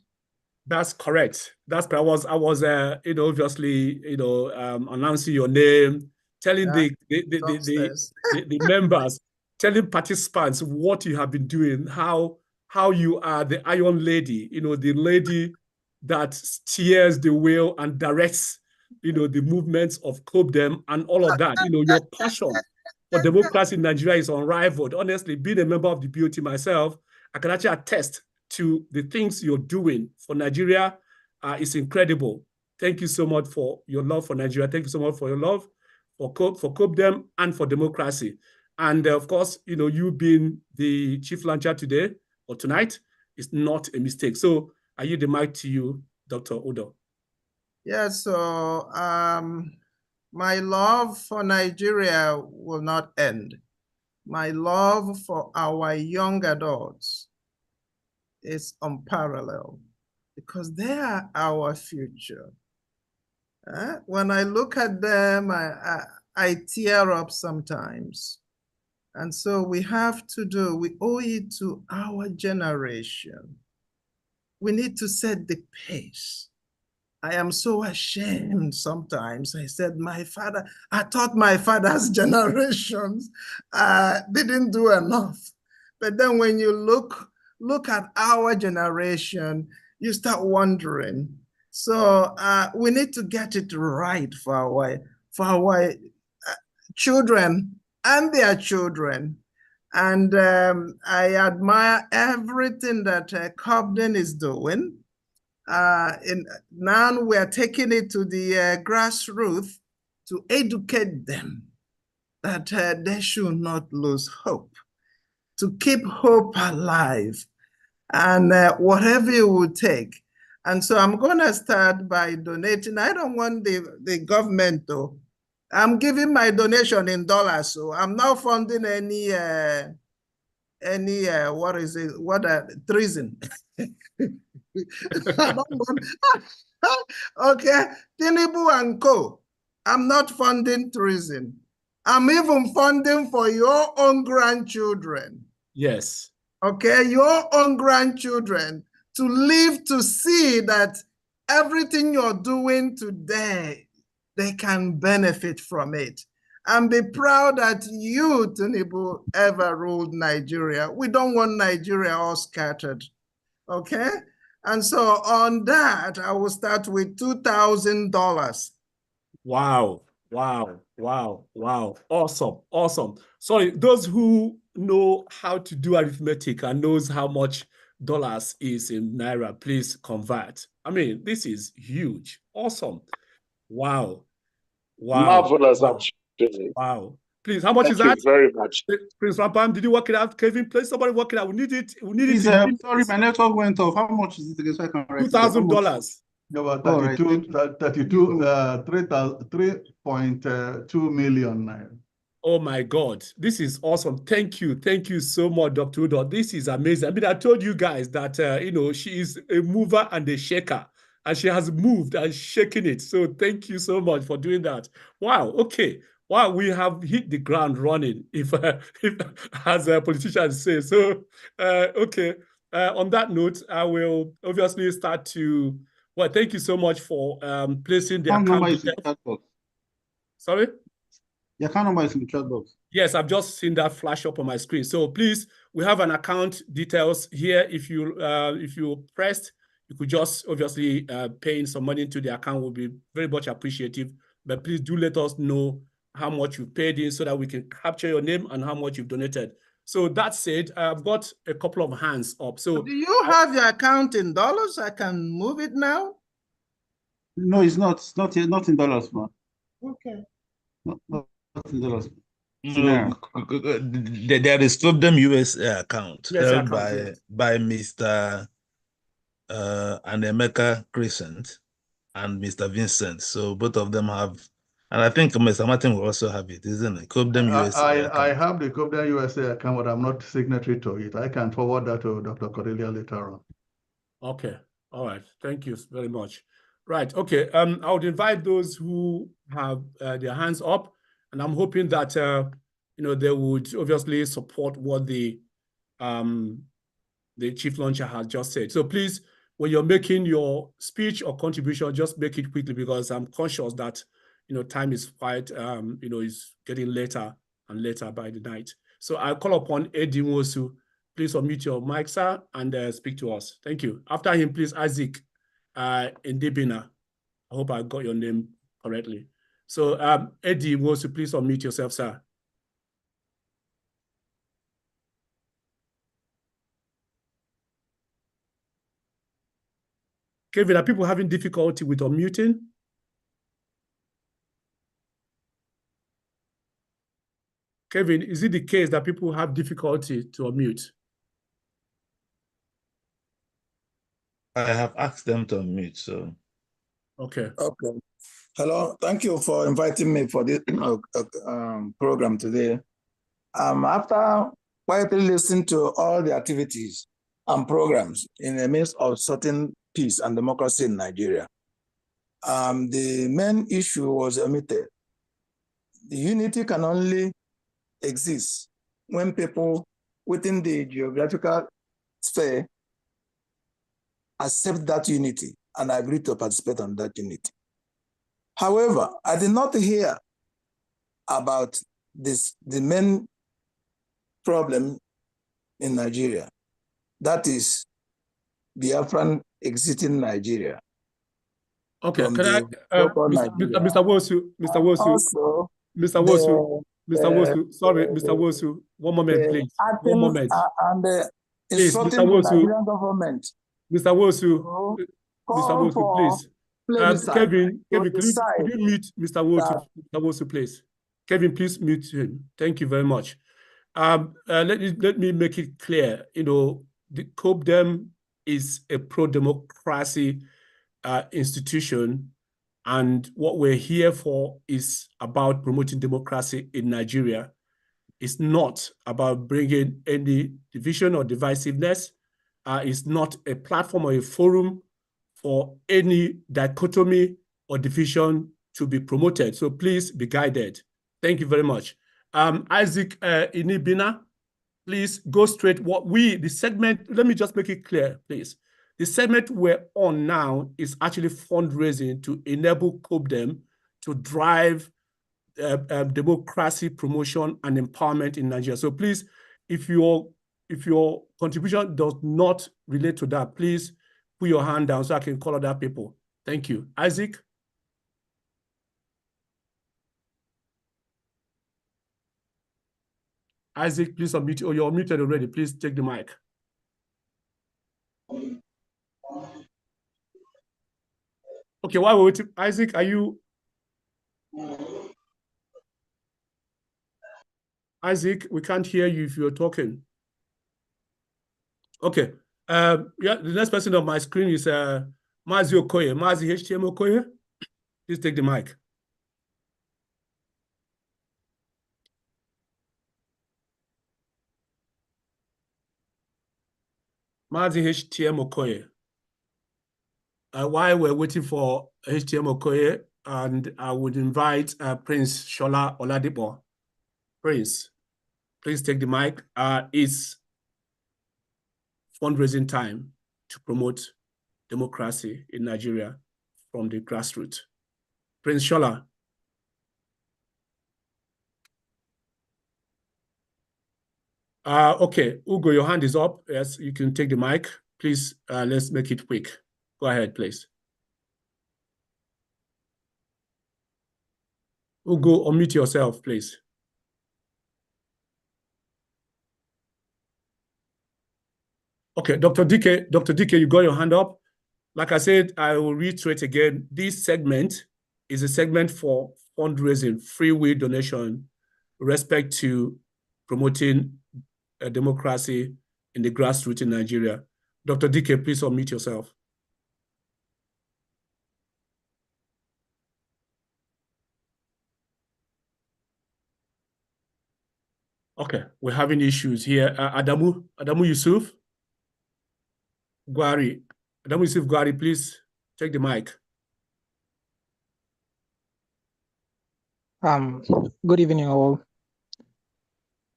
S15: That's correct. That's correct. I was obviously, announcing your name, telling the members, telling participants what you have been doing, how you are the Iron Lady, the lady that steers the wheel and directs, the movements of COPDEM and all of that. Your passion for democracy in Nigeria is unrivaled. Honestly, being a member of the BOT myself, I can actually attest to the things you're doing for Nigeria. Is incredible. Thank you so much for your love for Nigeria. Thank you so much for your love for COPDEM and for democracy. And of course, you being the chief launcher today or tonight is not a mistake. So I yield the mic to you, Dr. Udo.
S6: Yes, so my love for Nigeria will not end. My love for our young adults is unparalleled because they are our future. When I look at them, I tear up sometimes. And so we owe it to our generation. We need to set the pace. I am so ashamed sometimes. I said, I thought my father's generations didn't do enough. But then when you look at our generation, you start wondering. So we need to get it right for our children and their children. And I admire everything that COPDEM is doing. Now we are taking it to the grassroots to educate them that they should not lose hope, to keep hope alive, and whatever it would take. And so I'm going to start by donating. I don't want the government though. I'm giving my donation in dollars, so I'm not funding any treason. I don't want, okay, Tinubu and Co. I'm not funding treason. I'm even funding for your own grandchildren.
S15: Yes.
S6: Okay, your own grandchildren to live to see that everything you're doing today, they can benefit from it. And be proud that you, Tinubu, ever ruled Nigeria. We don't want Nigeria all scattered. Okay? And so on that, I will start with $2,000.
S15: Wow. Wow. Wow. Wow. Awesome. Awesome. Sorry, those who know how to do arithmetic and knows how much dollars is in Naira, please convert. I mean, this is huge. Awesome. Wow. Wow.
S4: Marvelous,
S15: Wow.
S4: actually.
S15: Wow. Please, how much is
S4: Thank
S15: that?
S4: you very much.
S15: Prince Rampam, did you work it out? Kevin, please, somebody work it out. We need it. We need
S3: Please,
S15: it in
S3: sorry, my network went off. How much is it again so I can write it down?
S15: $2,000.
S10: About
S3: All right,
S10: 3.2 million naira.
S15: Oh my God, this is awesome. Thank you. Thank you so much, Dr. Udo. This is amazing. I mean, I told you guys that, she is a mover and a shaker, and she has moved and shaken it. So thank you so much for doing that. Wow. Okay. Wow. We have hit the ground running, if as politicians say. So, okay. On that note, I will obviously start to, well, thank you so much for placing the account details. Sorry?
S3: Your account number is in the chat box.
S15: Yes, I've just seen that flash up on my screen. So please, we have an account details here. If you pressed, you could just obviously paying some money into the account will be very much appreciative. But please do let us know how much you paid in so that we can capture your name and how much you've donated. So that said, I've got a couple of hands up. So
S6: do you have your account in dollars? I can move it now.
S3: No, it's not. It's not in dollars, man.
S6: Okay.
S3: Not in dollars.
S1: No, there is Clubdom USA account held
S15: yes.
S1: by Mr. Anemeka Crescent and Mr. Vincent. So both of them have, and I think Mr. Martin will also have it, isn't it? Clubdom USA account.
S10: I have the Govt USA account, but I'm not signatory to it. I can forward that to Dr. Cordelia later on. Okay.
S15: All right. Thank you very much. Right. Okay. I would invite those who have their hands up, and I'm hoping that they would obviously support what the chief launcher has just said. So please, when you're making your speech or contribution, just make it quickly because I'm conscious that time is quite is getting later and later by the night. So I call upon Eddie Nwosu. Please unmute your mic, sir, and speak to us. Thank you. After him, please, Isaac Ndebina. I hope I got your name correctly. So Eddie Nwosu, please unmute yourself, sir. Kevin, are people having difficulty with unmuting? Kevin, is it the case that people have difficulty to unmute?
S1: I have asked them to unmute, so.
S15: Okay.
S16: Okay. Hello, thank you for inviting me for this program today. After quietly listening to all the activities and programs in the midst of certain peace and democracy in Nigeria, the main issue was omitted. The unity can only exist when people within the geographical sphere accept that unity and agree to participate in that unity. However, I did not hear about the main problem in Nigeria, that is Biafran exiting Nigeria.
S15: Okay, can I, Mr. Nwosu, sorry, Mr. Nwosu, one moment, please. One moment.
S16: Please, Mr. Nwosu.
S15: Mr. Nwosu, please. Kevin, could you mute Mr. Nwosu, please? Kevin, please mute him. Thank you very much. Let me make it clear. The COPDEM is a pro-democracy institution, and what we're here for is about promoting democracy in Nigeria. It's not about bringing any division or divisiveness. It's not a platform or a forum for any dichotomy or division to be promoted. So please be guided. Thank you very much. Isaac Ndebina, please go straight. The segment, let me just make it clear, please. The segment we're on now is actually fundraising to enable COPDEM to drive democracy promotion and empowerment in Nigeria. So please, if your contribution does not relate to that, please put your hand down so I can call other people. Thank you. Isaac? Isaac, please unmute. Oh, you're muted already. Please take the mic. Okay, while we're waiting, Isaac, are you? Isaac, we can't hear you if you're talking. Okay. Yeah, the next person on my screen is Mazi Okoye. Mazi HTM Okoye, please take the mic. Mazi HTM Okoye. While we're waiting for HTM Okoye, and I would invite Prince Shola Oladipo. Prince, please take the mic. It's fundraising time to promote democracy in Nigeria from the grassroots. Prince Shola. Okay, Ugo, your hand is up. Yes, you can take the mic. Please, let's make it quick. Go ahead, please. Ugo, unmute yourself, please. Okay, Dr. Dike, you got your hand up. Like I said, I will reiterate again, this segment is a segment for fundraising, free will donation, respect to promoting democracy in the grassroots in Nigeria. Dr. Dike, please unmute yourself. Okay, we're having issues here. Adamu Yusuf Gwari. Adamu Yusuf Gwari, please take the mic.
S17: Good evening, all.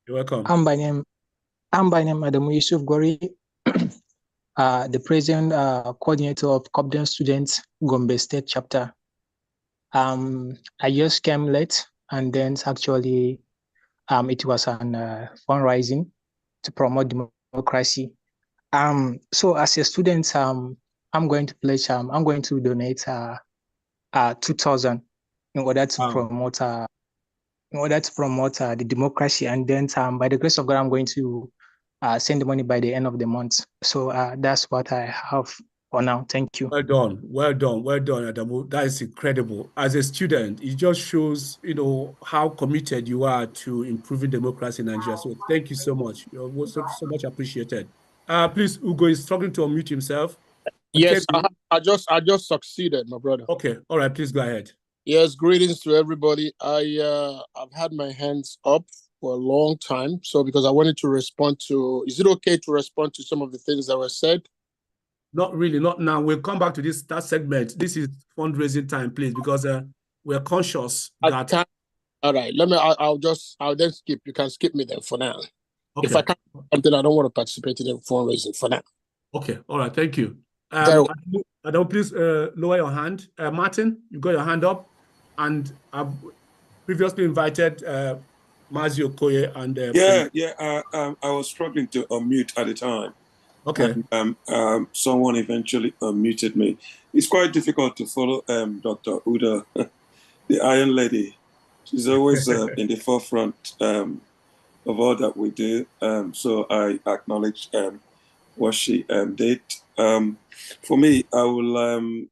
S15: You're welcome.
S17: I'm by name Adamu Yusuf Gwari, the president coordinator of Govt Students Gombe State Chapter. I just came late, and then actually it was an fundraising to promote democracy. So as a student, I'm going to pledge. I'm going to donate 2,000 in order to promote the democracy, and then by the grace of God, I'm going to send the money by the end of the month. So that's what I have for now. Thank you.
S15: Well done, Adamu. That is incredible. As a student, it just shows, how committed you are to improving democracy in Nigeria. So thank you so much. You're so much appreciated. Please, Ugo is struggling to unmute himself.
S18: Yes, I just succeeded, my brother.
S15: Okay, all right, please go ahead.
S18: Yes, greetings to everybody. I've had my hands up for a long time, so because I wanted to respond to, is it okay to respond to some of the things that were said?
S15: Not really, not now. We'll come back to that segment. This is fundraising time, please, because we're conscious that.
S18: All right, I'll then skip. You can skip me then for now.
S15: Okay.
S18: If I can't do something, I don't want to participate in the fundraising for now.
S15: Okay, all right, thank you. Adam, please lower your hand. Martin, you got your hand up, and I've previously invited Mazi Okoye and
S14: I was struggling to unmute at the time.
S15: Okay.
S14: And, someone eventually unmuted me. It's quite difficult to follow Dr. Uda, the Iron Lady. She's always in the forefront of all that we do. So I acknowledge what she did. For me, I will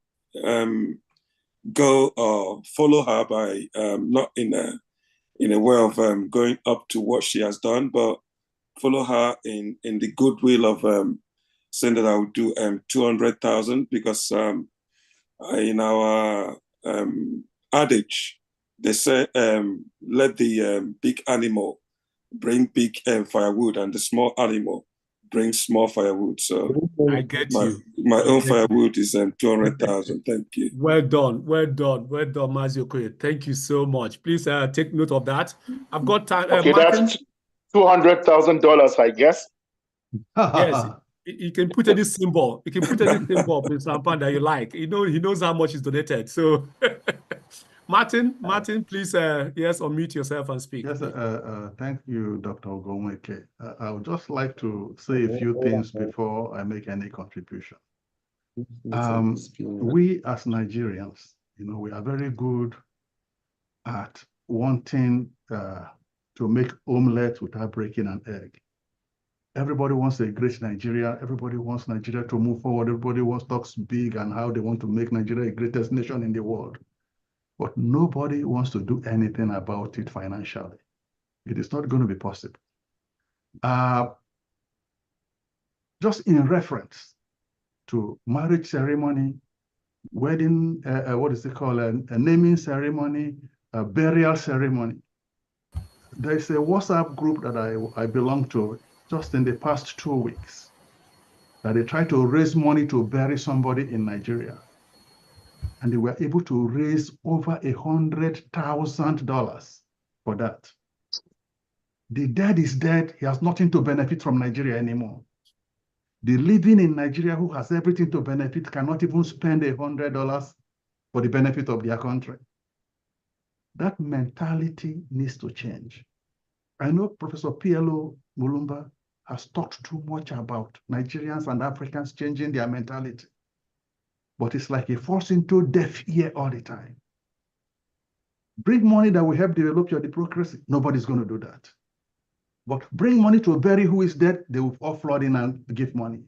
S14: go follow her by not in a way of going up to what she has done, but follow her in the goodwill of saying that I would do 200,000, because in our adage, they say let the big animal bring big firewood, and the small animal bring small firewood. So
S15: I get
S14: my own firewood is 200,000. Thank you.
S15: Well done, Mazi Okoye. Thank you so much. Please take note of that. I've got time.
S4: Okay, that's $200,000, I guess.
S15: Yes, you can put any symbol. You can put any symbol with Sampan that you like. He knows how much is donated. So, Martin, please, yes, unmute yourself and speak.
S10: Yes, thank you, Dr. Ogomeke. I would just like to say a few things before I make any contribution. We as Nigerians, we are very good at wanting to make omelette without breaking an egg. Everybody wants a great Nigeria. Everybody wants Nigeria to move forward. Everybody wants talks big and how they want to make Nigeria the greatest nation in the world. But nobody wants to do anything about it financially. It is not going to be possible. Just in reference to marriage ceremony, wedding, what is it called, a naming ceremony, a burial ceremony. There's a WhatsApp group that I belong to just in the past 2 weeks that they tried to raise money to bury somebody in Nigeria. And they were able to raise over $100,000 for that. The dead is dead. He has nothing to benefit from Nigeria anymore. The living in Nigeria who has everything to benefit cannot even spend $100 for the benefit of their country. That mentality needs to change. I know Professor PLO Mulumba has talked too much about Nigerians and Africans changing their mentality. But it's like he falls into deaf ear all the time. Bring money that will help develop your democracy. Nobody's going to do that. But bring money to bury who is dead, they will all flood in and give money.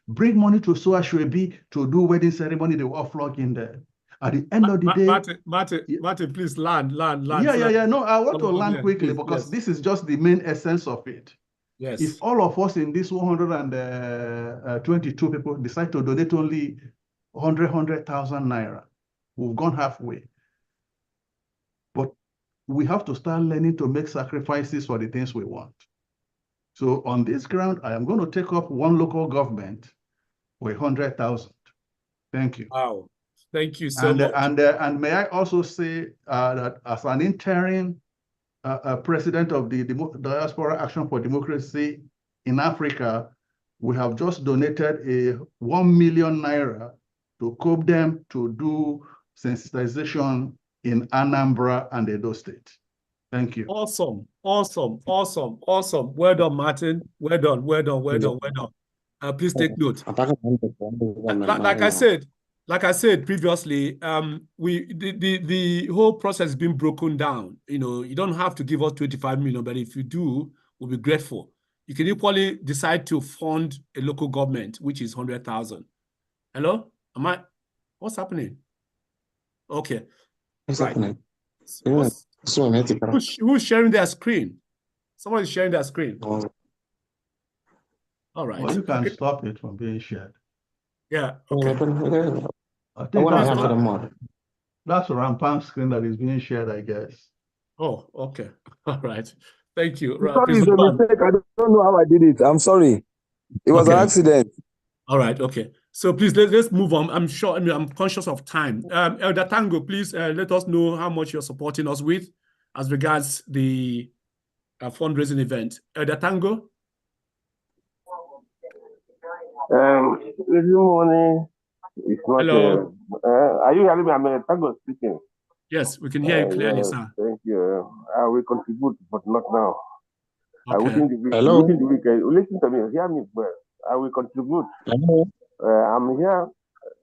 S10: Bring money to Soashwebi to do wedding ceremony, they will all flock in there. At the end of the day...
S15: Martin, please land.
S10: Yeah. No, I want to land quickly because this is just the main essence of it.
S15: Yes.
S10: If all of us in this 122 people decide to donate only 100,000 naira, we've gone halfway. But we have to start learning to make sacrifices for the things we want. So on this ground, I am going to take up one local government for 100,000. Thank you.
S15: Wow. Thank you so much.
S10: And may I also say that as an interim president of the Diaspora Action for Democracy in Africa, we have just donated a 1 million naira to cope them to do sensitization in Anambra and Edo State. Thank you.
S15: Awesome. Well done, Martin. Well done. Please take note. Like I said previously, the whole process has been broken down. You don't have to give us 25 million, but if you do, we'll be grateful. You can equally decide to fund a local government, which is 100,000. Hello? What's happening? Okay.
S19: What's
S15: right.
S19: happening?
S15: Who's sharing their screen? Someone is sharing their screen.
S10: Oh.
S15: All right.
S10: Well, you can stop it from being shared.
S15: Yeah. Okay.
S10: I think that's a rampant screen that is being shared, I guess.
S15: Oh, okay. All right. Thank you.
S5: Sorry, it's a mistake. I don't know how I did it. I'm sorry. It was an accident.
S15: All right. Okay. So please let's move on. I'm conscious of time. Elder Tango, please let us know how much you're supporting us with as regards the fundraising event. Elder Tango.
S20: Good morning.
S15: Hello.
S20: Are you hearing me? I'm Tango speaking.
S15: Yes, we can hear you clearly, sir.
S20: Thank you. I will contribute, but not now.
S15: Okay.
S20: Within the week, listen to me. Hear me well. I will contribute.
S19: Hello.
S20: I'm here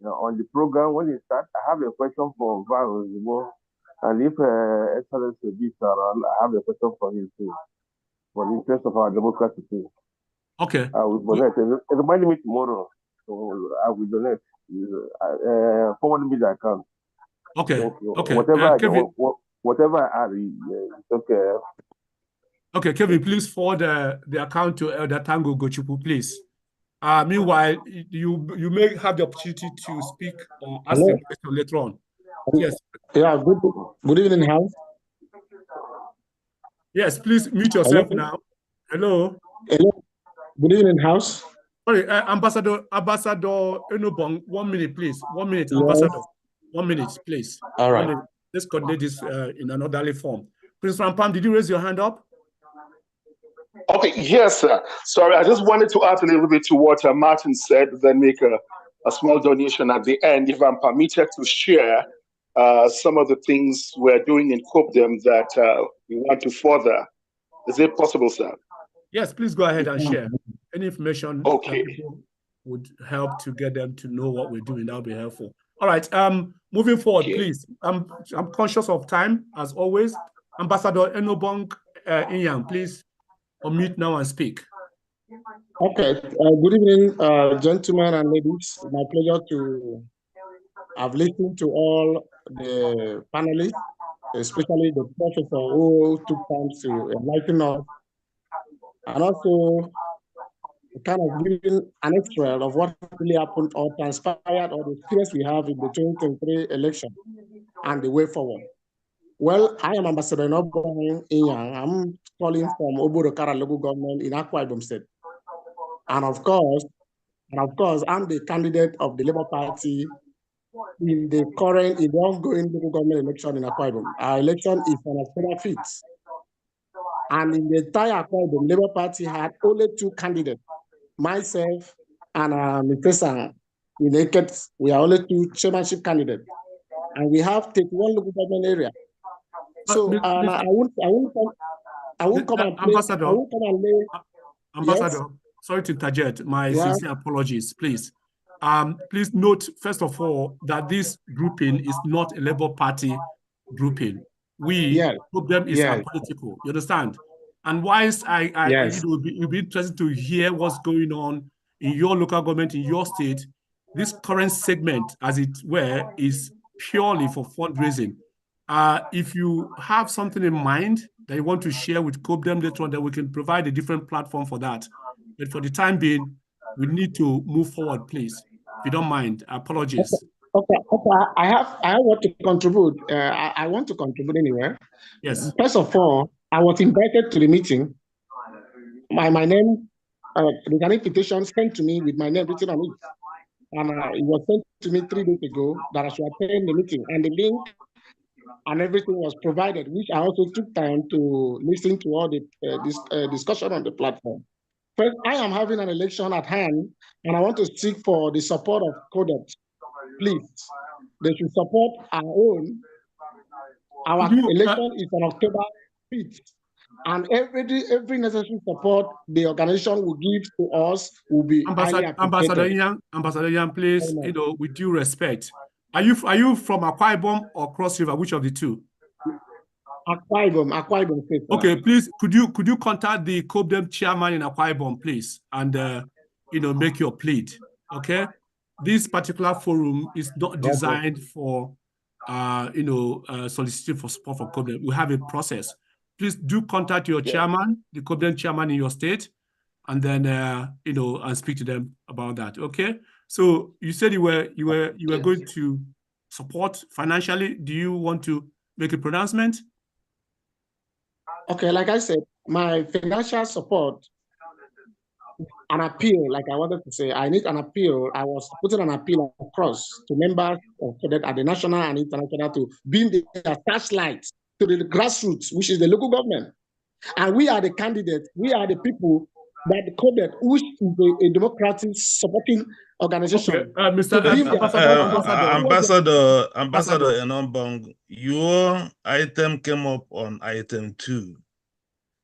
S20: on the program. When it starts, I have a question for Van, and if Excellency is around, I have a question for him too, for the interest of our democracy too.
S15: Okay.
S20: I will donate. Remind me tomorrow. So I will donate. Forward me the account.
S15: Okay. Okay.
S20: Whatever I add, it's okay.
S15: Okay, Kevin, please forward the account to Elder Tango Gochupu, please. Meanwhile, you may have the opportunity to speak or ask a question later on. Yes.
S19: Yeah. Good evening, House.
S15: Yes, please mute yourself now. Hello.
S19: Hello. Good evening, House.
S15: Sorry, Ambassador Enobong, 1 minute, please. 1 minute,
S19: Yes.
S15: Ambassador. 1 minute, please.
S19: All right.
S15: Let's coordinate this in an orderly form. Prince Rampam, did you raise your hand up?
S4: Okay, yes, sir. Sorry, I just wanted to add a little bit to what Martin said, then make a small donation at the end, if I'm permitted to share some of the things we're doing in COPDEM that we want to further. Is it possible, sir?
S15: Yes, please go ahead and share any information that people would help to get them to know what we're doing. That'll be helpful. All right, moving forward, please. I'm conscious of time, as always. Ambassador Enobong, Inyang, please unmute now and speak.
S19: Okay. Good evening, gentlemen and ladies. It's my pleasure to have listened to all the panelists, especially the professor who took time to enlighten us, and also kind of giving an extra of what really happened or transpired or the experience we have in the 2023 election and the way forward. Well, I am Ambassador Anambra Inyang. I'm calling from Oborokara local government in Akwa Ibom State. And of course, I'm the candidate of the Labour Party in the ongoing local government election in Akwa Ibom. Our election is on October 5th. And in the entire Akwa Ibom, Labour Party had only 2 candidates, myself and Mr. Sang. In Eket, we are only 2 chairmanship candidates. And we have 31 local government area. So I won't come and play.
S15: Ambassador,
S19: I won't come and lay.
S15: Ambassador,
S19: Yes?
S15: sorry to interject. My sincere apologies, please. Please note, first of all, that this grouping is not a Labour Party grouping. We hope them is apolitical. You understand? And whilst it will be interesting to hear what's going on in your local government, in your state, this current segment, as it were, is purely for fundraising. If you have something in mind that you want to share with COBDEM later on, then we can provide a different platform for that. But for the time being, we need to move forward, please. If you don't mind, apologies.
S19: Okay. I want to contribute. I want to contribute anywhere.
S15: Yes.
S19: First of all, I was invited to the meeting. My name, there's an invitation sent to me with my name written on it. And it was sent to me 3 days ago that I should attend the meeting. And the link and everything was provided, which I also took time to listen to all the discussion on the platform. First, I am having an election at hand, and I want to seek for the support of Govt. Please, they should support our own. Our election is on October 5th, and every necessary support the organization will give to us will be highly appreciated.
S15: Ambassador Yang, please, with due respect, are you from Akwa Ibom or Cross River? Which of the 2?
S19: Akwa Ibom State.
S15: Okay, please, could you contact the COBDEM chairman in Akwa Ibom, please, and make your plea. Okay, this particular forum is not designed for soliciting for support for COBDEM. We have a process. Please do contact your chairman, the COBDEM chairman in your state, and then and speak to them about that. Okay. So you said you were going to support financially. Do you want to make a pronouncement?
S19: Okay, like I said, my financial support, an appeal, like I wanted to say, I need an appeal. I was putting an appeal across to members of Govt at the national and international to beam the flashlight to the grassroots, which is the local government. And we are the candidates, we are the people that the Govt, which is a democratic supporting organization.
S15: Okay,
S1: Ambassador Anambra, your item came up on item 2.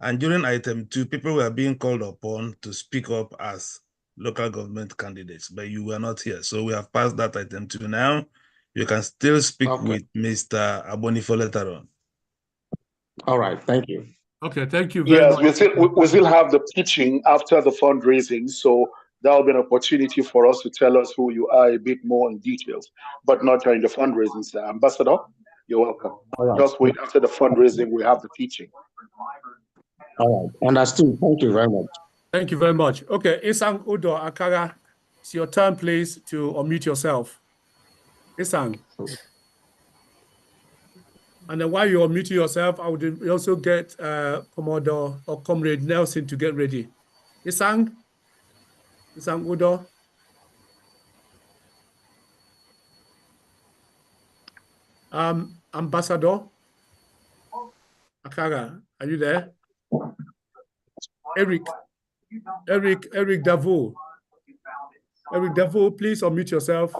S1: And during item 2, people were being called upon to speak up as local government candidates, but you were not here. So we have passed that item 2 now. You can still speak with Mr. Abonifo later on.
S19: All right, thank you.
S15: Okay, thank you very much.
S4: Yes, we still have the pitching after the fundraising, so that will be an opportunity for us to tell us who you are a bit more in details, but not during the fundraising, sir. Ambassador, you're welcome. Right. Just wait after the fundraising, we have the pitching.
S19: All right, understood. Thank you very much.
S15: Thank you very much. Okay, Isang Udo Akara, it's your turn, please, to unmute yourself. Isang. And then while you're muting yourself, I would also get Commodore or Comrade Nelson to get ready. Isang Udo. Ambassador Akara, are you there? Eric Davo. Eric Davo, please unmute yourself.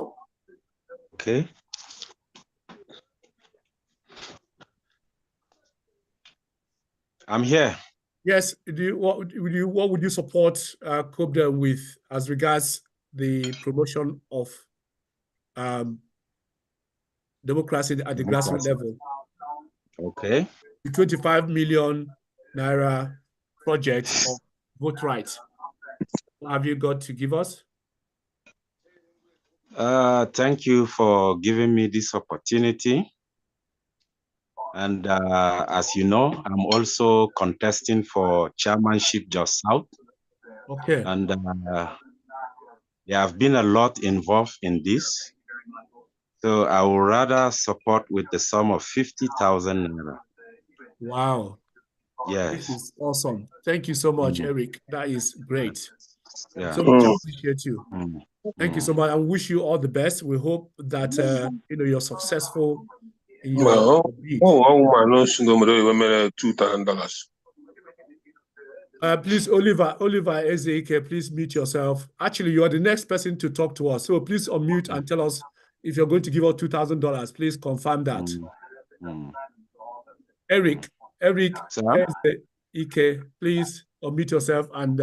S21: Okay. I'm here.
S15: Yes. What would you support COBDEM with as regards the promotion of democracy at the grassroots level?
S21: Okay.
S15: The 25 million naira project of vote rights. What have you got to give us?
S21: Thank you for giving me this opportunity. And as you know, I'm also contesting for chairmanship just south.
S15: Okay.
S21: And there have been a lot involved in this. So I would rather support with the sum of 50,000 naira.
S15: Wow.
S21: Yes.
S15: This is awesome. Thank you so much, Eric. That is great.
S21: Yeah.
S15: So much appreciate you. Thank you so much. I wish you all the best. We hope that you're successful in your bid.
S2: $2,000.
S15: Please, Oliver Ezeke, please mute yourself. Actually, you are the next person to talk to us. So please unmute and tell us if you're going to give us $2,000. Please confirm that. Eric Ezeke, please unmute yourself and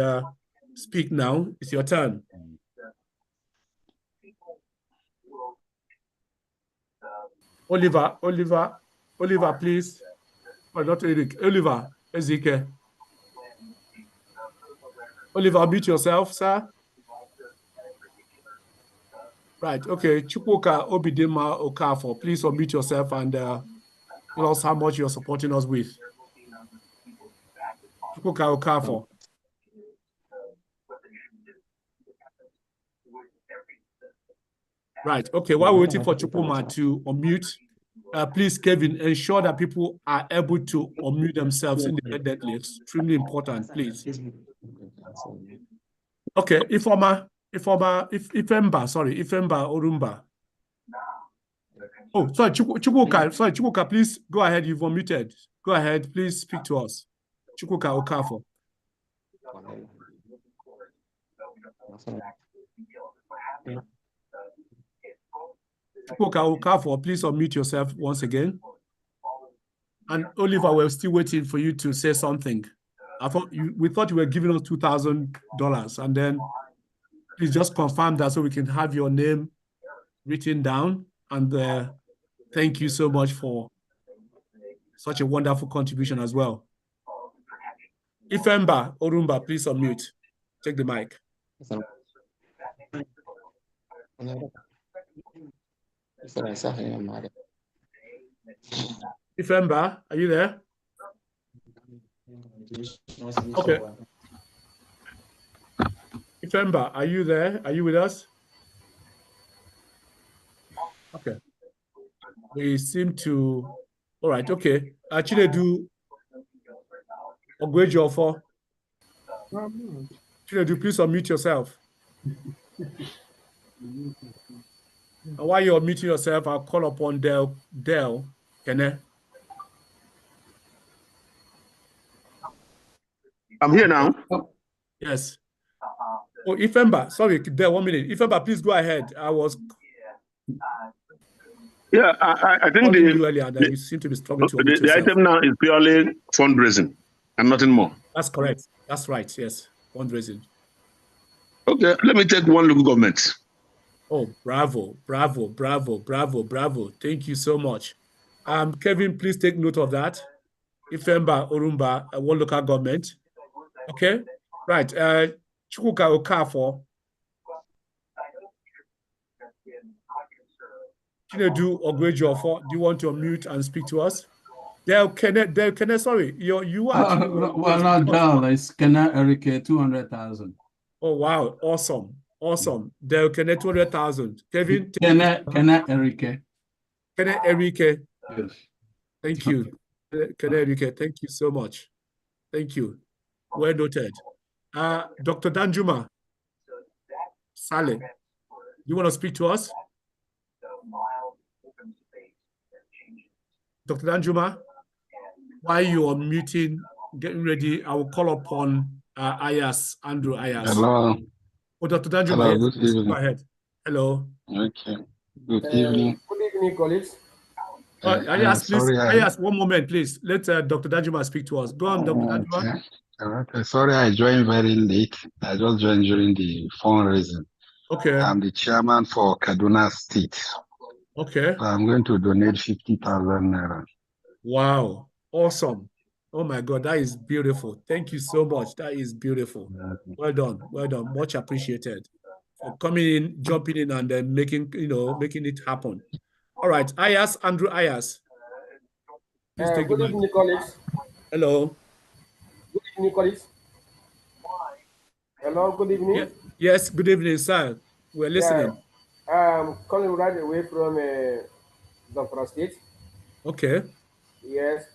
S15: speak now. It's your turn. Oliver, please. Oh, not Eric. Oliver Ezeke. Oliver, unmute yourself, sir. Right, okay. Chukwuka Obidima Okafor, please unmute yourself and tell us how much you're supporting us with. Chukwuka Okafor. Right, okay. While we're waiting for Chukwuma to unmute, please, Kevin, ensure that people are able to unmute themselves independently. Extremely important, please. Okay, Ifemba Orumba. Oh, sorry, Chukwuka, please go ahead. You've unmuted. Go ahead, please speak to us. Chukwuka Okafor. Chukwuka Okafor, please unmute yourself once again. And Oliver, we're still waiting for you to say something. We thought you were giving us $2,000, and then please just confirm that so we can have your name written down. And thank you so much for such a wonderful contribution as well. Ifemba Orumba, please unmute. Take the mic. Ifemba, are you there? Okay. Ifemba, are you there? Are you with us? Okay. We seem to. All right. Okay. Chinedu Ogwejiofor. Chinedu, please unmute yourself. And while you're unmuting yourself, I'll call upon Del Kene.
S2: I'm here now.
S15: Yes. Oh, Ifemba, sorry, there 1 minute. Ifemba, please go ahead.
S2: Yeah, I think
S15: you seem to be struggling to
S2: the item now is purely fundraising and nothing more.
S15: That's correct. That's right. Yes, fundraising.
S2: Okay, let me take one local government.
S15: Oh, bravo. Thank you so much. Kevin, please take note of that. Ifemba Orumba, one local government. Okay, right. Chukwuka Okafor. Chinedu Ogwejiofor, do you want to unmute and speak to us? Del Kene, sorry, you are.
S22: Well, not Del, it's Kene Erike, 200,000.
S15: Oh, wow, awesome. Del Kene, 200,000. Kevin?
S22: Kene Erike.
S15: Kene Erike.
S22: Yes.
S15: Thank you. Kene Erike, thank you so much. Thank you. Well noted. Dr. Danjuma Saleh, you want to speak to us? Dr. Danjuma, while you are muting, getting ready, I will call upon Andrew Ayas.
S23: Hello.
S15: Oh, Dr. Danjuma,
S23: hello,
S15: yes,
S23: good evening.
S15: go ahead. Hello.
S23: Okay. Good evening.
S24: Good evening, colleagues.
S15: Ayas, please. Ayas, 1 moment, please. Let Dr. Danjuma speak to us. Go on, Dr. Danjuma.
S23: Okay. Sorry, I joined very late. I just joined during the fundraising.
S15: Okay.
S23: I'm the chairman for Kaduna State.
S15: Okay.
S23: So I'm going to donate 50,000 naira.
S15: Wow. Awesome. Oh my God, that is beautiful. Thank you so much. That is beautiful. Well done. Well done. Much appreciated for coming in, jumping in, and then making it happen. All right, Ayas, Andrew Ayas. Please take
S9: good evening, colleagues.
S15: Hello.
S9: Good evening, colleagues. Hello, good evening.
S15: Yes, good evening, sir. We're listening.
S9: Yeah, calling right away from Zamfara State.
S15: Okay.
S9: Yes.